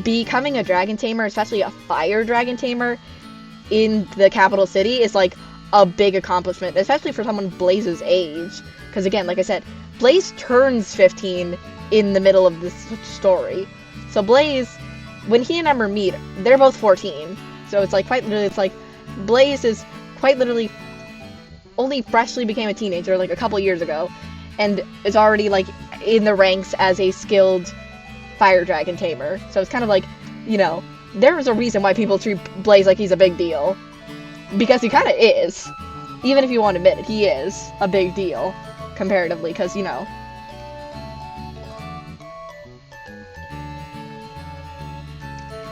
Speaker 1: becoming a dragon tamer, especially a fire dragon tamer in the capital city, is like a big accomplishment, especially for someone Blaze's age. Because again, like I said, Blaze turns 15 in the middle of this story. So Blaze, when he and Ember meet, they're both 14. So it's like quite literally, it's like Blaze is quite literally only freshly became a teenager like a couple years ago, and is already like in the ranks as a skilled fire dragon tamer. So it's kind of like, there is a reason why people treat Blaze like he's a big deal. Because he kind of is. Even if you won't admit it, he is a big deal, comparatively, because,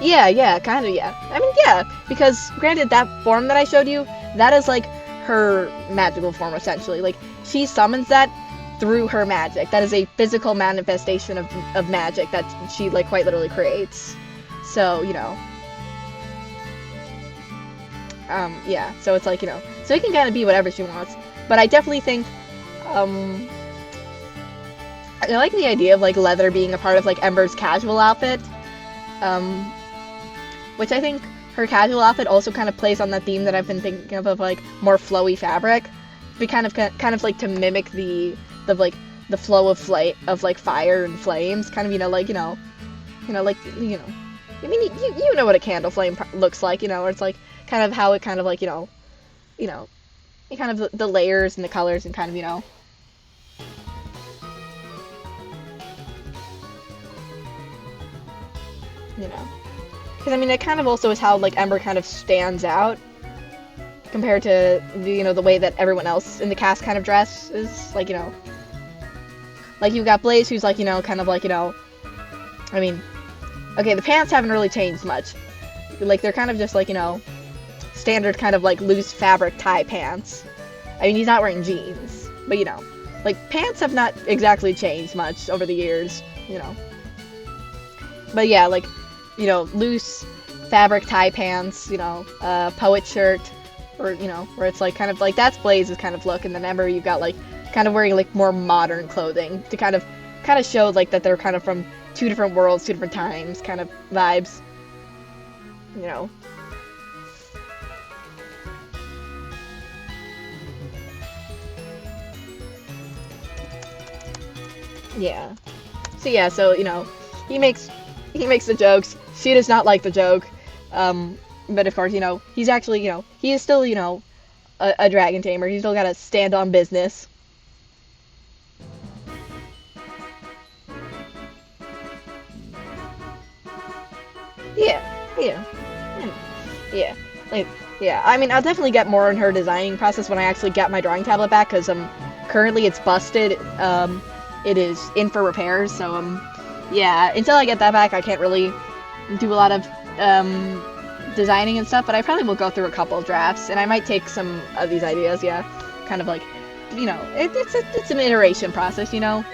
Speaker 1: Yeah, kind of, yeah. I mean, yeah, because, granted, that form that I showed you, that is, like, her magical form, essentially. Like, she summons that through her magic. That is a physical manifestation of magic that she, like, quite literally creates. So, yeah, so it's like, so it can kind of be whatever she wants. But I definitely think, I like the idea of, like, leather being a part of, like, Ember's casual outfit. Um, which I think her casual outfit also kind of plays on that theme that I've been thinking of like, more flowy fabric. Be kind of like to mimic like, the flow of like, fire and flames. Kind of, like, like, I mean, you know what a candle flame looks like, or it's like, kind of how it kind of like, kind of the layers and the colors and kind of, Because, I mean, it kind of also is how, like, Ember kind of stands out compared to, the way that everyone else in the cast kind of dresses. Like, like, you've got Blaze, who's, like, kind of like, I mean, okay, the pants haven't really changed much. Like, they're kind of just, like, standard kind of, like, loose fabric tie pants. I mean, he's not wearing jeans, but, like, pants have not exactly changed much over the years, But, yeah, like, loose fabric tie pants, poet shirt, or, where it's like kind of like that's Blaze's kind of look, and then Ember you've got like kind of wearing like more modern clothing to kind of show like that they're kind of from two different worlds, two different times, kind of vibes, Yeah. So yeah, so he makes the jokes. She does not like the joke. But of course, he's actually, he is still, a dragon tamer. He's still got to stand on business. Yeah, yeah, yeah. Like, yeah. I mean, I'll definitely get more in her designing process when I actually get my drawing tablet back, because currently it's busted. it is in for repairs. So yeah, until I get that back, I can't really do a lot of designing and stuff. But I probably will go through a couple of drafts, and I might take some of these ideas. Yeah, kind of like, it's an iteration process. Anyway,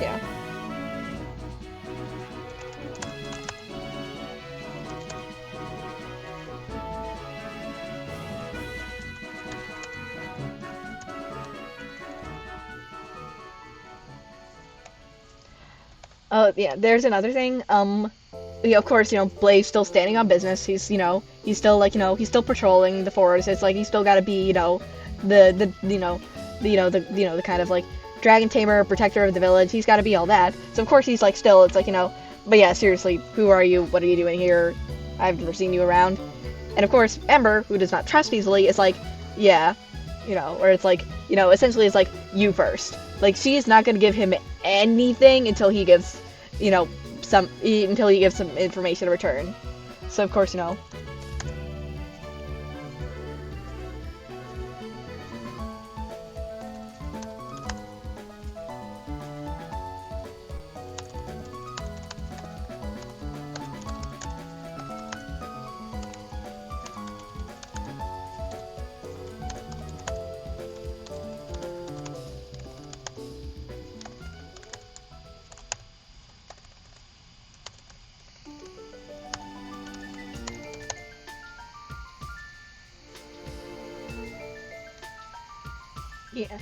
Speaker 1: yeah. Oh yeah, there's another thing. Yeah, of course, Blaze still standing on business. He's still he's still patrolling the forest. It's like he's still got to be, the kind of like dragon tamer, protector of the village. He's got to be all that. So of course he's like still. It's like But yeah, seriously, who are you? What are you doing here? I've never seen you around. And of course, Ember, who does not trust easily, is like, yeah, or it's like, essentially it's like you first. Like she is not gonna give him anything until he gives, until he gives some information in return. So of course, yeah. Yeah.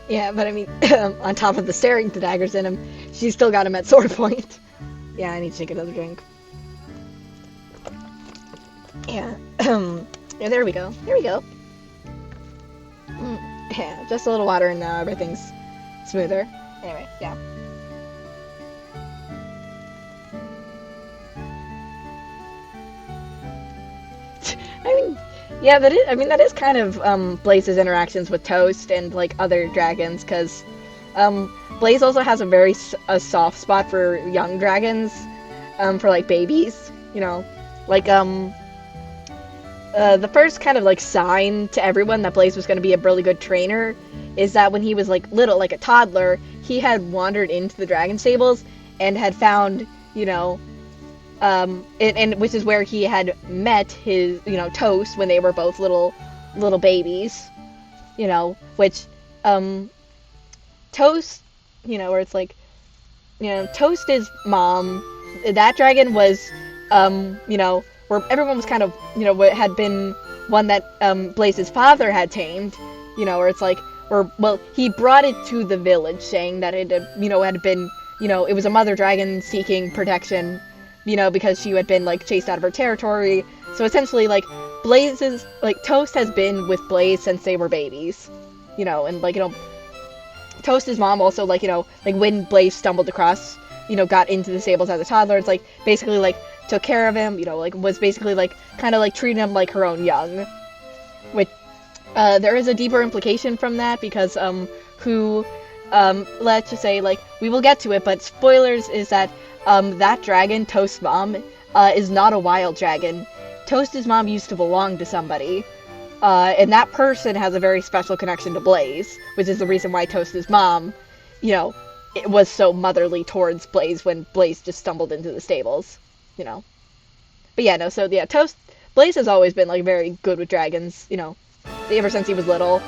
Speaker 1: Yeah, but I mean, on top of the staring the daggers in him, she's still got him at sword point. Yeah, I need to take another drink. Yeah. Yeah, there we go. There we go. Yeah, just a little water and now everything's smoother. Anyway, yeah. I mean, yeah, that is kind of Blaze's interactions with Toast and like other dragons, because Blaze also has a soft spot for young dragons, for like babies, like the first kind of like sign to everyone that Blaze was going to be a really good trainer is that when he was like little, like a toddler, he had wandered into the dragon stables and had found, and which is where he had met his, Toast when they were both little babies, which Toast, where it's like, Toast's mom, that dragon was, where everyone was kind of, had been one that Blaze's father had tamed, where it's like, well, he brought it to the village saying that it, had been, it was a mother dragon seeking protection, because she had been, like, chased out of her territory. So essentially, like, Toast has been with Blaze since they were babies, and, like, Toast's mom also, like, like, when Blaze stumbled across got into the stables as a toddler. It's like basically like took care of him, like was basically like kind of like treating him like her own young. Which there is a deeper implication from that because who let's just say like we will get to it, but spoilers is that that dragon, Toast's mom, is not a wild dragon. Toast's mom used to belong to somebody. And that person has a very special connection to Blaze, which is the reason why Toast's mom, it was so motherly towards Blaze when Blaze just stumbled into the stables, But yeah, no, so yeah, Blaze has always been, like, very good with dragons, ever since he was little.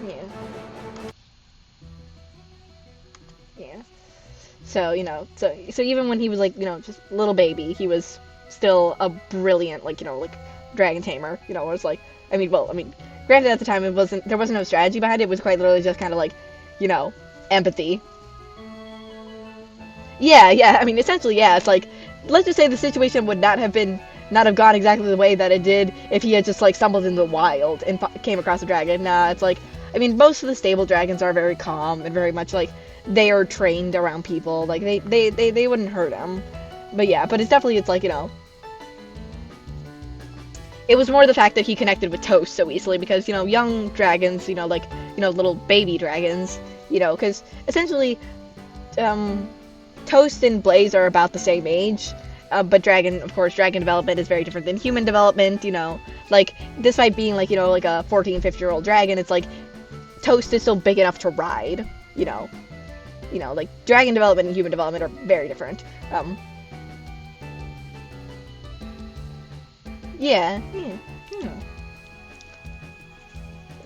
Speaker 1: Yeah. Yeah. So, so even when he was, like, just a little baby, he was still a brilliant, like, like, dragon tamer, where it's like, granted at the time there wasn't no strategy behind it, it was quite literally just kind of like, empathy. Yeah, essentially, yeah, it's like, let's just say the situation would not have gone exactly the way that it did if he had just, like, stumbled in the wild and came across a dragon. Nah, it's like, most of the stable dragons are very calm and very much, like, they are trained around people, like, they wouldn't hurt him. But yeah, but it's definitely, it's like, it was more the fact that he connected with Toast so easily because, young dragons, like, little baby dragons, because essentially, Toast and Blaze are about the same age, but dragon development is very different than human development, like, despite being, like, like a 14, 15-year-old dragon, it's like, Toast is still big enough to ride, like, dragon development and human development are very different. Yeah.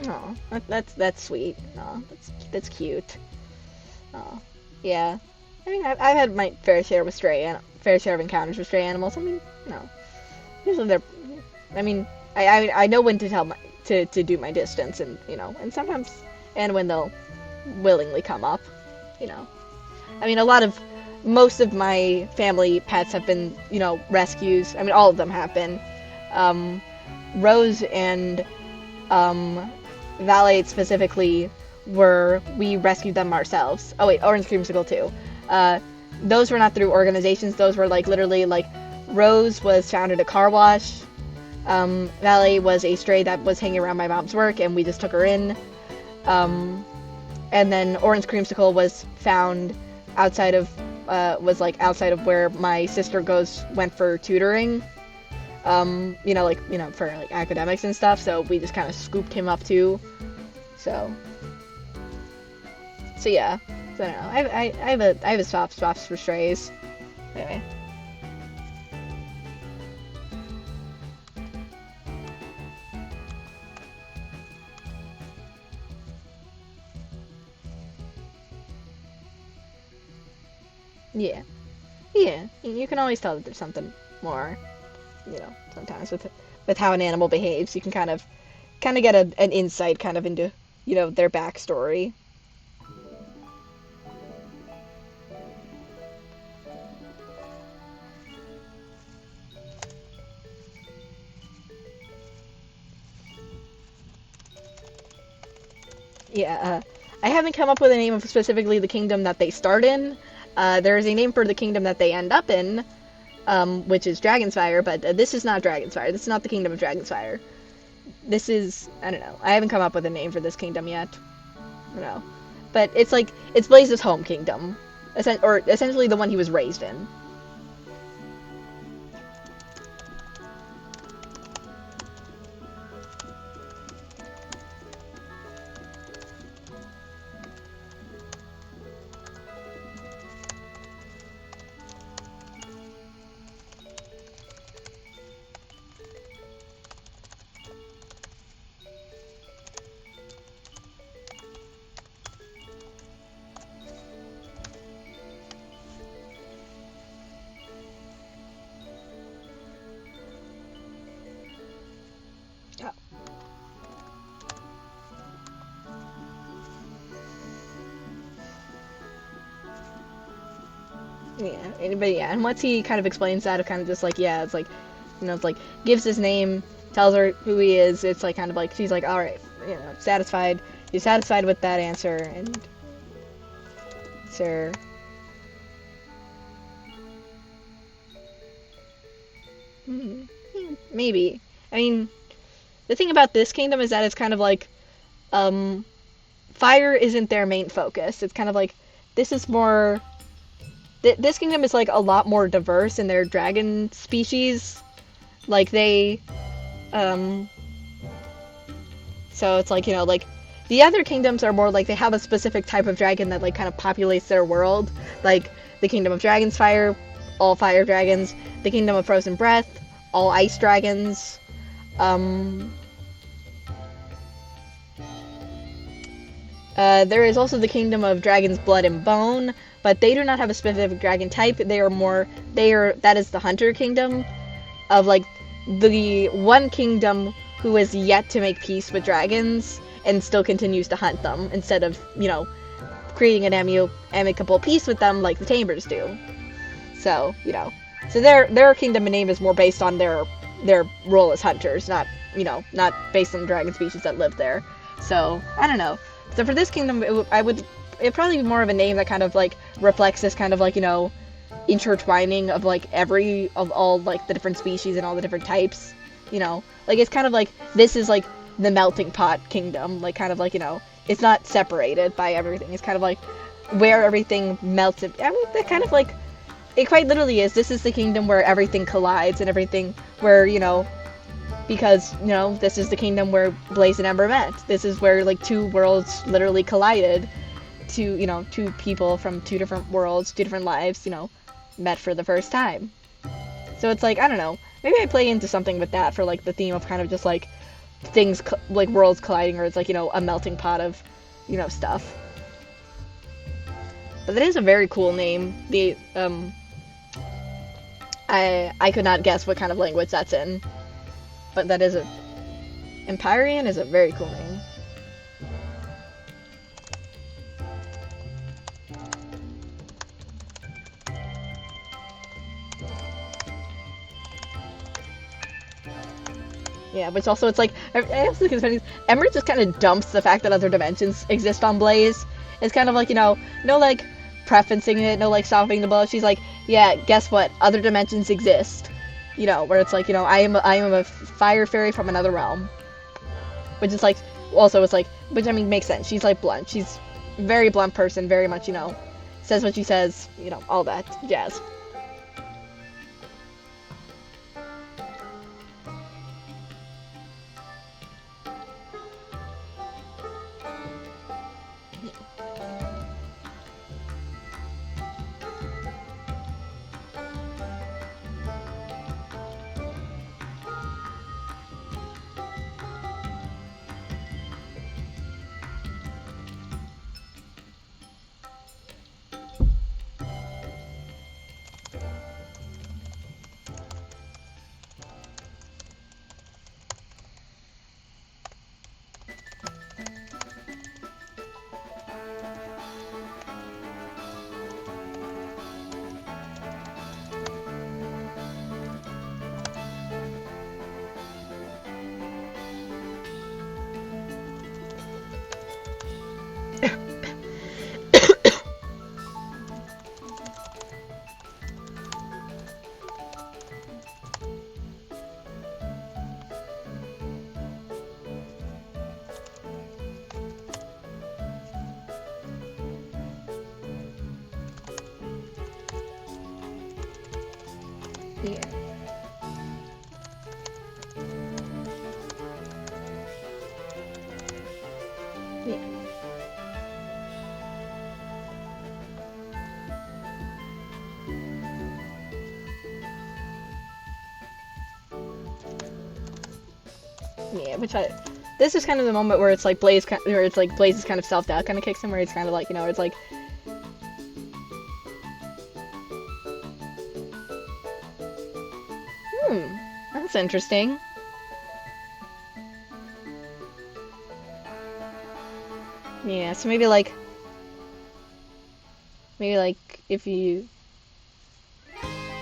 Speaker 1: Oh, that's sweet. Oh, that's cute. Oh, yeah. I've had my fair share of encounters with stray animals. Usually they're. I know when to to do my distance, and and sometimes, and when they'll willingly come up, most of my family pets have been, rescues. All of them have been. Rose and Valet specifically we rescued them ourselves. Oh wait, Orange Creamsicle too. Those were not through organizations. Those were like literally like Rose was found at a car wash. Valet was a stray that was hanging around my mom's work, and we just took her in. And then Orange Creamsicle was found outside of where my sister went for tutoring. For like academics and stuff. So we just kind of scooped him up too. So yeah. So I don't know. I have a soft spot for strays. Anyway. Yeah. Yeah. You can always tell that there's something more. Sometimes with how an animal behaves, you can kind of get an insight kind of into, their backstory. Yeah, I haven't come up with a name of specifically the kingdom that they start in. There is a name for the kingdom that they end up in, which is Dragonsfire, but this is not Dragonsfire. This is not the kingdom of Dragonsfire. This is, I don't know. I haven't come up with a name for this kingdom yet. I don't know. But it's like, it's Blaze's home kingdom. Or essentially the one he was raised in. And once he kind of explains that, it kind of just like, yeah, it's like, it's like, gives his name, tells her who he is, it's like, kind of like, she's like, alright, satisfied, You satisfied with that answer? And sir. Maybe. I mean, the thing about this kingdom is that it's kind of like, fire isn't their main focus. It's kind of like, this is more, this kingdom is like a lot more diverse in their dragon species. Like they, so it's like, you know, like, the other kingdoms are more like they have a specific type of dragon that like kind of populates their world. Like the Kingdom of Dragons Fire, all fire dragons. The Kingdom of Frozen Breath, all ice dragons. There is also the Kingdom of Dragons Blood and Bone, but they do not have a specific dragon type. That is the Hunter Kingdom of like the one kingdom who is yet to make peace with dragons and still continues to hunt them instead of, you know, creating an amicable peace with them like the Tamers do. So, you know, so their kingdom name is more based on their role as hunters, not, you know, not based on the dragon species that live there. So, I don't know. So for this kingdom, it'd probably be more of a name that kind of like reflects this kind of like, you know, intertwining of like all like the different species and all the different types, you know, like it's kind of like this is like the melting pot kingdom, like kind of like, you know, it's not separated by everything. It's kind of like where everything melts. I mean, that kind of like it quite literally is. This is the kingdom where everything collides and everything where, you know, because, you know, this is the kingdom where Blaze and Ember met. This is where like two worlds literally collided. You know, two people from two different worlds, two different lives, you know, met for the first time. So it's like, I don't know, maybe I play into something with that for like the theme of kind of just like things like worlds colliding, or it's like, you know, a melting pot of, you know, stuff. But that is a very cool name. The I could not guess what kind of language that's in, but that is Empyrean is a very cool name. Yeah, which also it's like I also think it's funny. Ember just kind of dumps the fact that other dimensions exist on Blaze. It's kind of like, you know, no like prefacing it, no like softening the blow. She's like, yeah, guess what? Other dimensions exist. You know, where it's like, you know, I am a fire fairy from another realm, which is like also it's like, which I mean makes sense. She's like blunt. She's a very blunt person, very much, you know, says what she says, you know, all that jazz. Yeah. Yeah. Yeah, this is kind of the moment where it's like Blaze Blaze's kind of self-doubt kind of kicks him, where it's kind of like, you know, it's like, that's interesting. Yeah, so maybe like if you,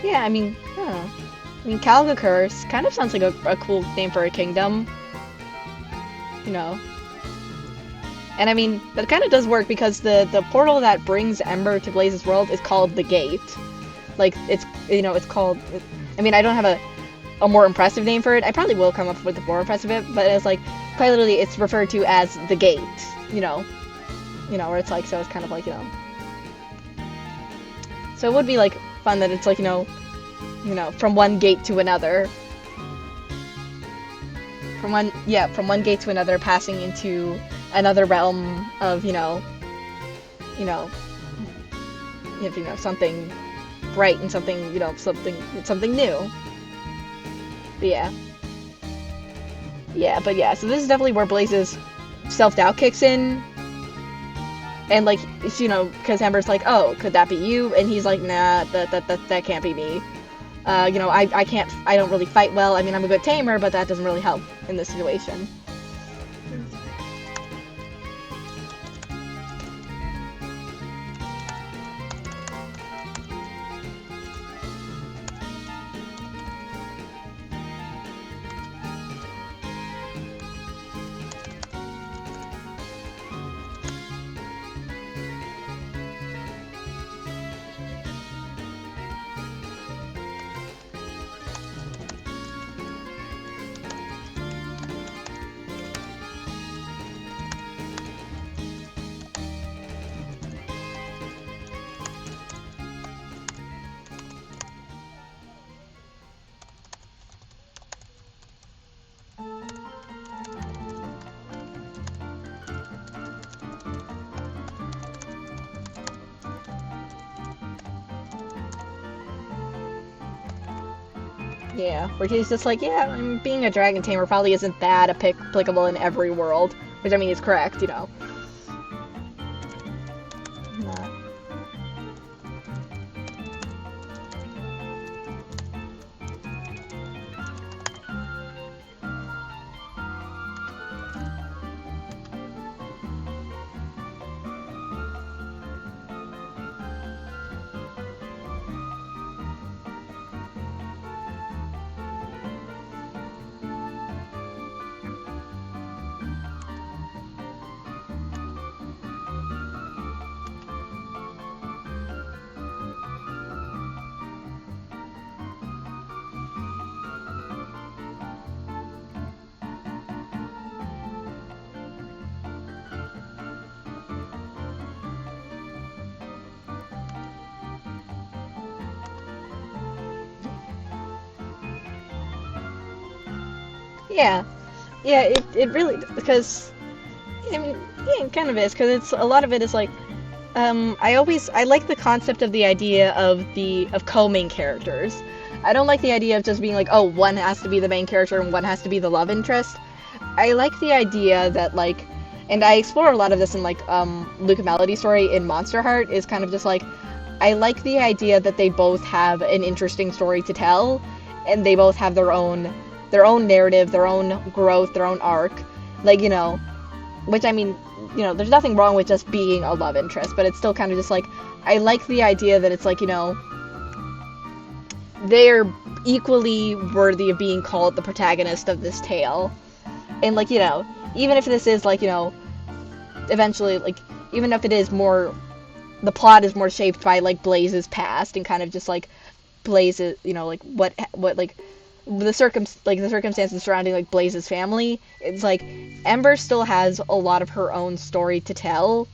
Speaker 1: yeah, I mean, I don't know. I mean, Calgacurse kind of sounds like a cool name for a kingdom, you know. And I mean, that kind of does work because the portal that brings Ember to Blaze's world is called the Gate. Like, it's, it's called, I mean, I don't have a more impressive name for it. I probably will come up with a more impressive it, but it's like, quite literally, it's referred to as the Gate, where it's like, so it's kind of like, so it would be like fun that it's like, from one gate to another. From one gate to another, passing into another realm of, something bright and something, something new. But yeah. Yeah, but yeah, so this is definitely where Blaze's self-doubt kicks in. And like, because Ember's like, oh, could that be you? And he's like, nah, that can't be me. I don't really fight well. I mean, I'm a good tamer, but that doesn't really help in this situation. Yeah, where he's just like, yeah, being a dragon tamer probably isn't that applicable in every world, which I mean is correct, Nah. Yeah, yeah, it really, because, I mean, yeah, it kind of is, because it's, a lot of it is like, I like the concept of the idea of co-main characters. I don't like the idea of just being like, oh, one has to be the main character and one has to be the love interest. I like the idea that, like, and I explore a lot of this in, like, Luca Melody's story in Monster Heart, is kind of just like, I like the idea that they both have an interesting story to tell, and they both have their own narrative, their own growth, their own arc. Like, which I mean, there's nothing wrong with just being a love interest, but it's still kind of just like, I like the idea that it's like, they're equally worthy of being called the protagonist of this tale. And like, even if this is like, eventually, like, even if it is more, the plot is more shaped by like Blaze's past and kind of just like Blaze's, like what like the circumstances surrounding like Blaze's family, it's like Ember still has a lot of her own story to tell,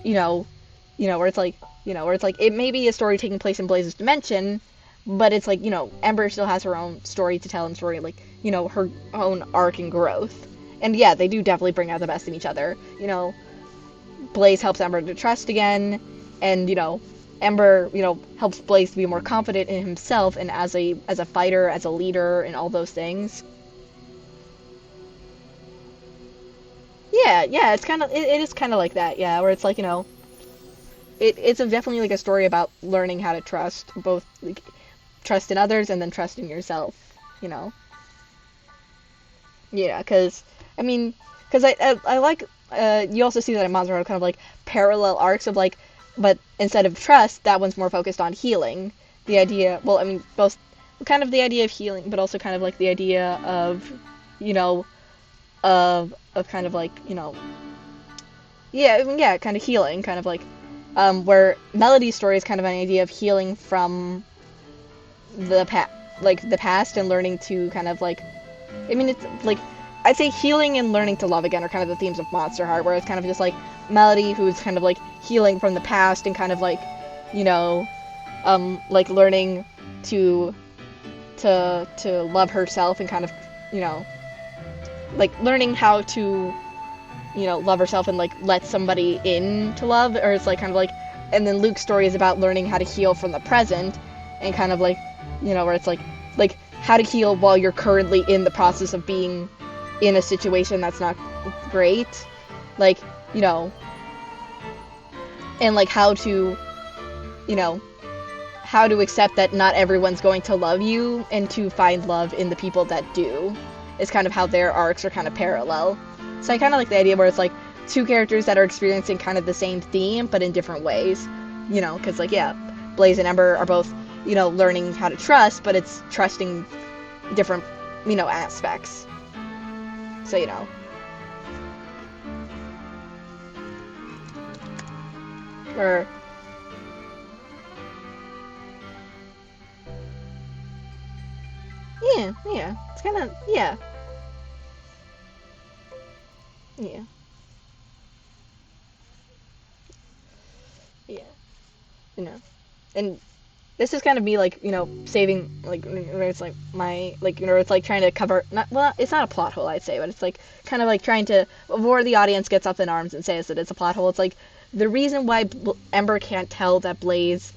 Speaker 1: where it's like, it may be a story taking place in Blaze's dimension, but it's like, Ember still has her own story to tell and story, like, her own arc and growth. And yeah, they do definitely bring out the best in each other. Blaze helps Ember to trust again, and, Ember, helps Blaze to be more confident in himself and as a fighter, as a leader, and all those things. Yeah, it's kind of, it is kind of like that, yeah, where it's like, it's definitely like a story about learning how to trust, both like trust in others and then trust in yourself, you know. Yeah, because I mean, because I like, you also see that in Monster Hunter, kind of like parallel arcs of like, but instead of trust, that one's more focused on healing. The idea, well, I mean, both kind of the idea of healing, but also kind of like the idea of, you know, of kind of like, yeah, I mean, yeah, kind of healing, kind of like, where Melody's story is kind of an idea of healing from the past and learning to kind of like, I mean, it's like, I'd say healing and learning to love again are kind of the themes of Monster Heart, where it's kind of just like Melody, who's kind of like healing from the past and kind of like, you know, like learning to love herself and kind of, you know, like learning how to, you know, love herself and like let somebody in to love, or it's like kind of like, and then Luke's story is about learning how to heal from the present and kind of like, you know, where it's like how to heal while you're currently in the process of being in a situation that's not great, like, you know, and like how to, you know, how to accept that not everyone's going to love you and to find love in the people that do is kind of how their arcs are kind of parallel. So I kind of like the idea where it's like two characters that are experiencing kind of the same theme but in different ways, you know, because like, yeah, Blaze and Ember are both, you know, learning how to trust, but it's trusting different, you know, aspects. So, you know. Or yeah, it's kind of, yeah, yeah, yeah, you know, and this is kind of me, like, you know, saving, like, where it's like my, like, you know, it's like trying to cover, not, well, it's not a plot hole, I'd say, but it's like kind of like trying to, before the audience gets up in arms and says that it's a plot hole, it's like the reason why Ember can't tell that Blaze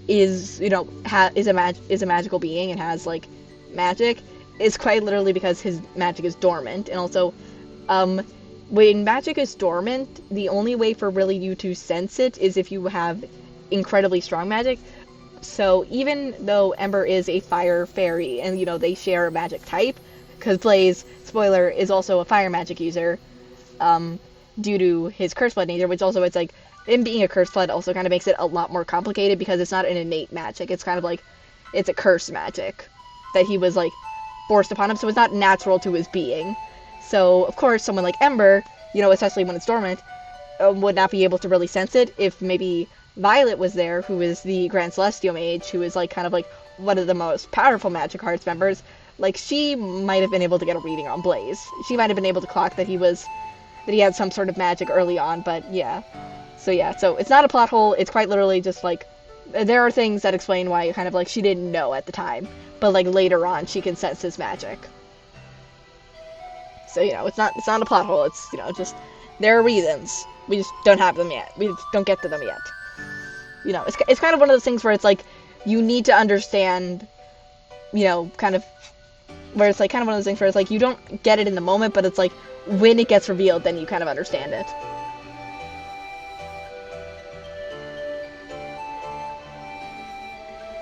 Speaker 1: is, you know, is a magical being and has like magic is quite literally because his magic is dormant, and also, when magic is dormant, the only way for really you to sense it is if you have incredibly strong magic. So even though Ember is a fire fairy and, you know, they share a magic type, because Blaze, spoiler, is also a fire magic user, due to his curse blood nature, which also, it's like, him being a curse blood also kind of makes it a lot more complicated because it's not an innate magic. It's kind of like, it's a curse magic that he was, like, forced upon him, so it's not natural to his being. So, of course, someone like Ember, you know, especially when it's dormant, would not be able to really sense it. If maybe Violet was there, who is the Grand Celestial Mage, who is like kind of like one of the most powerful Magic Hearts members, like she might have been able to get a reading on Blaze. She might have been able to clock that he had some sort of magic early on, but yeah. So it's not a plot hole, it's quite literally just like, there are things that explain why kind of like she didn't know at the time, but like later on she can sense his magic. So, you know, it's not a plot hole, it's, you know, just, there are reasons. We just don't have them yet. We just don't get to them yet. You know, it's kind of one of those things where it's like, you need to understand, you know, kind of, where it's like kind of one of those things where it's like, you don't get it in the moment, but it's like, when it gets revealed, then you kind of understand it.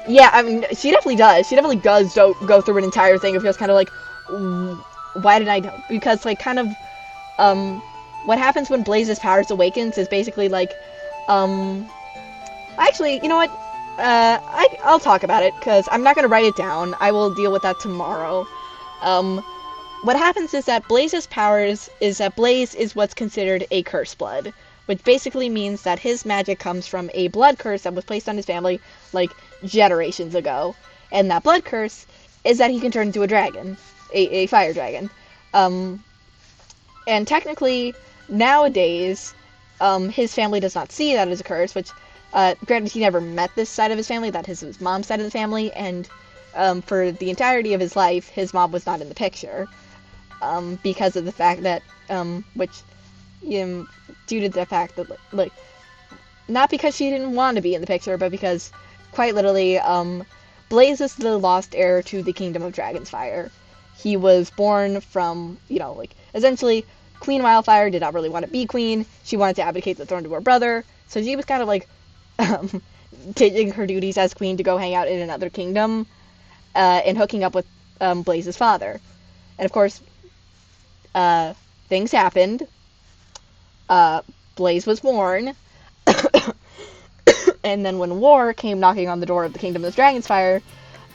Speaker 1: Yeah, I mean, she definitely does. She definitely does go through an entire thing of just kind of like, why did I know? Because, like, kind of, what happens when Blaze's powers awakens is basically like, actually, you know what? I'll talk about it, because I'm not going to write it down. I will deal with that tomorrow. What happens is that Blaze's powers is that Blaze is what's considered a curse blood, which basically means that his magic comes from a blood curse that was placed on his family, like, generations ago. And that blood curse is that he can turn into a dragon, a fire dragon. And technically, nowadays, his family does not see that as a curse, which, granted, he never met this side of his family, that is his mom's side of the family, and, for the entirety of his life, his mom was not in the picture, because of the fact that, due to the fact that, like, not because she didn't want to be in the picture, but because, quite literally, Blaze is the lost heir to the Kingdom of Dragonsfire. He was born from, you know, like, essentially, Queen Wildfire did not really want to be queen. She wanted to abdicate the throne to her brother, so she was kind of like, taking her duties as queen to go hang out in another kingdom, and hooking up with, Blaze's father. And of course, things happened. Blaze was born, and then when war came knocking on the door of the Kingdom of Dragonsfire,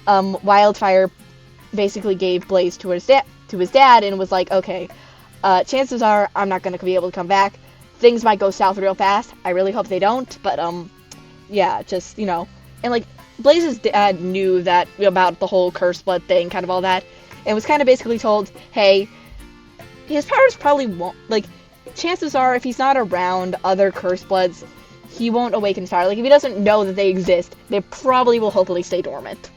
Speaker 1: Wildfire basically gave Blaze to his dad and was like, okay, chances are I'm not going to be able to come back. things might go south real fast. I really hope they don't, but yeah, just, and like Blaze's dad knew that about the whole curse blood thing, kind of all that, and was kind of basically told, hey, his powers probably won't, like, chances are if he's not around other curse bloods, he won't awaken his power. Like, if he doesn't know that they exist, they probably will hopefully stay dormant.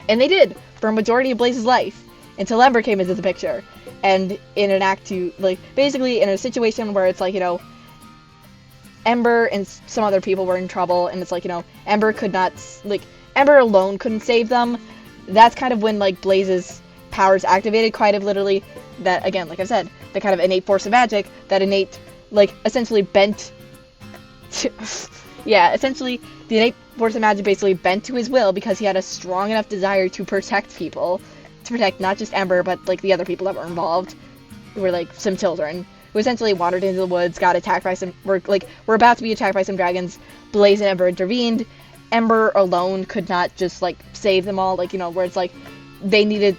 Speaker 1: And they did for a majority of Blaze's life until Ember came into the picture. And in an act to, like, basically in a situation where it's like, Ember and some other people were in trouble, and it's like, Ember could not, like, Ember alone couldn't save them. That's kind of when, like, Blaze's powers activated, quite literally, that, again, like I said, the kind of innate force of magic, that innate, like, essentially bent to, yeah, essentially, the innate force of magic basically bent to his will because he had a strong enough desire to protect people, to protect not just Ember, but, like, the other people that were involved, who were, like, some children, who essentially wandered into the woods, got attacked by some, were about to be attacked by some dragons. Blaze and Ember intervened. Ember alone could not just, like, save them all, like, where it's like,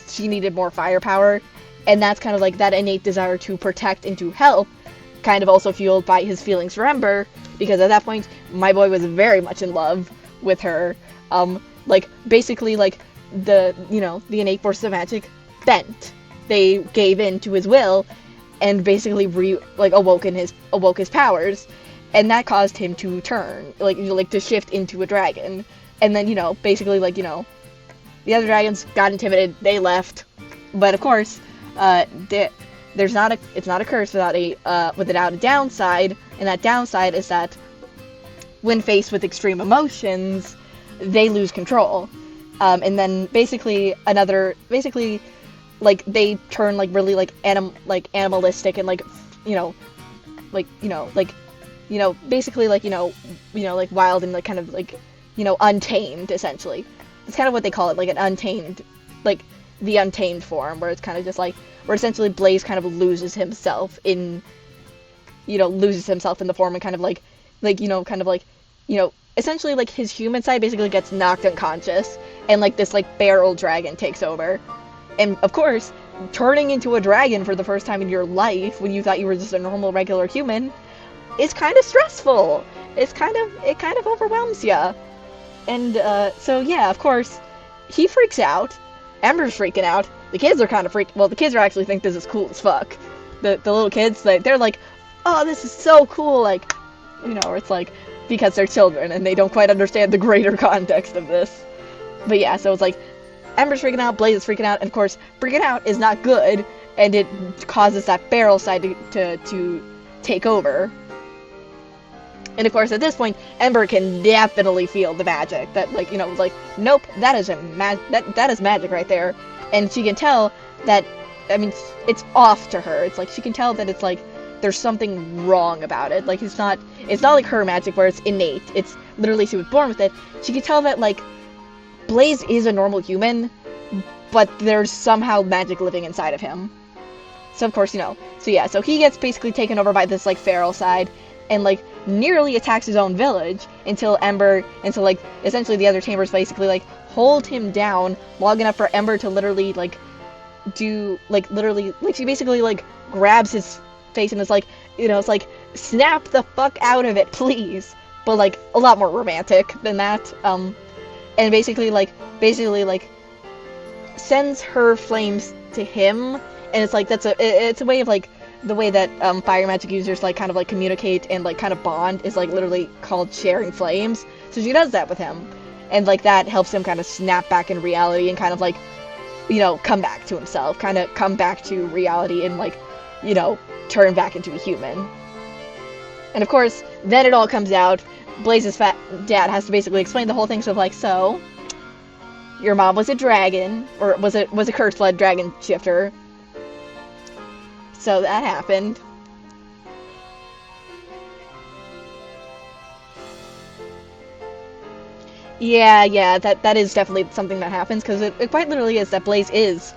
Speaker 1: she needed more firepower, and that's kind of like that innate desire to protect and to help, kind of also fueled by his feelings for Ember, because at that point, my boy was very much in love with her. Like, basically, like, the innate forces of magic bent. They gave in to his will, and basically awoke his powers, and that caused him to turn, like to shift into a dragon. And then, basically, the other dragons got intimidated, they left. But of course, it's not a curse without a downside, and that downside is that when faced with extreme emotions, they lose control. And then basically they turn really animalistic and basically wild and kind of untamed, essentially. It's kind of what they call it, like an untamed, like the untamed form, where it's kind of just like, where essentially Blaze kind of loses himself in the form, and kind of essentially like his human side basically gets knocked unconscious, and like this barrel dragon takes over. And of course, turning into a dragon for the first time in your life when you thought you were just a normal regular human is kind of stressful. It kind of overwhelms you. And so yeah, of course, he freaks out. Ember's freaking out. The kids are kind of freaked. Well, the kids actually think this is cool as fuck. The little kids, they're like, oh, this is so cool. Like, it's like, because they're children and they don't quite understand the greater context of this. But yeah, so it's like, Ember's freaking out, Blaze is freaking out, and of course, freaking out is not good, and it causes that barrel side to take over. And of course, at this point, Ember can definitely feel the magic. That, nope, that is that is magic right there. And she can tell that, it's off to her. It's like, she can tell that it's like, there's something wrong about it. Like, it's not like her magic where it's innate. It's literally, she was born with it. She can tell that, Blaze is a normal human, but there's somehow magic living inside of him. So, of course, so he gets basically taken over by this, feral side, and, nearly attacks his own village until essentially the other chambers basically, hold him down long enough for Ember to literally, she basically, grabs his face and is like, it's like, snap the fuck out of it, please. But, a lot more romantic than that, and basically, sends her flames to him, and it's like, it's a way of, the way that, fire magic users, communicate and, kind of bond is, literally called sharing flames. So she does that with him, and, that helps him kind of snap back in reality and kind of, come back to himself, kind of come back to reality and, turn back into a human. And, of course, then it all comes out. Blaze's fat dad has to basically explain the whole thing, so your mom was a dragon, or was a curse-led dragon shifter. So that happened. Yeah, that is definitely something that happens, because it quite literally is that Blaze is,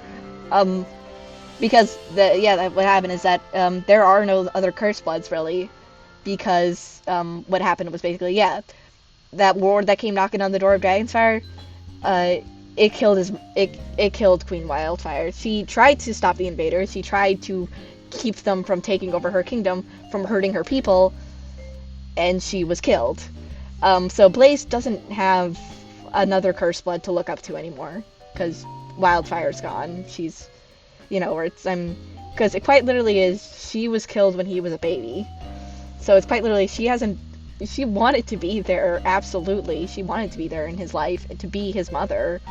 Speaker 1: because what happened is that, there are no other curse bloods, really, because, what happened was basically, that ward that came knocking on the door of Dragonsfire, it killed Queen Wildfire. She tried to stop the invaders, she tried to keep them from taking over her kingdom, from hurting her people, and she was killed. So Blaze doesn't have another curse blood to look up to anymore, because Wildfire's gone. She's, where it's, because it quite literally is, she was killed when he was a baby. So it's quite literally, she wanted to be there, absolutely. She wanted to be there in his life, to be his mother.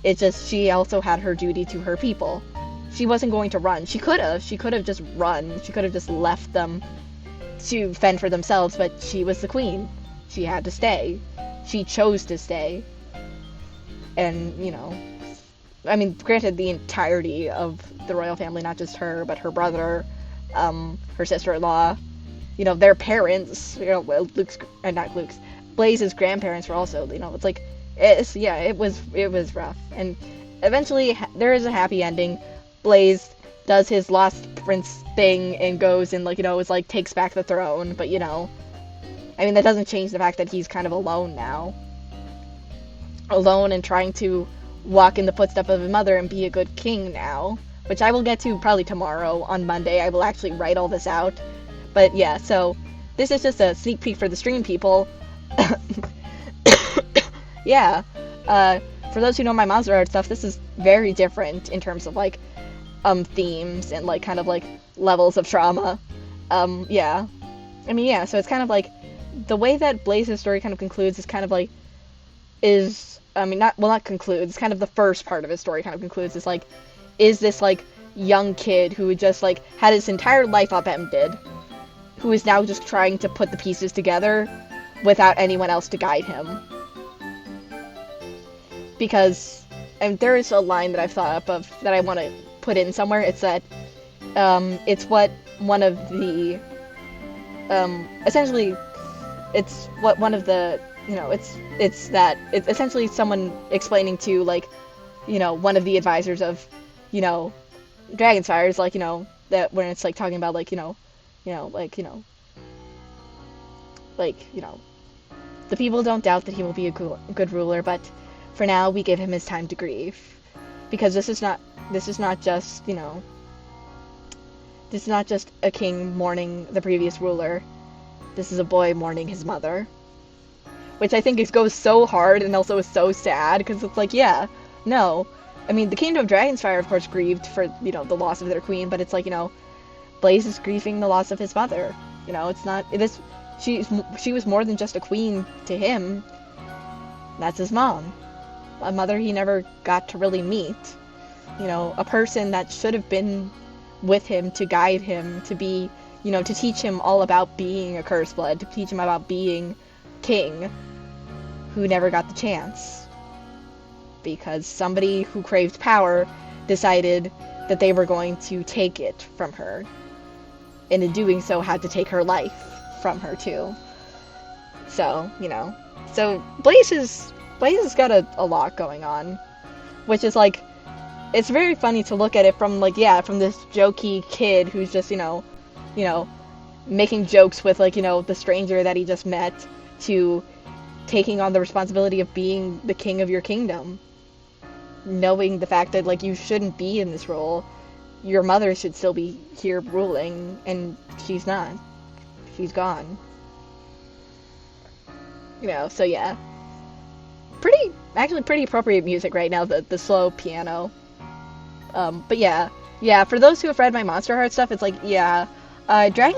Speaker 1: It's just, she also had her duty to her people. She wasn't going to run. She could have just run. She could have just left them to fend for themselves, but she was the queen. She had to stay. She chose to stay. And, granted, the entirety of the royal family, not just her, but her brother, her sister-in-law, their parents, Blaze's grandparents were also, it's like, it was rough. And eventually, there is a happy ending. Blaze does his lost prince thing and goes and, takes back the throne, but, that doesn't change the fact that he's kind of alone now. Alone and trying to walk in the footsteps of his mother and be a good king now, which I will get to probably tomorrow on Monday. I will actually write all this out. But yeah, so this is just a sneak peek for the stream people. Yeah, for those who know my Monster Art stuff, this is very different in terms of, themes and, kind of, levels of trauma. Yeah. So it's kind of, the way that Blaze's story kind of concludes is kind of, not concludes, kind of the first part of his story kind of concludes, is this, young kid who just, had his entire life upended, who is now just trying to put the pieces together without anyone else to guide him. Because, there is a line that I've thought up of that I want to put in somewhere. It's that, it's what one of the, essentially, it's what one of the, it's that, it's essentially someone explaining to, one of the advisors of, Dragonfire is, that when it's, talking about, the people don't doubt that he will be a good ruler, but for now, we give him his time to grieve. Because this is not just, this is not just a king mourning the previous ruler. This is a boy mourning his mother. Which I think goes so hard and also is so sad, because it's yeah, no. The Kingdom of Dragonsfire, of course, grieved for, the loss of their queen, but it's Blaze is grieving the loss of his mother. It's not, she was more than just a queen to him. That's his mom. A mother he never got to really meet. A person that should have been with him to guide him, to be, to teach him all about being a curse blood, to teach him about being king, who never got the chance. Because somebody who craved power decided that they were going to take it from her. And in doing so, had to take her life from her, too. So, So, Blaze has got a lot going on. Which is, it's very funny to look at it from, from this jokey kid who's just, making jokes with, the stranger that he just met, to taking on the responsibility of being the king of your kingdom. Knowing the fact that, you shouldn't be in this role. Your mother should still be here ruling, and she's not. She's gone. So yeah. Pretty appropriate music right now, the slow piano. But yeah, for those who have read my Monster Heart stuff, it's Dragon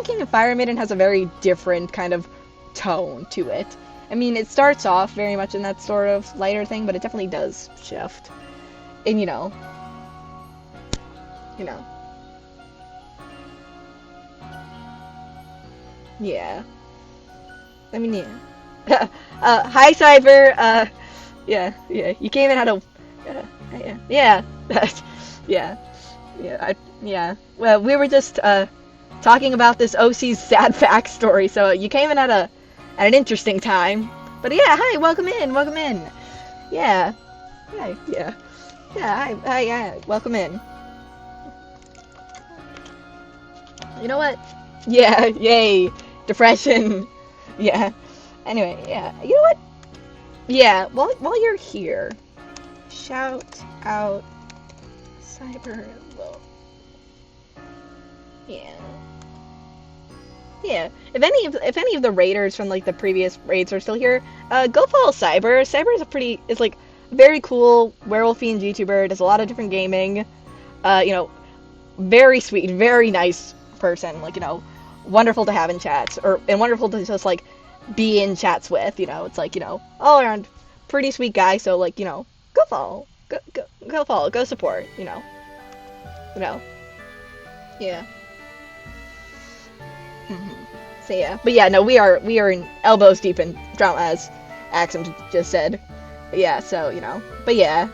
Speaker 1: King and Fire Maiden has a very different kind of tone to it. It starts off very much in that sort of lighter thing, but it definitely does shift. And, yeah. Yeah. Hi, Cyber, yeah, you came in at a, yeah, yeah, well, we were just, talking about this OC's sad fact story, so you came in at an interesting time, but yeah, hi, welcome in, yeah, hi, welcome in. You know what? Yeah, yay, depression, yeah, anyway, yeah, you know what? Yeah, while you're here, shout out Cyber. Yeah. Yeah. If any of the raiders from like the previous raids are still here, go follow Cyber. Cyber is like very cool werewolf fiend YouTuber. Does a lot of different gaming. You know, very sweet, very nice person. Like, you know, wonderful to have in chats, and wonderful to just like be in chats with. You know, it's like, you know, all around pretty sweet guy. So like, you know, go follow, go follow, go support. You know, yeah. So yeah, but yeah, no, we are in elbows deep in drama, as Axum just said. Yeah, so you know, but yeah,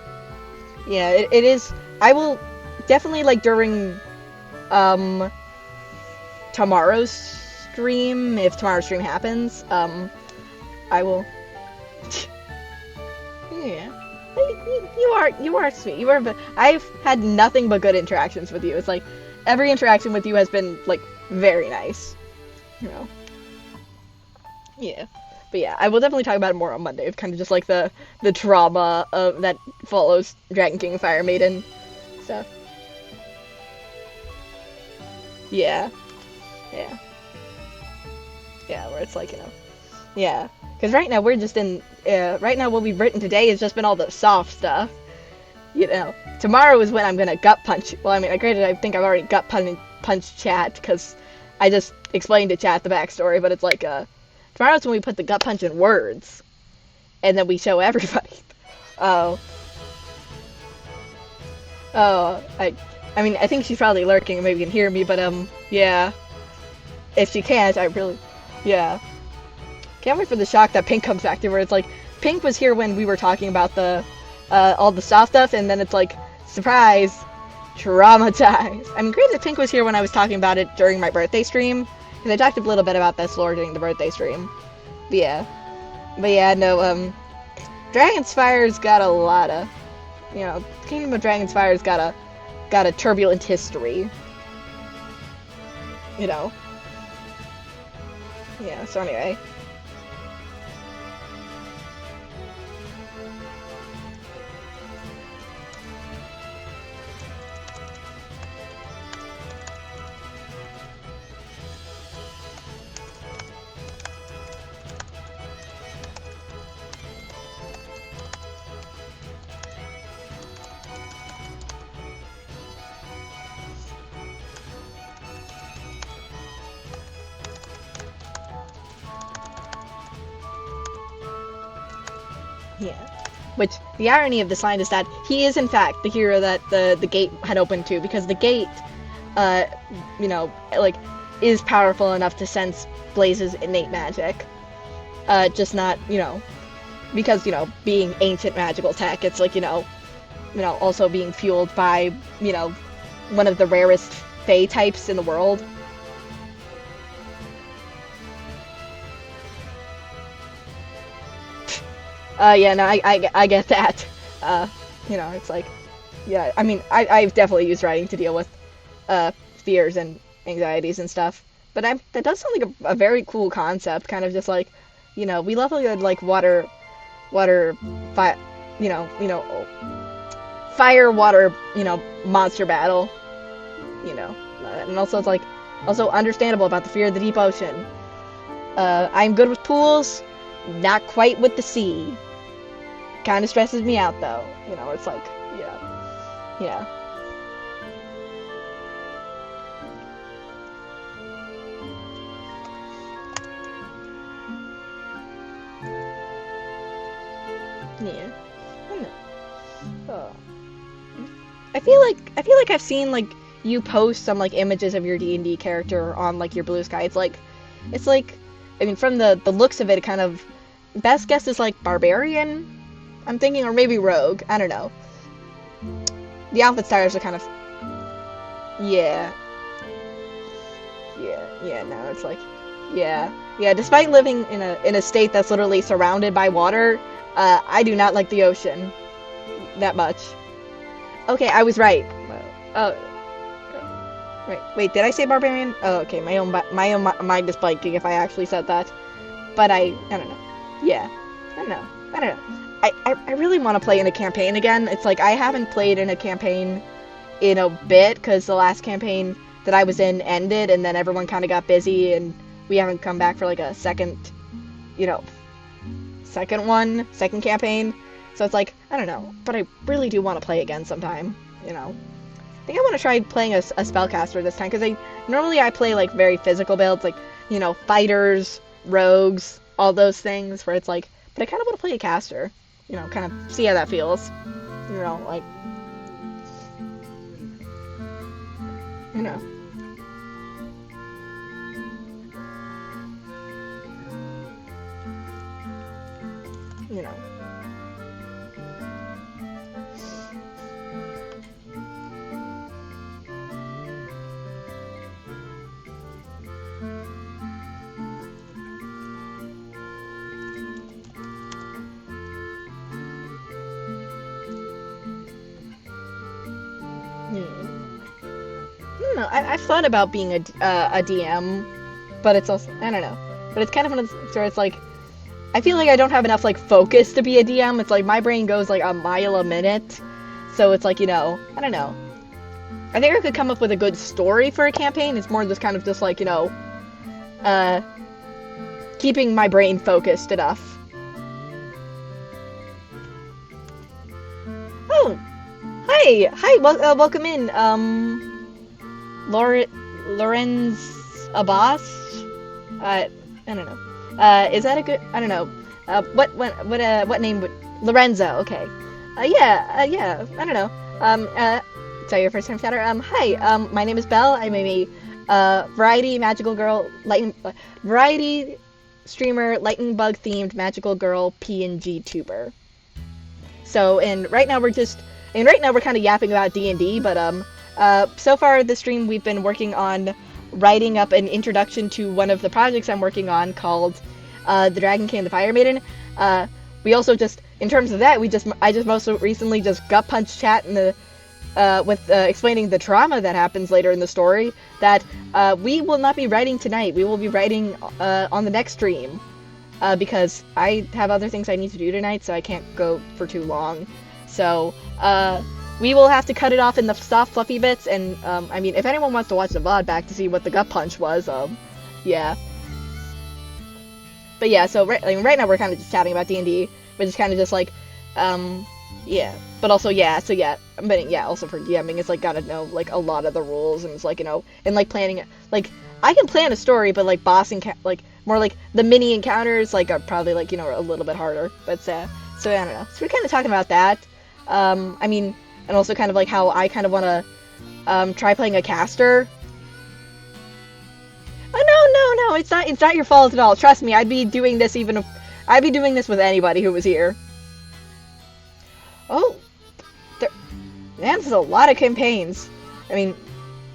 Speaker 1: yeah, it is. I will definitely like during um tomorrow's stream, if tomorrow's stream happens, I will. Yeah, you are sweet. You are. I've had nothing but good interactions with you. It's like every interaction with you has been like very nice. You know. Yeah. But yeah, I will definitely talk about it more on Monday. It's kind of just like the trauma of that follows Dragon King and Fire Maiden stuff. Yeah. Yeah. Yeah, where it's like, you know. Yeah. Because right now we're just in right now what we've written today has just been all the soft stuff. You know. Tomorrow is when I'm gonna gut punch. Well, I mean, granted, I think I've already punched chat because I just explained to chat the backstory, but it's like tomorrow's when we put the gut punch in words, and then we show everybody. Oh, I mean, I think she's probably lurking and maybe can hear me, but yeah. If she can't, I really, yeah. Can't wait for the shock that Pink comes back to, where it's like, Pink was here when we were talking about the, all the soft stuff, and then it's like, surprise, traumatized. I mean, granted, Pink was here when I was talking about it during my birthday stream, because I talked a little bit about this lore during the birthday stream. But yeah, no, Dragon's Fire's got a lot of, you know, Kingdom of Dragon's Fire's got a turbulent history. You know. Yeah, so anyway. Yeah. Which, the irony of this line is that he is, in fact, the hero that the gate had opened to, because the gate, you know, like, is powerful enough to sense Blaze's innate magic. Just not, you know, because, you know, being ancient magical tech, it's like, you know, also being fueled by, you know, one of the rarest Fey types in the world. Yeah, no, I get that. You know, it's like, yeah, I mean, I've definitely used writing to deal with, fears and anxieties and stuff. But that does sound like a very cool concept, kind of just like, you know, we love a good, like, fire, fire, water, you know, monster battle, you know. And also it's like, also understandable about the fear of the deep ocean. I'm good with pools, not quite with the sea. Kind of stresses me out though. You know, it's like, yeah. Yeah. Yeah. I don't know. Oh. I feel like I've seen like you post some like images of your D&D character on like your Blue Sky. It's like I mean from the looks of it, kind of best guess is like barbarian. I'm thinking, or maybe rogue. I don't know. The outfit styles are kind of, yeah, yeah. No, it's like, yeah. Despite living in a state that's literally surrounded by water, I do not like the ocean that much. Okay, I was right. Oh, right. Wait, did I say barbarian? Oh, okay. My own mind is blanking if I actually said that. But I don't know. Yeah, I don't know. I really want to play in a campaign again. It's like I haven't played in a campaign in a bit, because the last campaign that I was in ended, and then everyone kind of got busy, and we haven't come back for like a second, you know, second campaign. So it's like, I don't know, but I really do want to play again sometime, you know. I think I want to try playing a spellcaster this time, because normally I play like very physical builds, like, you know, fighters, rogues, all those things, where it's like, but I kind of want to play a caster, you know, kind of see how that feels, you know, like, you know. You know. I don't know. I've thought about being a DM, but it's also, I don't know. But it's kind of one of those where it's like, I feel like I don't have enough like focus to be a DM. It's like my brain goes like a mile a minute, so it's like, you know, I don't know. I think I could come up with a good story for a campaign. It's more just kind of just like, you know, keeping my brain focused enough. Oh, hi, welcome in. Lorenz Abbas. I don't know. Is that a good? I don't know. What name would Lorenzo? Okay. Yeah. I don't know. Sorry, your first time chatter. Hi. My name is Belle. I'm a variety magical girl, variety streamer, lightning bug themed magical girl PNG tuber. So, right now we're kind of yapping about D&D, but so far this stream we've been working on writing up an introduction to one of the projects I'm working on called The Dragon King and the Fire Maiden. We also just, in terms of that, I just most recently just gut punch chat in the with explaining the trauma that happens later in the story, that we will not be writing tonight. We will be writing on the next stream, because I have other things I need to do tonight, so I can't go for too long. So we will have to cut it off in the soft, fluffy bits, and I mean, if anyone wants to watch the VOD back to see what the gut punch was, yeah. But yeah, so right now we're kind of just chatting about D&D, but it's kind of just like, yeah. But also, yeah, so yeah, but yeah, also for DMing, it's like gotta know like a lot of the rules, and it's like, you know, and like planning, like I can plan a story, but like like more like the mini encounters like are probably like, you know, a little bit harder. But so I don't know. So we're kind of talking about that. I mean, and also kind of like how I kind of want to try playing a caster. Oh no, it's not your fault at all. Trust me, I'd be doing this with anybody who was here. Oh, man, this is a lot of campaigns. I mean,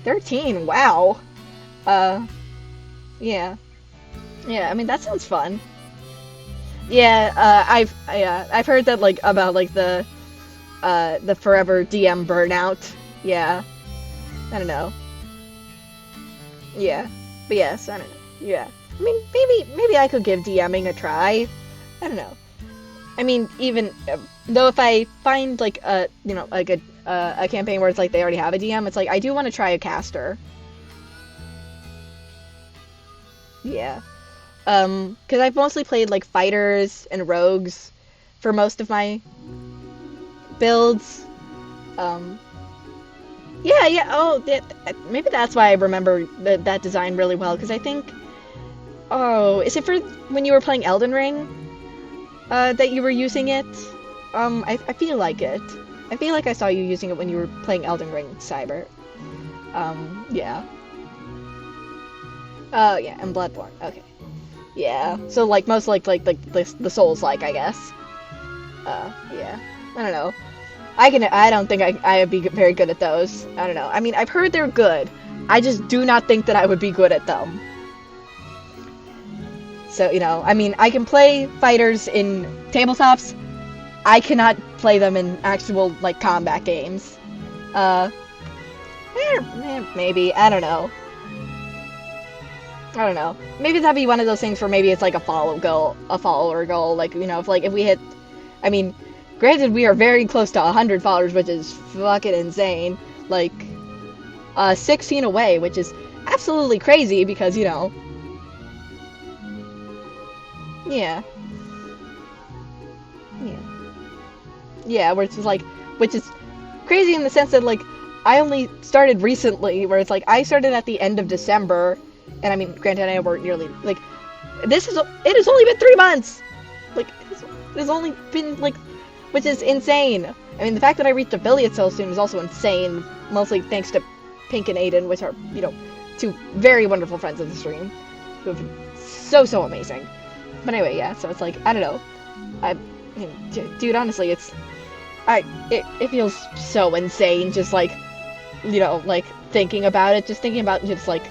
Speaker 1: 13, wow. Yeah. Yeah, I mean, that sounds fun. Yeah, I've heard that, like, about, like, the forever DM burnout. Yeah. I don't know. Yeah. But yes, I don't know. Yeah. I mean, maybe I could give DMing a try. I don't know. I mean, even though if I find like a, you know, like a campaign where it's like they already have a DM, it's like I do want to try a caster. Yeah. Because I've mostly played like fighters and rogues for most of my builds. Yeah. Oh, maybe that's why I remember that design really well. Because I think, oh, is it for when you were playing Elden Ring? That you were using it? I feel like it. I feel like I saw you using it when you were playing Elden Ring Cyber. Yeah. Oh, yeah, and Bloodborne. Okay. Yeah. So, like, most like the Souls-like, I guess. Yeah. I don't know. I don't think I'd be very good at those. I don't know. I mean, I've heard they're good. I just do not think that I would be good at them. So, you know, I mean, I can play fighters in tabletops. I cannot play them in actual, like, combat games. Maybe. I don't know. Maybe that'd be one of those things where maybe it's like a follower goal. Like, you know, if we hit, I mean, granted, we are very close to 100 followers, which is fucking insane. Like, 16 away, which is absolutely crazy because, yeah, yeah, yeah, where it's just like, which is crazy in the sense that, like, I only started recently, where it's like, I started at the end of December, and I mean, granted, I weren't nearly, like, it has only been 3 months! Like, it has only been, like, which is insane. I mean, the fact that I reached affiliate so soon is also insane, mostly thanks to Pink and Aiden, which are, two very wonderful friends of the stream, who have been so amazing. But anyway, yeah, so it's like, I don't know. I mean, dude, honestly, it feels so insane, just like, like, thinking about it, just thinking about just, like,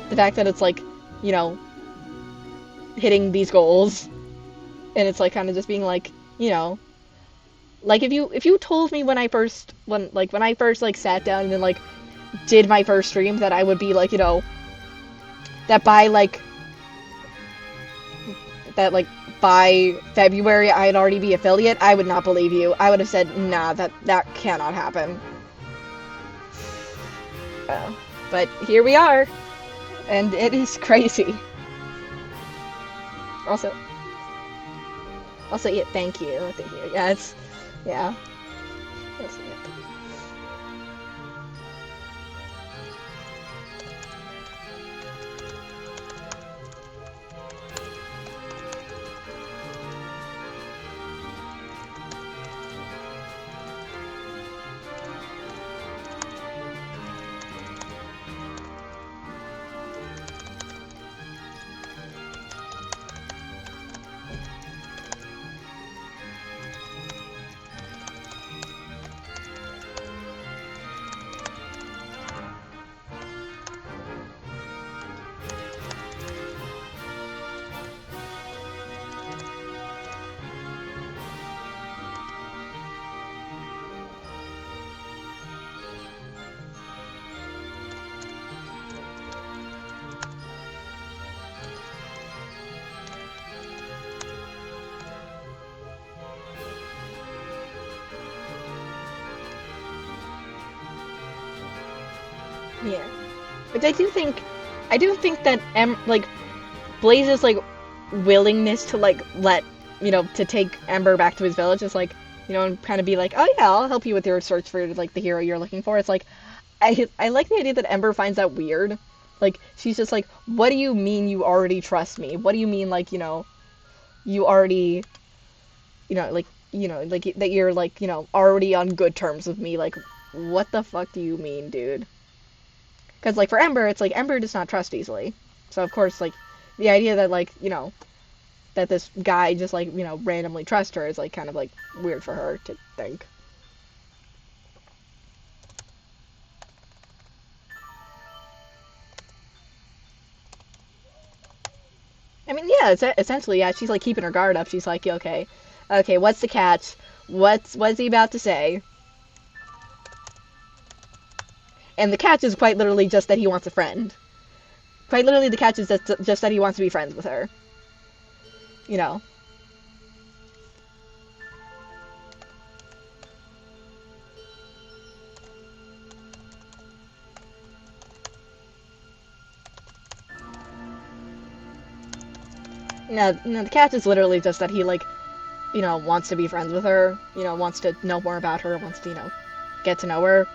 Speaker 1: the fact that it's, like, you know, hitting these goals, and it's, like, kind of just being, like, like, if you told me when I first, like, sat down and then, like, did my first stream that I would be, like, that by, like, by February I'd already be affiliate, I would not believe you. I would have said, nah, that cannot happen. But here we are, and it is crazy. Also, yeah, thank you. Yeah, yeah. Yes, yeah. Yeah. Which I do think that like Blaze's like willingness to like let to take Ember back to his village is like and kind of be like, oh yeah, I'll help you with your search for like the hero you're looking for. It's like I like the idea that Ember finds that weird. Like she's just like, what do you mean you already trust me? What do you mean like you already like that you're like already on good terms with me? Like what the fuck do you mean, dude? Because, like, for Ember, it's like, Ember does not trust easily. So, of course, like, the idea that, like, that this guy just, like, randomly trusts her is, like, kind of, like, weird for her to think. I mean, yeah, essentially, yeah, she's, like, keeping her guard up. She's like, okay, what's the catch? What's he about to say? And the catch is quite literally just that he wants a friend. Quite literally, the catch is just that he wants to be friends with her. You know. No, the catch is literally just that he, like, wants to be friends with her, wants to know more about her, wants to, get to know her.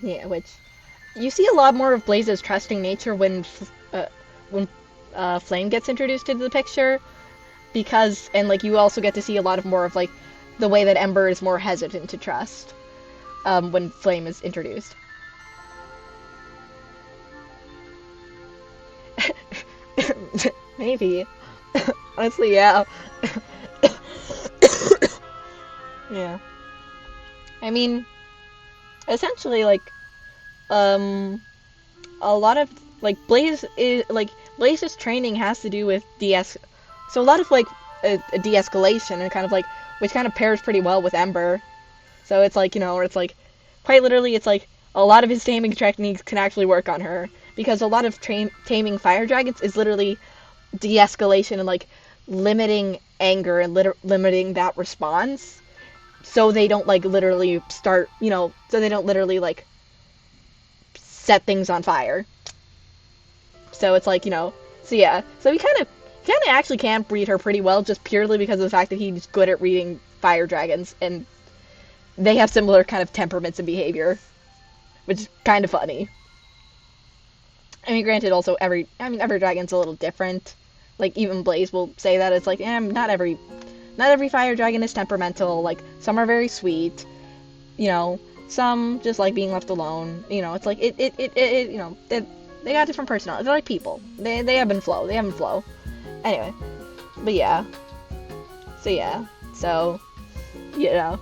Speaker 1: Yeah, which you see a lot more of Blaze's trusting nature when Flame gets introduced into the picture, because and like you also get to see a lot of more of like the way that Ember is more hesitant to trust when Flame is introduced. Maybe. Honestly, yeah. Yeah. I mean, essentially, like, um, a lot of Blaze's training has to do with so a lot of like a de-escalation and kind of like which kind of pairs pretty well with Ember. So it's like where it's like quite literally it's like a lot of his taming techniques can actually work on her because a lot of taming fire dragons is literally de-escalation and like limiting anger and limiting that response so they don't like literally start so they don't literally like set things on fire. So it's like, so yeah. So he kind of actually can read her pretty well just purely because of the fact that he's good at reading fire dragons and they have similar kind of temperaments and behavior, which is kind of funny. I mean, granted, also every dragon's a little different. Like even Blaze will say that it's like, not every fire dragon is temperamental. Like some are very sweet, some just like being left alone. It's like they got different personalities. They're like people. They ebb and flow. They ebb and flow. Anyway, but yeah. So yeah. So yeah.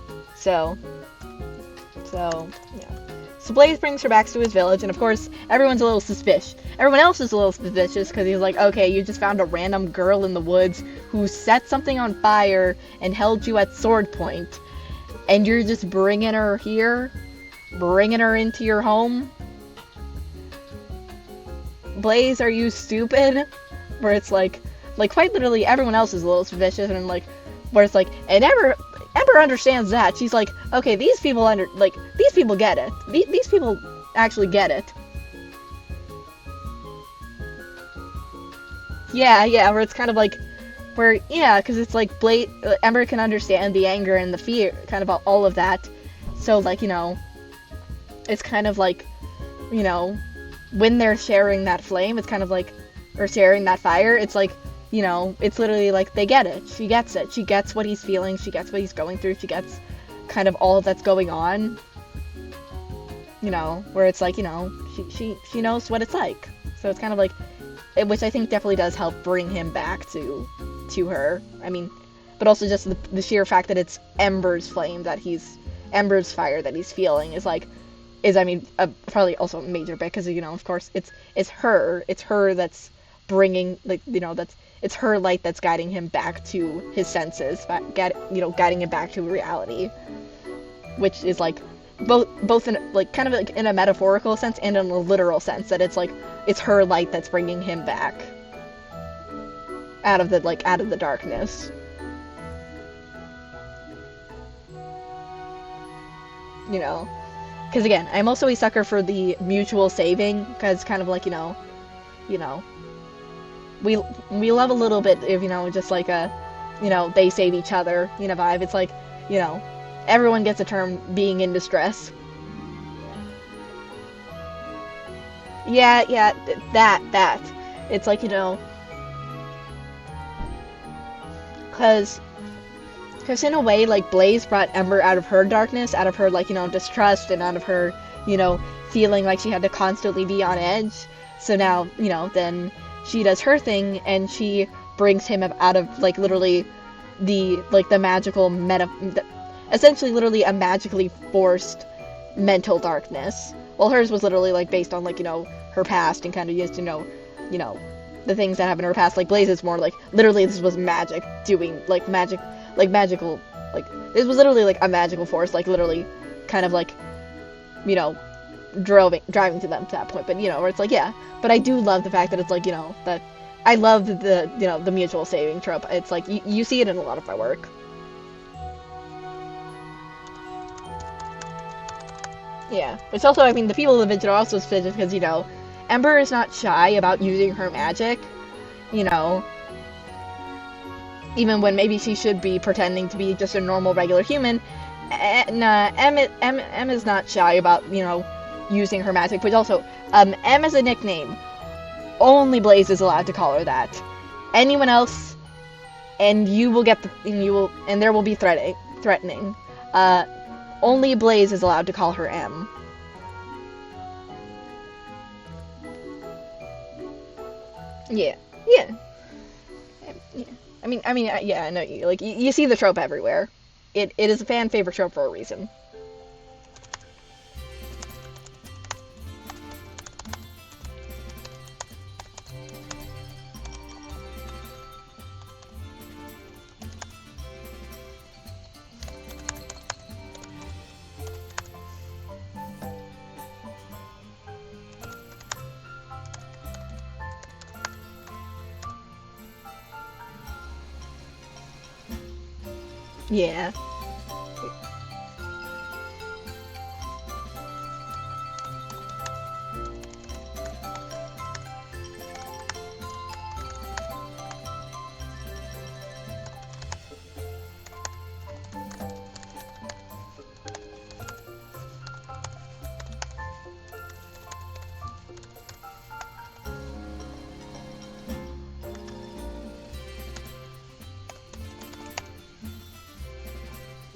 Speaker 1: So Blaze brings her back to his village, and of course everyone's a little suspicious. Everyone else is a little suspicious because he's like, okay, you just found a random girl in the woods who set something on fire and held you at sword point, and you're just bringing her here, bringing her into your home. Blaze, are you stupid? Where it's like quite literally everyone else is a little suspicious and like where it's like and Ember understands that. She's like, okay, these people get it. These people actually get it. Yeah, where it's kind of like because it's like Ember can understand the anger and the fear, kind of all of that. So like, it's kind of like, when they're sharing that flame, it's kind of like, or sharing that fire, it's like, it's literally like they get it. She gets it. She gets what he's feeling. She gets what he's going through. She gets kind of all that's going on. Where it's like, she knows what it's like. So it's kind of like, which I think definitely does help bring him back to her. I mean, but also just the sheer fact that it's Ember's fire that he's feeling is probably also a major bit because of course it's her that's bringing it's her light that's guiding him back to his senses, guiding him back to reality, which is like both in like kind of like in a metaphorical sense and in a literal sense that it's like it's her light that's bringing him back out of the darkness. Because again, I'm also a sucker for the mutual saving because kind of like we love a little bit of just like a they save each other vibe. It's like everyone gets a term being in distress. Yeah, that it's like because in a way like Blaze brought Ember out of her darkness, out of her distrust, and out of her feeling like she had to constantly be on edge. So now then she does her thing and she brings him out of literally the magical essentially literally a magically forced mental darkness. Well, hers was literally based on her past and kind of just the things that happened in her past. Blaze is more literally this was magic doing magical this was literally a magical force literally kind of driving to them to that point. But where it's but I do love the fact that it's that I love the mutual saving trope. It's you see it in a lot of my work. Yeah, which also, I mean, the people of the village are also suspicious because Ember is not shy about using her magic, even when maybe she should be pretending to be just a normal regular human. M is not shy about using her magic, which also M is a nickname. Only Blaze is allowed to call her that. Anyone else, and you will get and there will be threatening. Only Blaze is allowed to call her M. Yeah. I mean, yeah, I know you see the trope everywhere. it is a fan favorite trope for a reason. Yeah.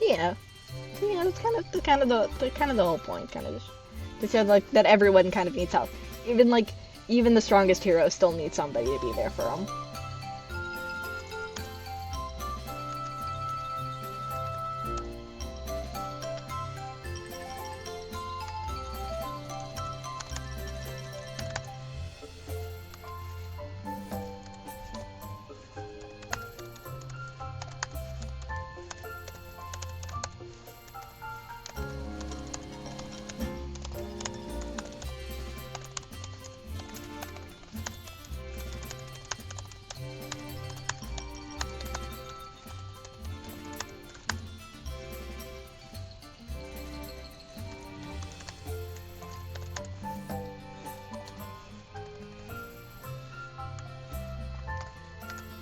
Speaker 1: Yeah. Yeah, that's kind of the whole point, kind of just to show like that everyone kind of needs help. Even like even the strongest hero still needs somebody to be there for them.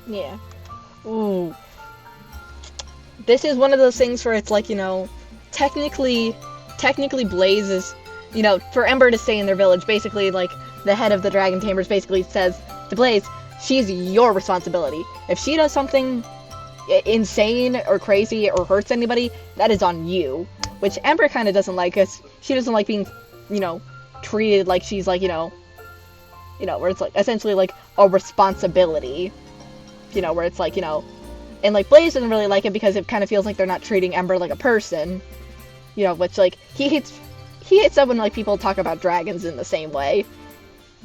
Speaker 1: Yeah. Ooh. This is one of those things where it's like, technically technically Blaze is, for Ember to stay in their village, basically like the head of the Dragon Tamers basically says to Blaze, she's your responsibility. If she does something insane or crazy or hurts anybody, that is on you. Which Ember kind of doesn't like, because she doesn't like being, treated like she's like, where it's like essentially like a responsibility, where it's like, and like Blaze doesn't really like it because it kind of feels like they're not treating Ember like a person, which like he hates that when like people talk about dragons in the same way.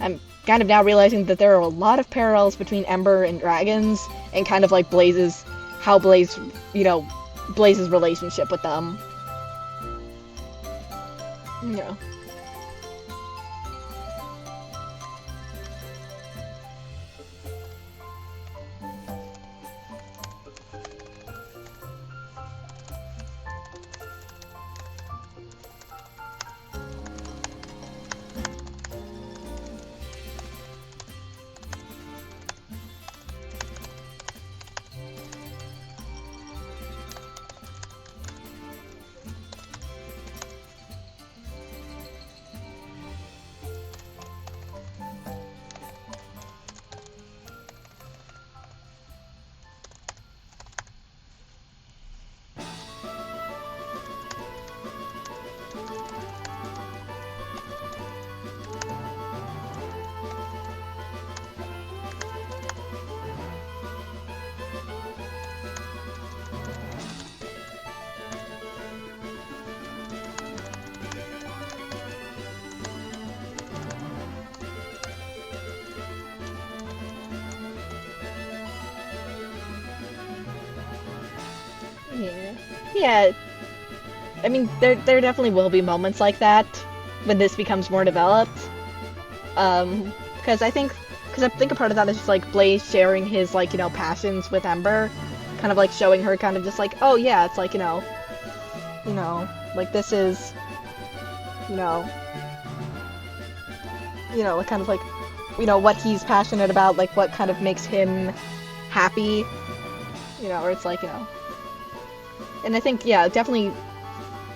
Speaker 1: I'm kind of now realizing that there are a lot of parallels between Ember and dragons, and kind of like Blaze's relationship with them. Yeah. Yeah. Yeah. I mean, there definitely will be moments like that when this becomes more developed. Because I think a part of that is just like Blaze sharing his like passions with Ember, kind of like showing her kind of just like, oh yeah, it's like like this is you know like kind of like what he's passionate about, like what kind of makes him happy, or it's like and I think yeah, definitely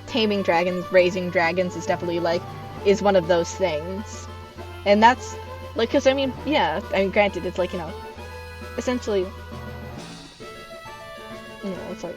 Speaker 1: taming dragons, raising dragons is definitely like is one of those things, and that's like because I mean yeah, I mean granted it's like essentially it's like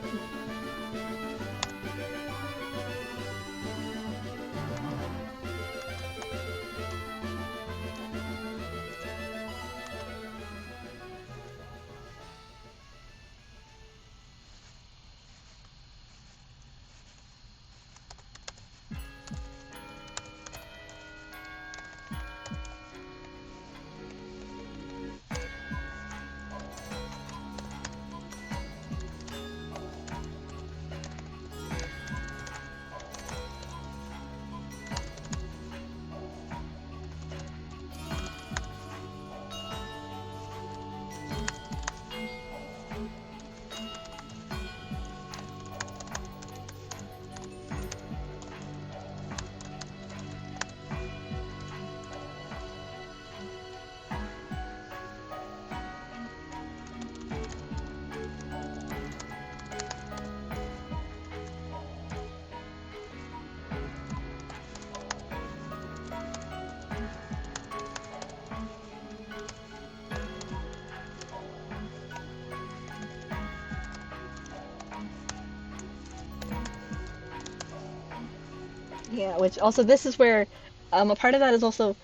Speaker 1: Yeah, which also this is where a part of that is also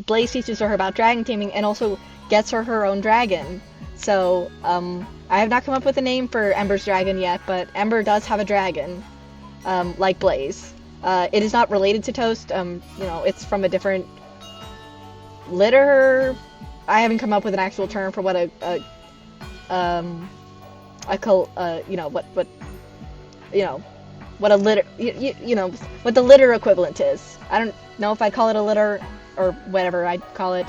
Speaker 1: Blaze teaches her about dragon taming and also gets her own dragon. So I have not come up with a name for Ember's dragon yet, but Ember does have a dragon, like Blaze. It is not related to Toast. It's from a different litter. I haven't come up with an actual term for what you know, what a litter, what the litter equivalent is. I don't know if I'd call it a litter or whatever. I'd call it,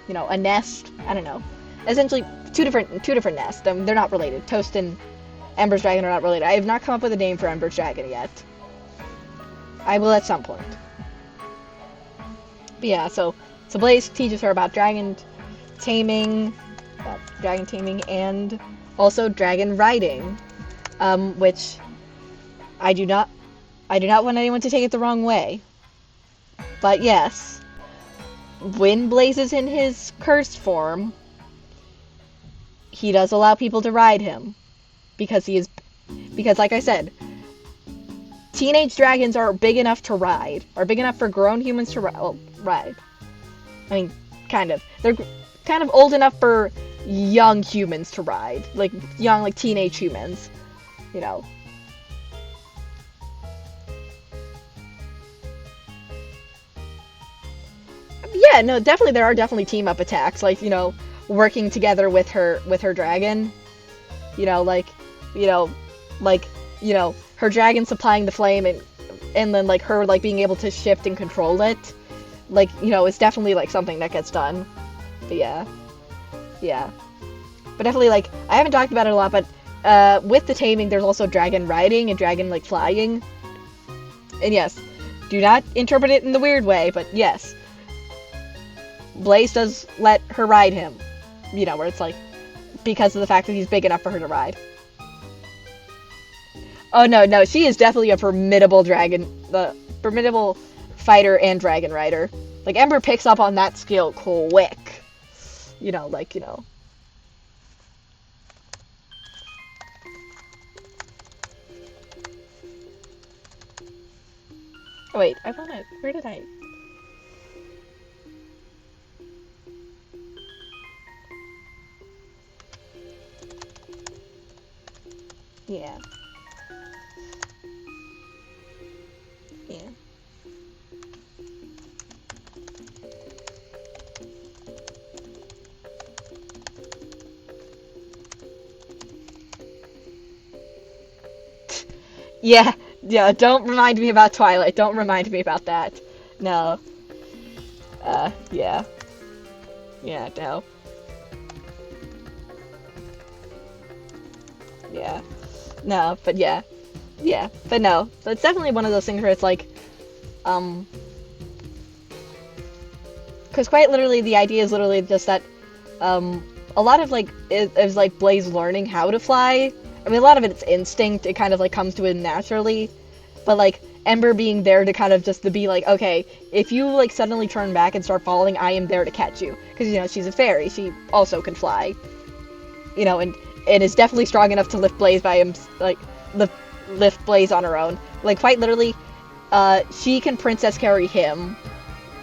Speaker 1: a nest. I don't know. Essentially, two different nests. They're not related. Toast and Ember's dragon are not related. I have not come up with a name for Ember's dragon yet. I will at some point. But yeah, so Blaze teaches her about taming, dragon taming, and also dragon riding, which I do not want anyone to take it the wrong way. But yes, when Blaze is in his cursed form, he does allow people to ride him because like I said, teenage dragons are big enough to ride, are big enough for grown humans to ride. I mean, kind of. They're kind of old enough for young humans to ride, like teenage humans, Yeah, no, definitely there are definitely team up attacks, like, working together with her dragon. You know, like, you know, like, her dragon supplying the flame and then like her like being able to shift and control it. Like, it's definitely like something that gets done. But yeah. Yeah. But definitely like I haven't talked about it a lot, but with the taming there's also dragon riding and dragon like flying. And yes, do not interpret it in the weird way, but yes. Blaze does let her ride him. Where it's like, because of the fact that he's big enough for her to ride. Oh, no, she is definitely a formidable formidable fighter and dragon rider. Like, Ember picks up on that skill quick. Oh, wait, where did I... Yeah. Yeah. Yeah, don't remind me about Twilight. Don't remind me about that. No. Yeah. Yeah, no. Yeah. No, but yeah. Yeah, but no. So it's definitely one of those things where it's like, because quite literally the idea is literally just that, a lot of like, is like Blaze learning how to fly. I mean, a lot of it's instinct. It kind of like comes to him naturally. But like, Ember being there to kind of just to be like, okay, if you like suddenly turn back and start falling, I am there to catch you. Because, she's a fairy. She also can fly. And is definitely strong enough to lift Blaze by him, like, lift Blaze on her own. Like, quite literally, she can princess carry him.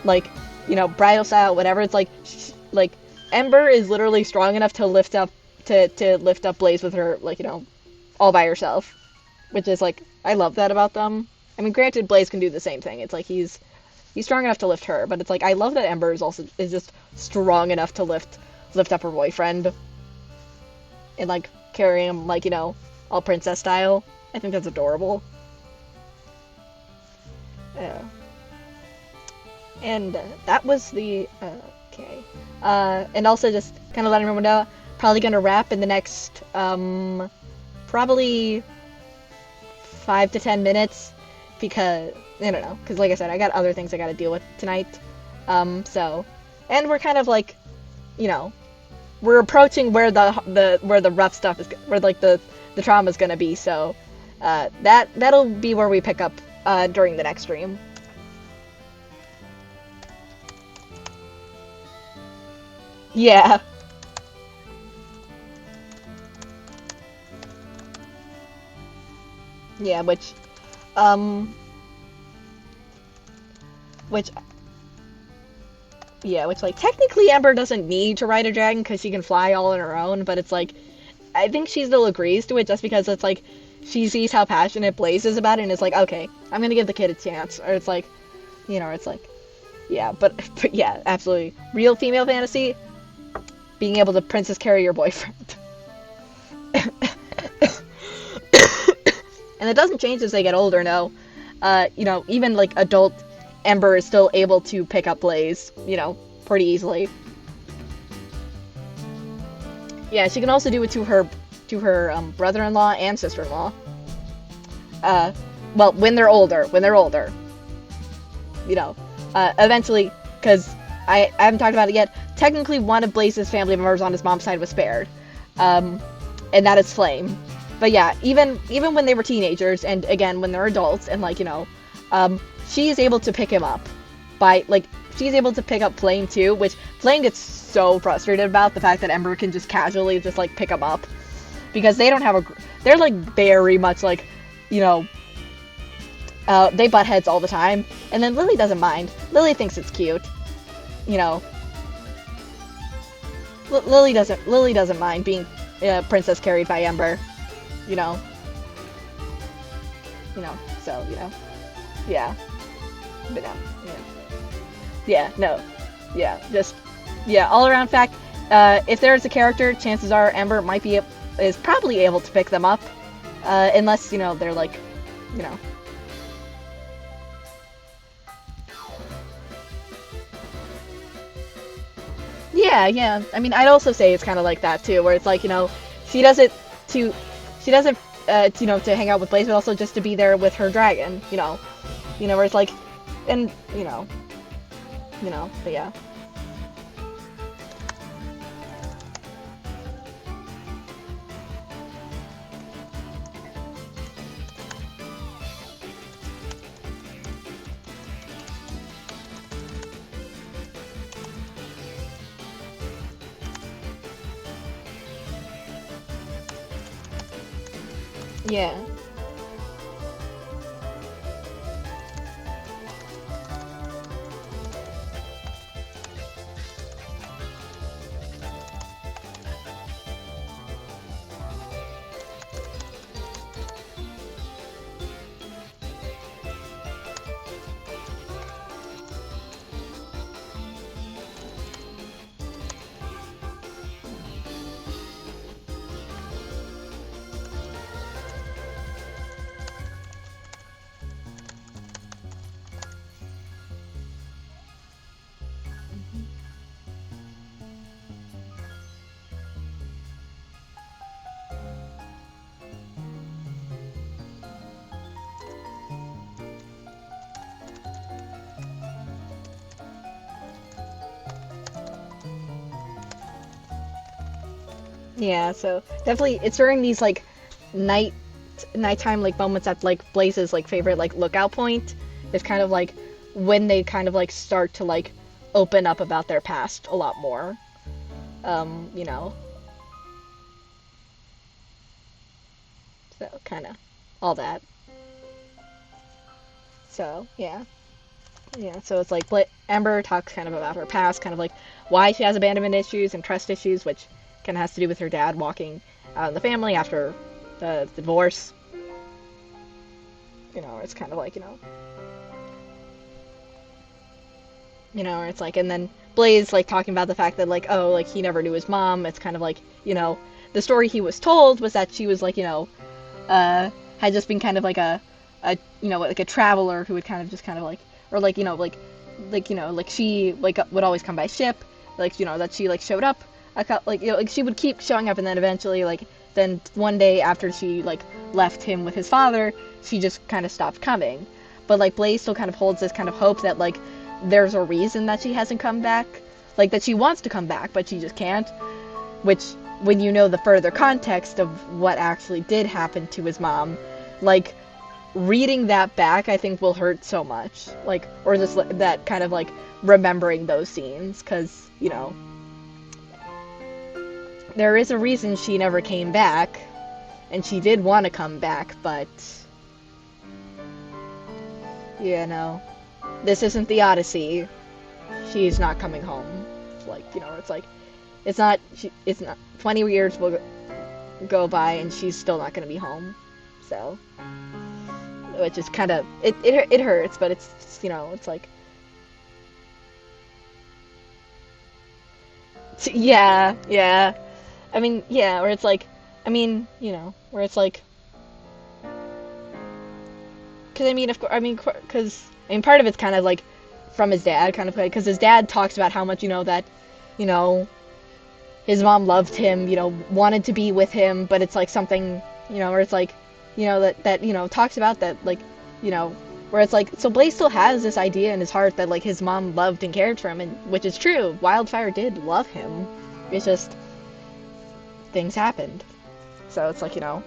Speaker 1: Like, bridal style, whatever. It's like, Ember is literally strong enough to lift up Blaze with her, like, all by herself. Which is like, I love that about them. I mean, granted, Blaze can do the same thing. It's like he's strong enough to lift her, but it's like I love that Ember is just strong enough to lift up her boyfriend and like carry him like, all princess style. I think that's adorable. Yeah. And that was the okay. And also just kind of letting everyone know, probably gonna wrap in the next probably 5 to 10 minutes, because I don't know, because like I said, I got other things I got to deal with tonight. And we're kind of like, we're approaching where the rough stuff is, where like the trauma is gonna be. So that'll be where we pick up during the next stream. Yeah. Yeah, which, which, yeah, which, like, technically Ember doesn't need to ride a dragon because she can fly all on her own, but it's like, I think she still agrees to it just because it's like, she sees how passionate Blaze is about it and it's like, okay, I'm gonna give the kid a chance. Or it's like, it's like, yeah, but yeah, absolutely. Real female fantasy, being able to princess carry your boyfriend. And it doesn't change as they get older, no. Even like adult Ember is still able to pick up Blaze, pretty easily. Yeah, she can also do it to her brother-in-law and sister-in-law. Well, when they're older. Eventually, because I haven't talked about it yet, technically one of Blaze's family members on his mom's side was spared. And that is Flame. But yeah, even when they were teenagers, and again, when they're adults, and she is able to pick him up. She's able to pick up Flame too, which Flame gets so frustrated about the fact that Ember can just casually just, pick him up. Because they don't have they're, very much, they butt heads all the time. And then Lily doesn't mind. Lily thinks it's cute. Lily doesn't mind being princess carried by Ember. So, yeah. But no, yeah, no. Yeah, just, yeah, all around fact, if there's a character, chances are Ember is probably able to pick them up, unless, they're Yeah, I mean, I'd also say it's kind of like that, too, where it's she does it to hang out with Blaze, but also just to be there with her dragon, where it's and, but yeah. Yeah. Yeah, so definitely it's during these nighttime moments that Blaze's favorite lookout point. It's kind of when they kind of start to open up about their past a lot more. So kind of all that. So yeah. Yeah, so it's Ember talks kind of about her past, kind of why she has abandonment issues and trust issues, which kind of has to do with her dad walking out in the family after the divorce. It's kind of it's and then Blaze talking about the fact that he never knew his mom. It's kind of the story he was told was that she was had just been kind of a traveler who would kind of just kind of or she would always come by ship, that she showed up she would keep showing up, and then eventually then one day after she left him with his father, she just kind of stopped coming. But Blaze still kind of holds this kind of hope that there's a reason that she hasn't come back, that she wants to come back but she just can't, which when the further context of what actually did happen to his mom, reading that back I think will hurt so much, or just that kind of remembering those scenes, because there is a reason she never came back, and she did want to come back, but this isn't the Odyssey. She's not coming home. Like, it's not 20 years will go by and she's still not going to be home. So, which is kind of, it hurts, but it's like, yeah. I mean, yeah, where it's like, where it's like, because I mean, of course, part of it's kind of like from his dad, kind of like, because his dad talks about how much, that, you know, his mom loved him, wanted to be with him, but it's like something, where it's like, that talks about that, like, where it's like, so Blaze still has this idea in his heart that, like, his mom loved and cared for him, and which is true. Wildfire did love him. It's just things happened. So it's like, yeah.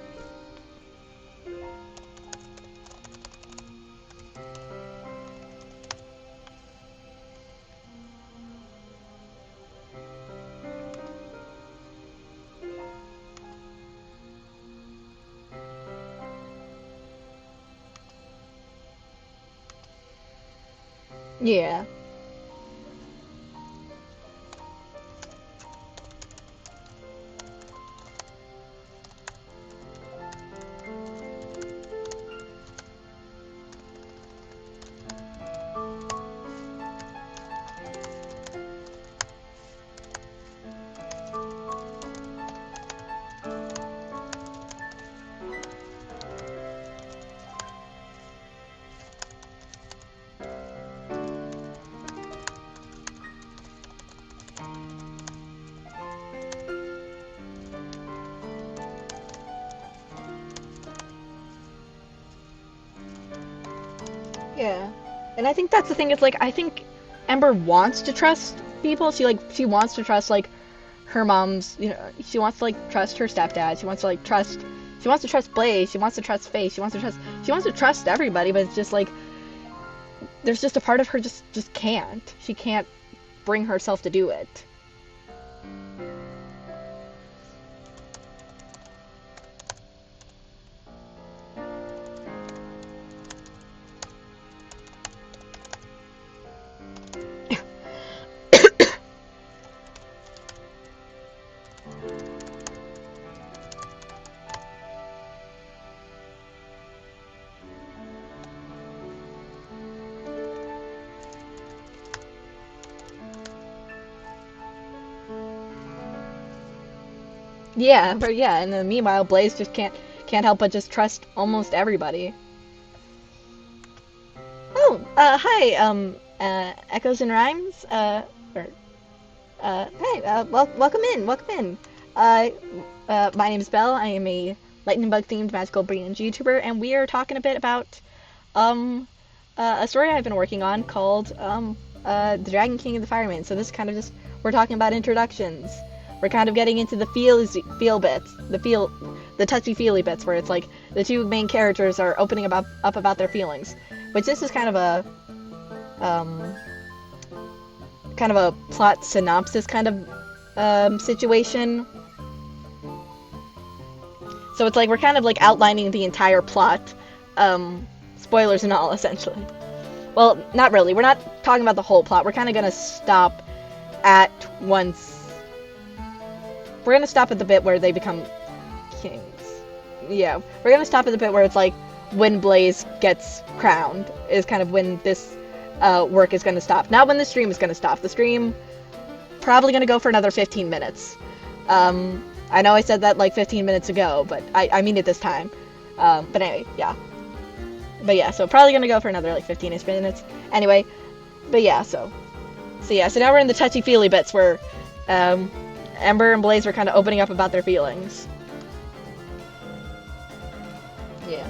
Speaker 1: Yeah. And I think that's the thing, it's like, I think Ember wants to trust people. She wants to trust, like, her mom's, she wants to, like, trust her stepdad. She wants to trust Blaze. She wants to trust Faye. She wants to trust everybody, but it's just like, there's just a part of her just can't. She can't bring herself to do it. And then meanwhile, Blaze just can't help but just trust almost everybody. Oh, hi, Echoes and Rhymes, hey, welcome in. My name's Belle. I am a lightning bug themed magical brand YouTuber, and we are talking a bit about, a story I've been working on called, The Dragon King and the Fire Maiden. So this is kind of just, we're talking about introductions. We're kind of getting into the feel bits, the touchy-feely bits, where it's like the two main characters are opening up about their feelings. Which this is kind of a plot synopsis kind of situation. So it's like we're kind of like outlining the entire plot, spoilers and all, essentially. Well, not really. We're not talking about the whole plot. We're kind of gonna stop at once. We're gonna stop at the bit where they become kings. Yeah, we're gonna stop at the bit where it's like when Blaze gets crowned is kind of when this work is gonna stop. Not when the stream is gonna stop. The stream probably gonna go for another 15 minutes. I know I said that like 15 minutes ago, but I mean it this time. But anyway, yeah. But yeah, so probably gonna go for another like 15-ish minutes. Anyway, but yeah, so now we're in the touchy-feely bits where Ember and Blaze are kind of opening up about their feelings. Yeah.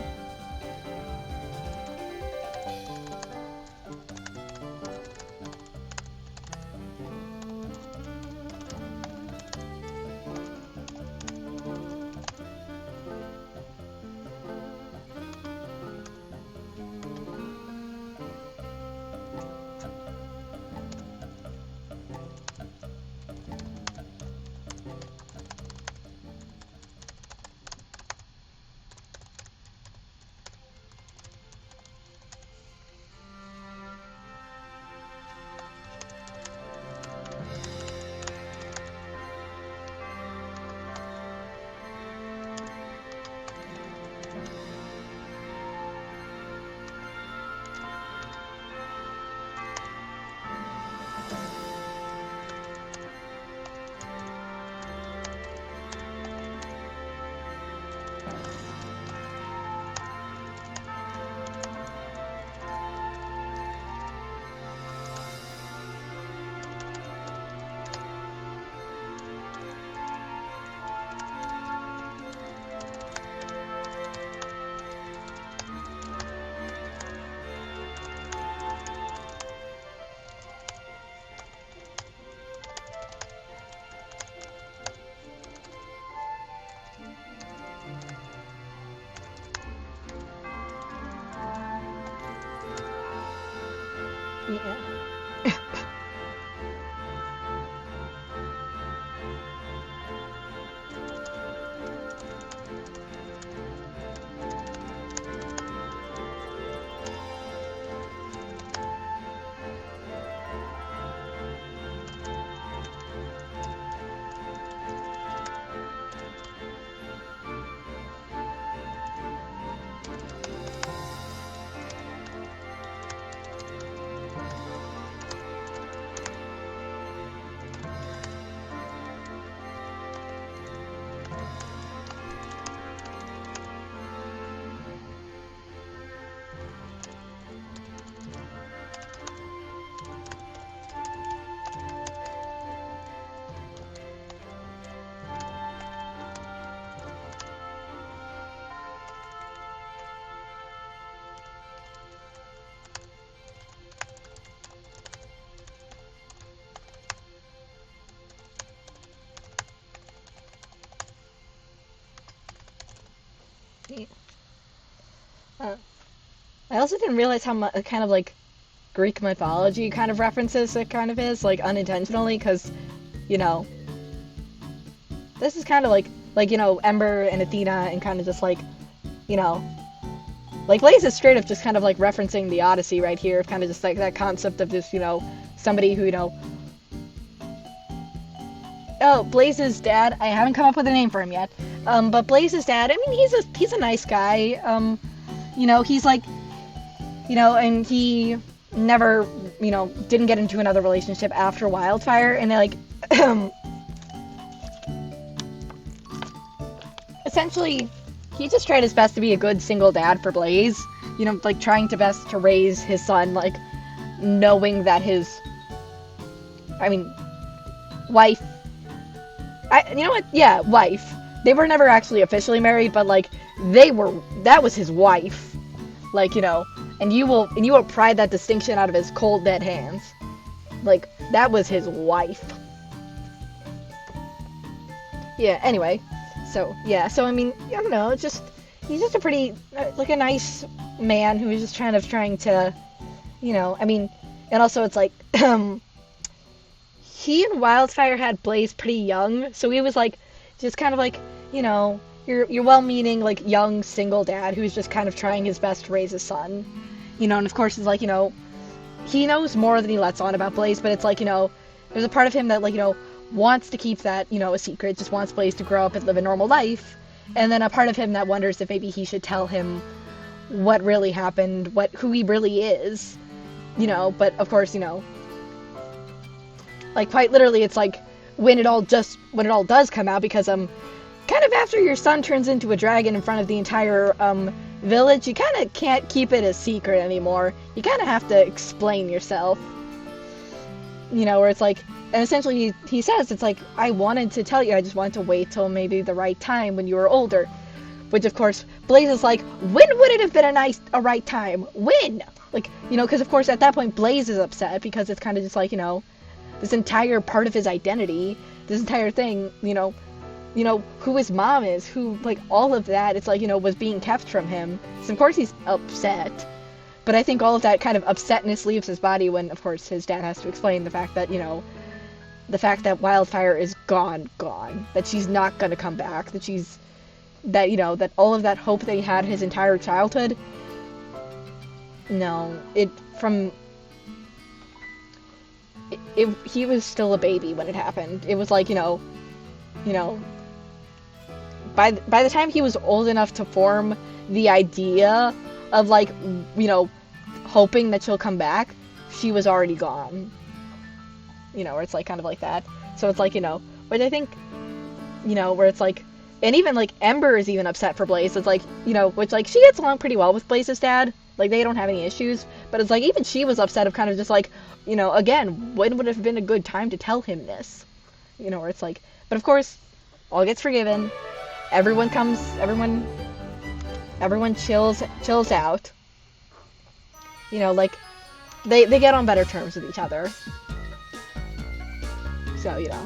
Speaker 1: Yeah. Yeah. Uh, I also didn't realize how much kind of like Greek mythology kind of references it kind of is, like unintentionally, because you know this is kind of like Ember and Athena and kind of just like you know like Blaze is straight up just kind of like referencing the Odyssey right here, kind of just like that concept of just somebody who oh, Blaze's dad. I haven't come up with a name for him yet. But Blaze's dad. I mean, he's a nice guy. He's like, and he never, didn't get into another relationship after Wildfire, and they like, essentially, he just tried his best to be a good single dad for Blaze. Like trying to best to raise his son, like knowing that wife. You know what? Yeah, wife. They were never actually officially married, but like that was his wife. Like, and you will pry that distinction out of his cold dead hands. Like, that was his wife. Yeah, anyway. So, yeah, I mean, I don't know, he's just a pretty, like a nice man who is just trying to, I mean, and also it's like, he and Wildfire had Blaze pretty young, so he was like, just kind of like, your well-meaning, like, young single dad who's just kind of trying his best to raise his son. And of course it's like, he knows more than he lets on about Blaze, but it's like, there's a part of him that, like, wants to keep that, a secret, just wants Blaze to grow up and live a normal life. And then a part of him that wonders if maybe he should tell him what really happened, who he really is. But of course, like quite literally it's like when it all does come out, because kind of after your son turns into a dragon in front of the entire village, you kind of can't keep it a secret anymore. You kind of have to explain yourself. Where it's like, and essentially he says, it's like, I wanted to tell you, I just wanted to wait till maybe the right time when you were older. Which of course Blaze is like, when would it have been a right time? When? Like, because of course at that point Blaze is upset, because it's kind of just like, this entire part of his identity, this entire thing, who his mom is, who, like, all of that, it's like, was being kept from him. So of course he's upset. But I think all of that kind of upsetness leaves his body when, of course, his dad has to explain the fact that Wildfire is gone. That she's not gonna come back. That all of that hope that he had his entire childhood, he was still a baby when it happened. It was like, by the time he was old enough to form the idea of, like, hoping that she'll come back, she was already gone. Where it's like kind of like that. So it's like, which I think, where it's like, and even like Ember is even upset for Blaze. It's like, which like she gets along pretty well with Blaze's dad. Like they don't have any issues. But it's like even she was upset of kind of just like, again, when would have been a good time to tell him this? Where it's like, but of course, all gets forgiven. Everyone chills out. Like they get on better terms with each other. So, Yeah.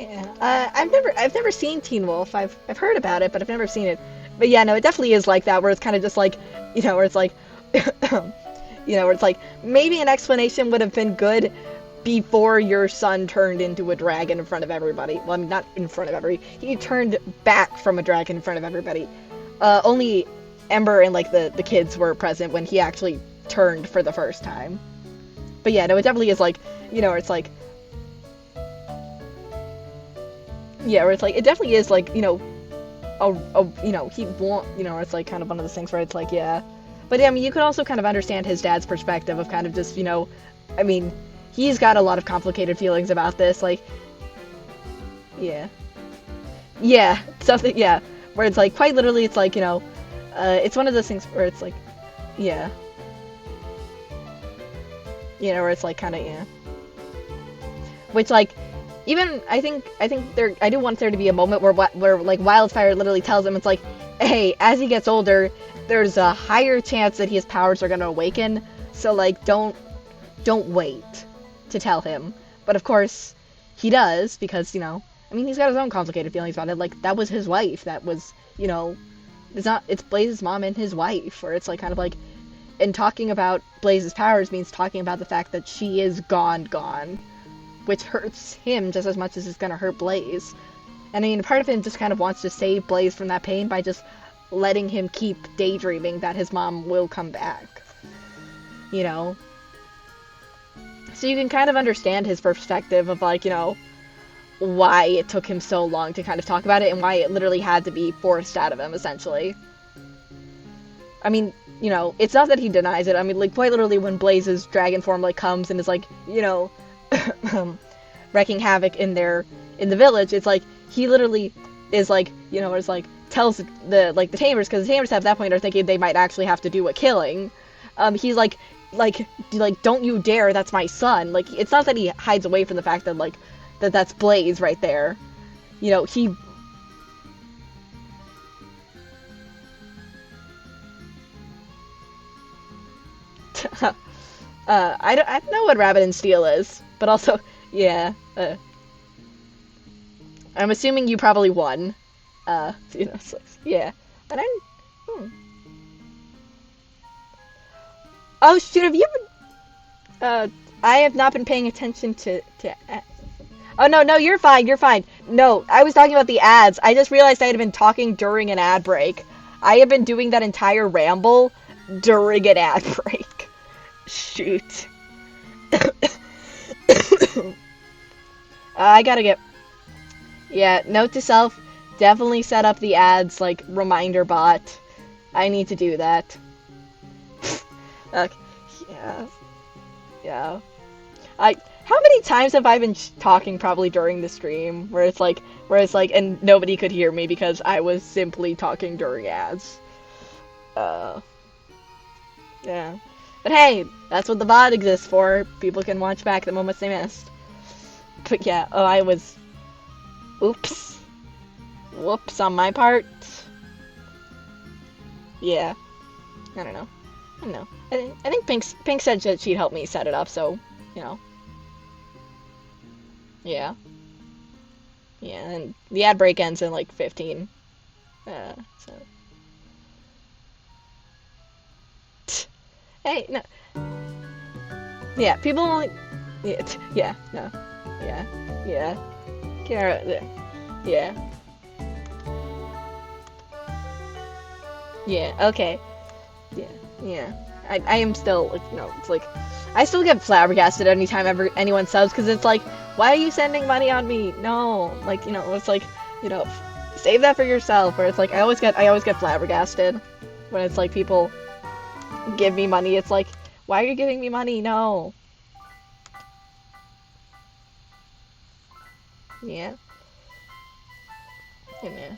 Speaker 1: Yeah. I've never seen Teen Wolf. I've heard about it, but I've never seen it. But yeah, no, it definitely is like that, where it's kind of just like, where it's like, where it's like maybe an explanation would have been good before your son turned into a dragon in front of everybody. Well, I mean, not in front of everybody. He turned back from a dragon in front of everybody. Only Ember and like the kids were present when he actually turned for the first time. But yeah, no, it definitely is like, it's like, yeah, where it's like, it definitely is like, he won't, it's like kind of one of those things where it's like, yeah. But yeah, I mean, you could also kind of understand his dad's perspective of kind of just, I mean, he's got a lot of complicated feelings about this, like, yeah. Yeah, something, yeah, where it's like, quite literally, it's like, it's one of those things where it's like, yeah. Where it's like, kind of, yeah. Which, like, even I do want there to be a moment where like Wildfire literally tells him, it's like, hey, as he gets older, there's a higher chance that his powers are gonna awaken, so like don't wait to tell him. But of course he does, because I mean, he's got his own complicated feelings about it. Like, that was his wife, that was, it's Blaze's mom and his wife, where it's like kind of like, and talking about Blaze's powers means talking about the fact that she is gone, which hurts him just as much as it's gonna hurt Blaze. And I mean, part of him just kind of wants to save Blaze from that pain by just letting him keep daydreaming that his mom will come back. So you can kind of understand his perspective of like, why it took him so long to kind of talk about it, and why it literally had to be forced out of him, essentially. I mean, it's not that he denies it. I mean, like, quite literally when Blaze's dragon form, like, comes and is like, wrecking havoc in the village, it's like, he literally is like, it's like, tells the tamers, because the tamers at that point are thinking they might actually have to do a killing. He's like, don't you dare, that's my son. Like, it's not that he hides away from the fact that, like, that's Blaze right there. He... I don't know what Rabbit and Steel is, but also, yeah, I'm assuming you probably won. So, yeah, but Oh shoot, have you been, I have not been paying attention to Oh, no, you're fine, No, I was talking about the ads. I just realized I had been talking during an ad break. I have been doing that entire ramble during an ad break. Shoot. I gotta get... Yeah, note to self, definitely set up the ads, like, reminder bot. I need to do that. Okay, yeah. Yeah. How many times have I been talking probably during the stream where it's like, and nobody could hear me because I was simply talking during ads? Yeah. But hey, that's what the bot exists for. People can watch back the moments they missed. But yeah, I was... Oops. Whoops on my part. Yeah. I don't know. I think Pink said that she'd help me set it up, so, Yeah. Yeah, and the ad break ends in like 15. So. Hey, no. Yeah, people only... Yeah, no. Yeah. Kara, yeah. Yeah, okay. Yeah. I am still, like, it's like... I still get flabbergasted anytime anyone subs, because it's like, why are you sending money on me? No, like, it's like, save that for yourself. Or it's like, I always get flabbergasted when it's like people give me money. It's like, why are you giving me money? No. Yeah. Yeah.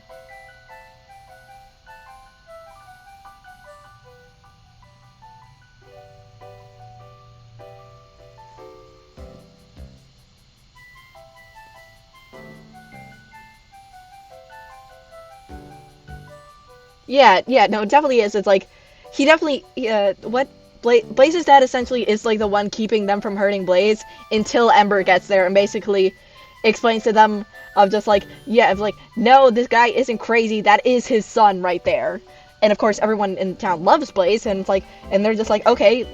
Speaker 1: Yeah, no, it definitely is. It's like, he definitely, what Blaze's dad essentially is like the one keeping them from hurting Blaze until Ember gets there, and basically, explains to them of just like, yeah, it's like, no, this guy isn't crazy. That is his son right there. And of course, everyone in town loves Blaze, and it's like, and they're just like, okay,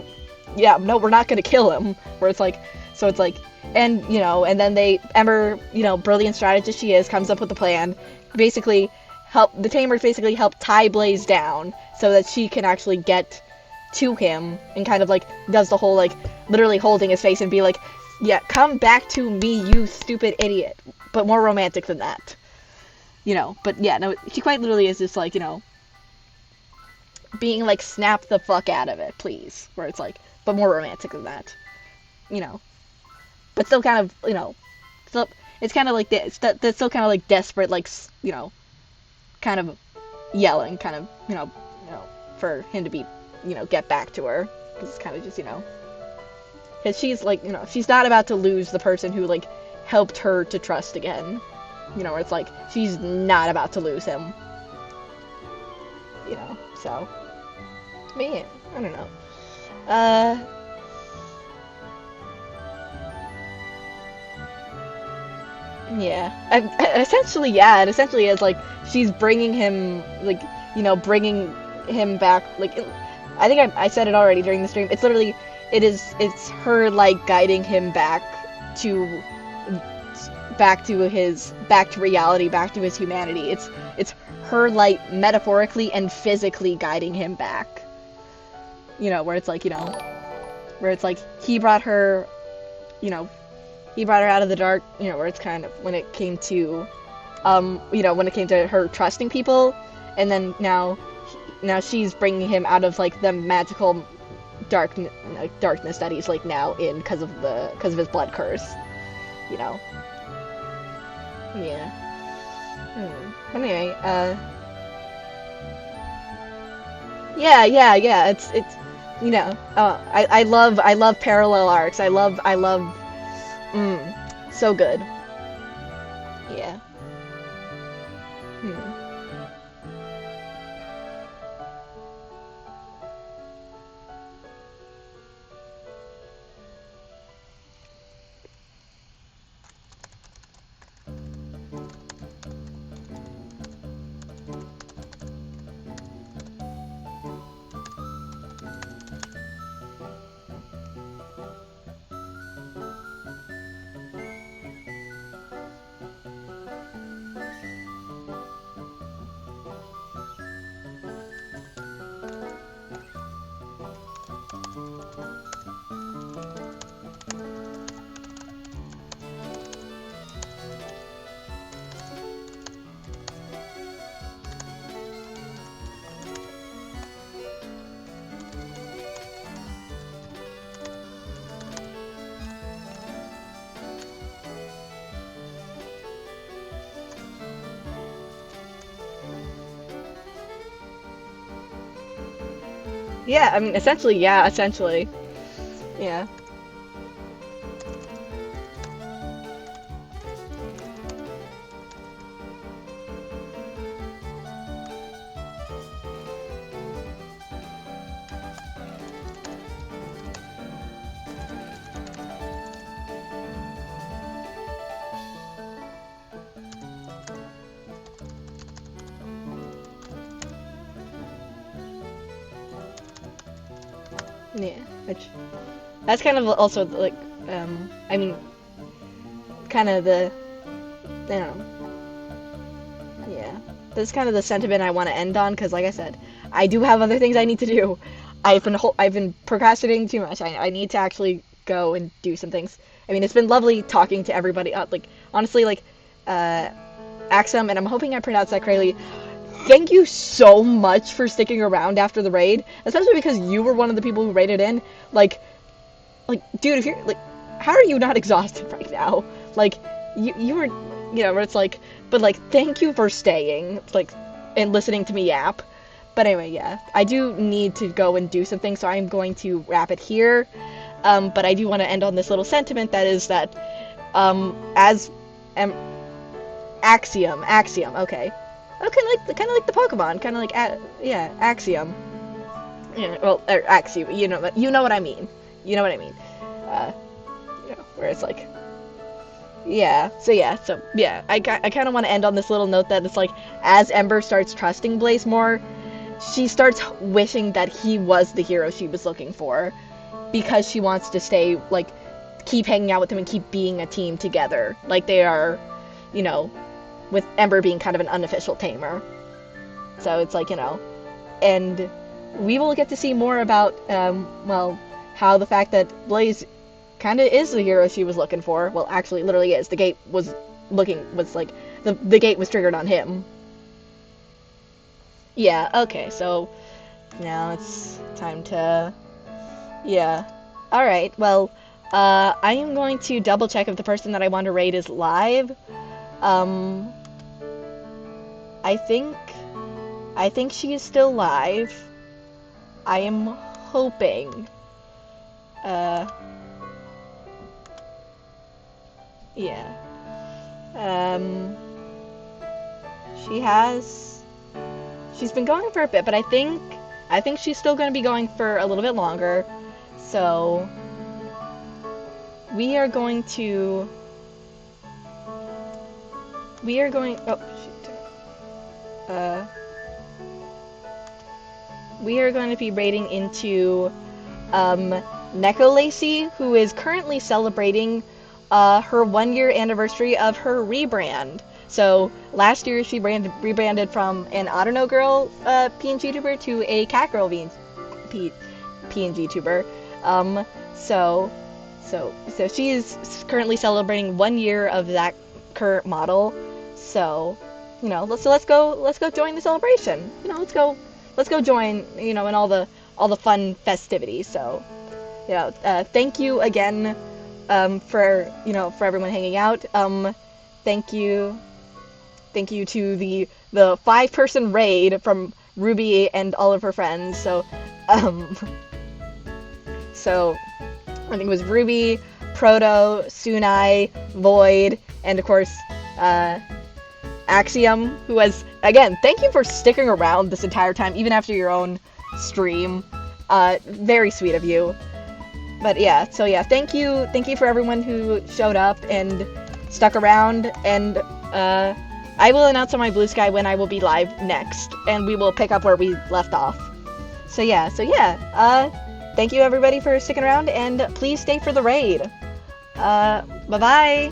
Speaker 1: yeah, no, we're not gonna kill him. Where it's like, so it's like, and and then Ember, brilliant strategist she is, comes up with a plan, basically the Tamers basically help tie Blaze down so that she can actually get to him, and kind of like does the whole like literally holding his face and be like, yeah, come back to me, you stupid idiot, but more romantic than that, but yeah, no, she quite literally is just like, being like, snap the fuck out of it, please, where it's like, but more romantic than that, but still kind of, still, it's kind of like this, that's still kind of like desperate, like, kind of yelling, kind of, for him to be, get back to her, because it's kind of just, because she's like, she's not about to lose the person who like helped her to trust again, where it's like, she's not about to lose him, so, but yeah, I don't know, it essentially is like she's bringing him, like, bringing him back. Like, I think I said it already during the stream. It's literally, it's her like guiding him to back to reality, back to his humanity. It's her like metaphorically and physically guiding him back. Where it's like, where it's like he brought her, he brought her out of the dark, where it's kind of when it came to, when it came to her trusting people, and then now she's bringing him out of like the magical darkness that he's like now in because of his blood curse, yeah. Anyway, yeah. It's I love parallel arcs. I love. So good. Yeah. Yeah, I mean, essentially, yeah, essentially. Yeah. Yeah, which that's kind of also like I mean, kind of the, I don't know. Yeah, that's kind of the sentiment I want to end on, because like I said, I do have other things I need to do. I've been procrastinating too much. I need to actually go and do some things. I mean, it's been lovely talking to everybody. Like, honestly, like Axum, and I'm hoping I pronounced that correctly. Thank you so much for sticking around after the raid, especially because you were one of the people who raided in. Like, dude, if you're like, how are you not exhausted right now? Like, you were, where it's like, but like, thank you for staying, like, and listening to me yap. But anyway, yeah, I do need to go and do something, so I'm going to wrap it here. But I do want to end on this little sentiment that is that, Axiom, okay. Okay, kind of like the Pokemon, kind of like, yeah, Axiom. Yeah, well, or Axiom, you know what I mean. You know what I mean. Where it's like, yeah, I kind of want to end on this little note that it's like, as Ember starts trusting Blaze more, she starts wishing that he was the hero she was looking for, because she wants to stay, like, keep hanging out with him and keep being a team together, like they are, you know, with Ember being kind of an unofficial tamer. So it's like, and we will get to see more about, well, how the fact that Blaze kind of is the hero she was looking for. Well, actually, literally is. The gate was like, the gate was triggered on him. Yeah, okay, so now it's time to, yeah. Alright, well, I am going to double check if the person that I want to raid is live. Um, I think, I think she is still live. I am hoping. Uh, yeah. Um, she's been going for a bit, but I think she's still going to be going for a little bit longer. So, we are going, oh, shoot. We are going to be raiding into, Neko Lacey, who is currently celebrating, her 1-year anniversary of her rebrand. So, last year she rebranded from an I don't know girl, PNG tuber to a cat girl PNG tuber. So she is currently celebrating 1 year of that current model. So, let's go join the celebration. Let's go join, in all the fun festivities. So, thank you again, for everyone hanging out. Thank you to the 5-person raid from Ruby and all of her friends. So, so I think it was Ruby, Proto, Sunai, Void, and of course, Axiom, who was, again, thank you for sticking around this entire time, even after your own stream. Very sweet of you. But yeah, so yeah, thank you for everyone who showed up and stuck around, and I will announce on my Blue Sky when I will be live next, and we will pick up where we left off. So yeah, thank you everybody for sticking around, and please stay for the raid. Bye-bye!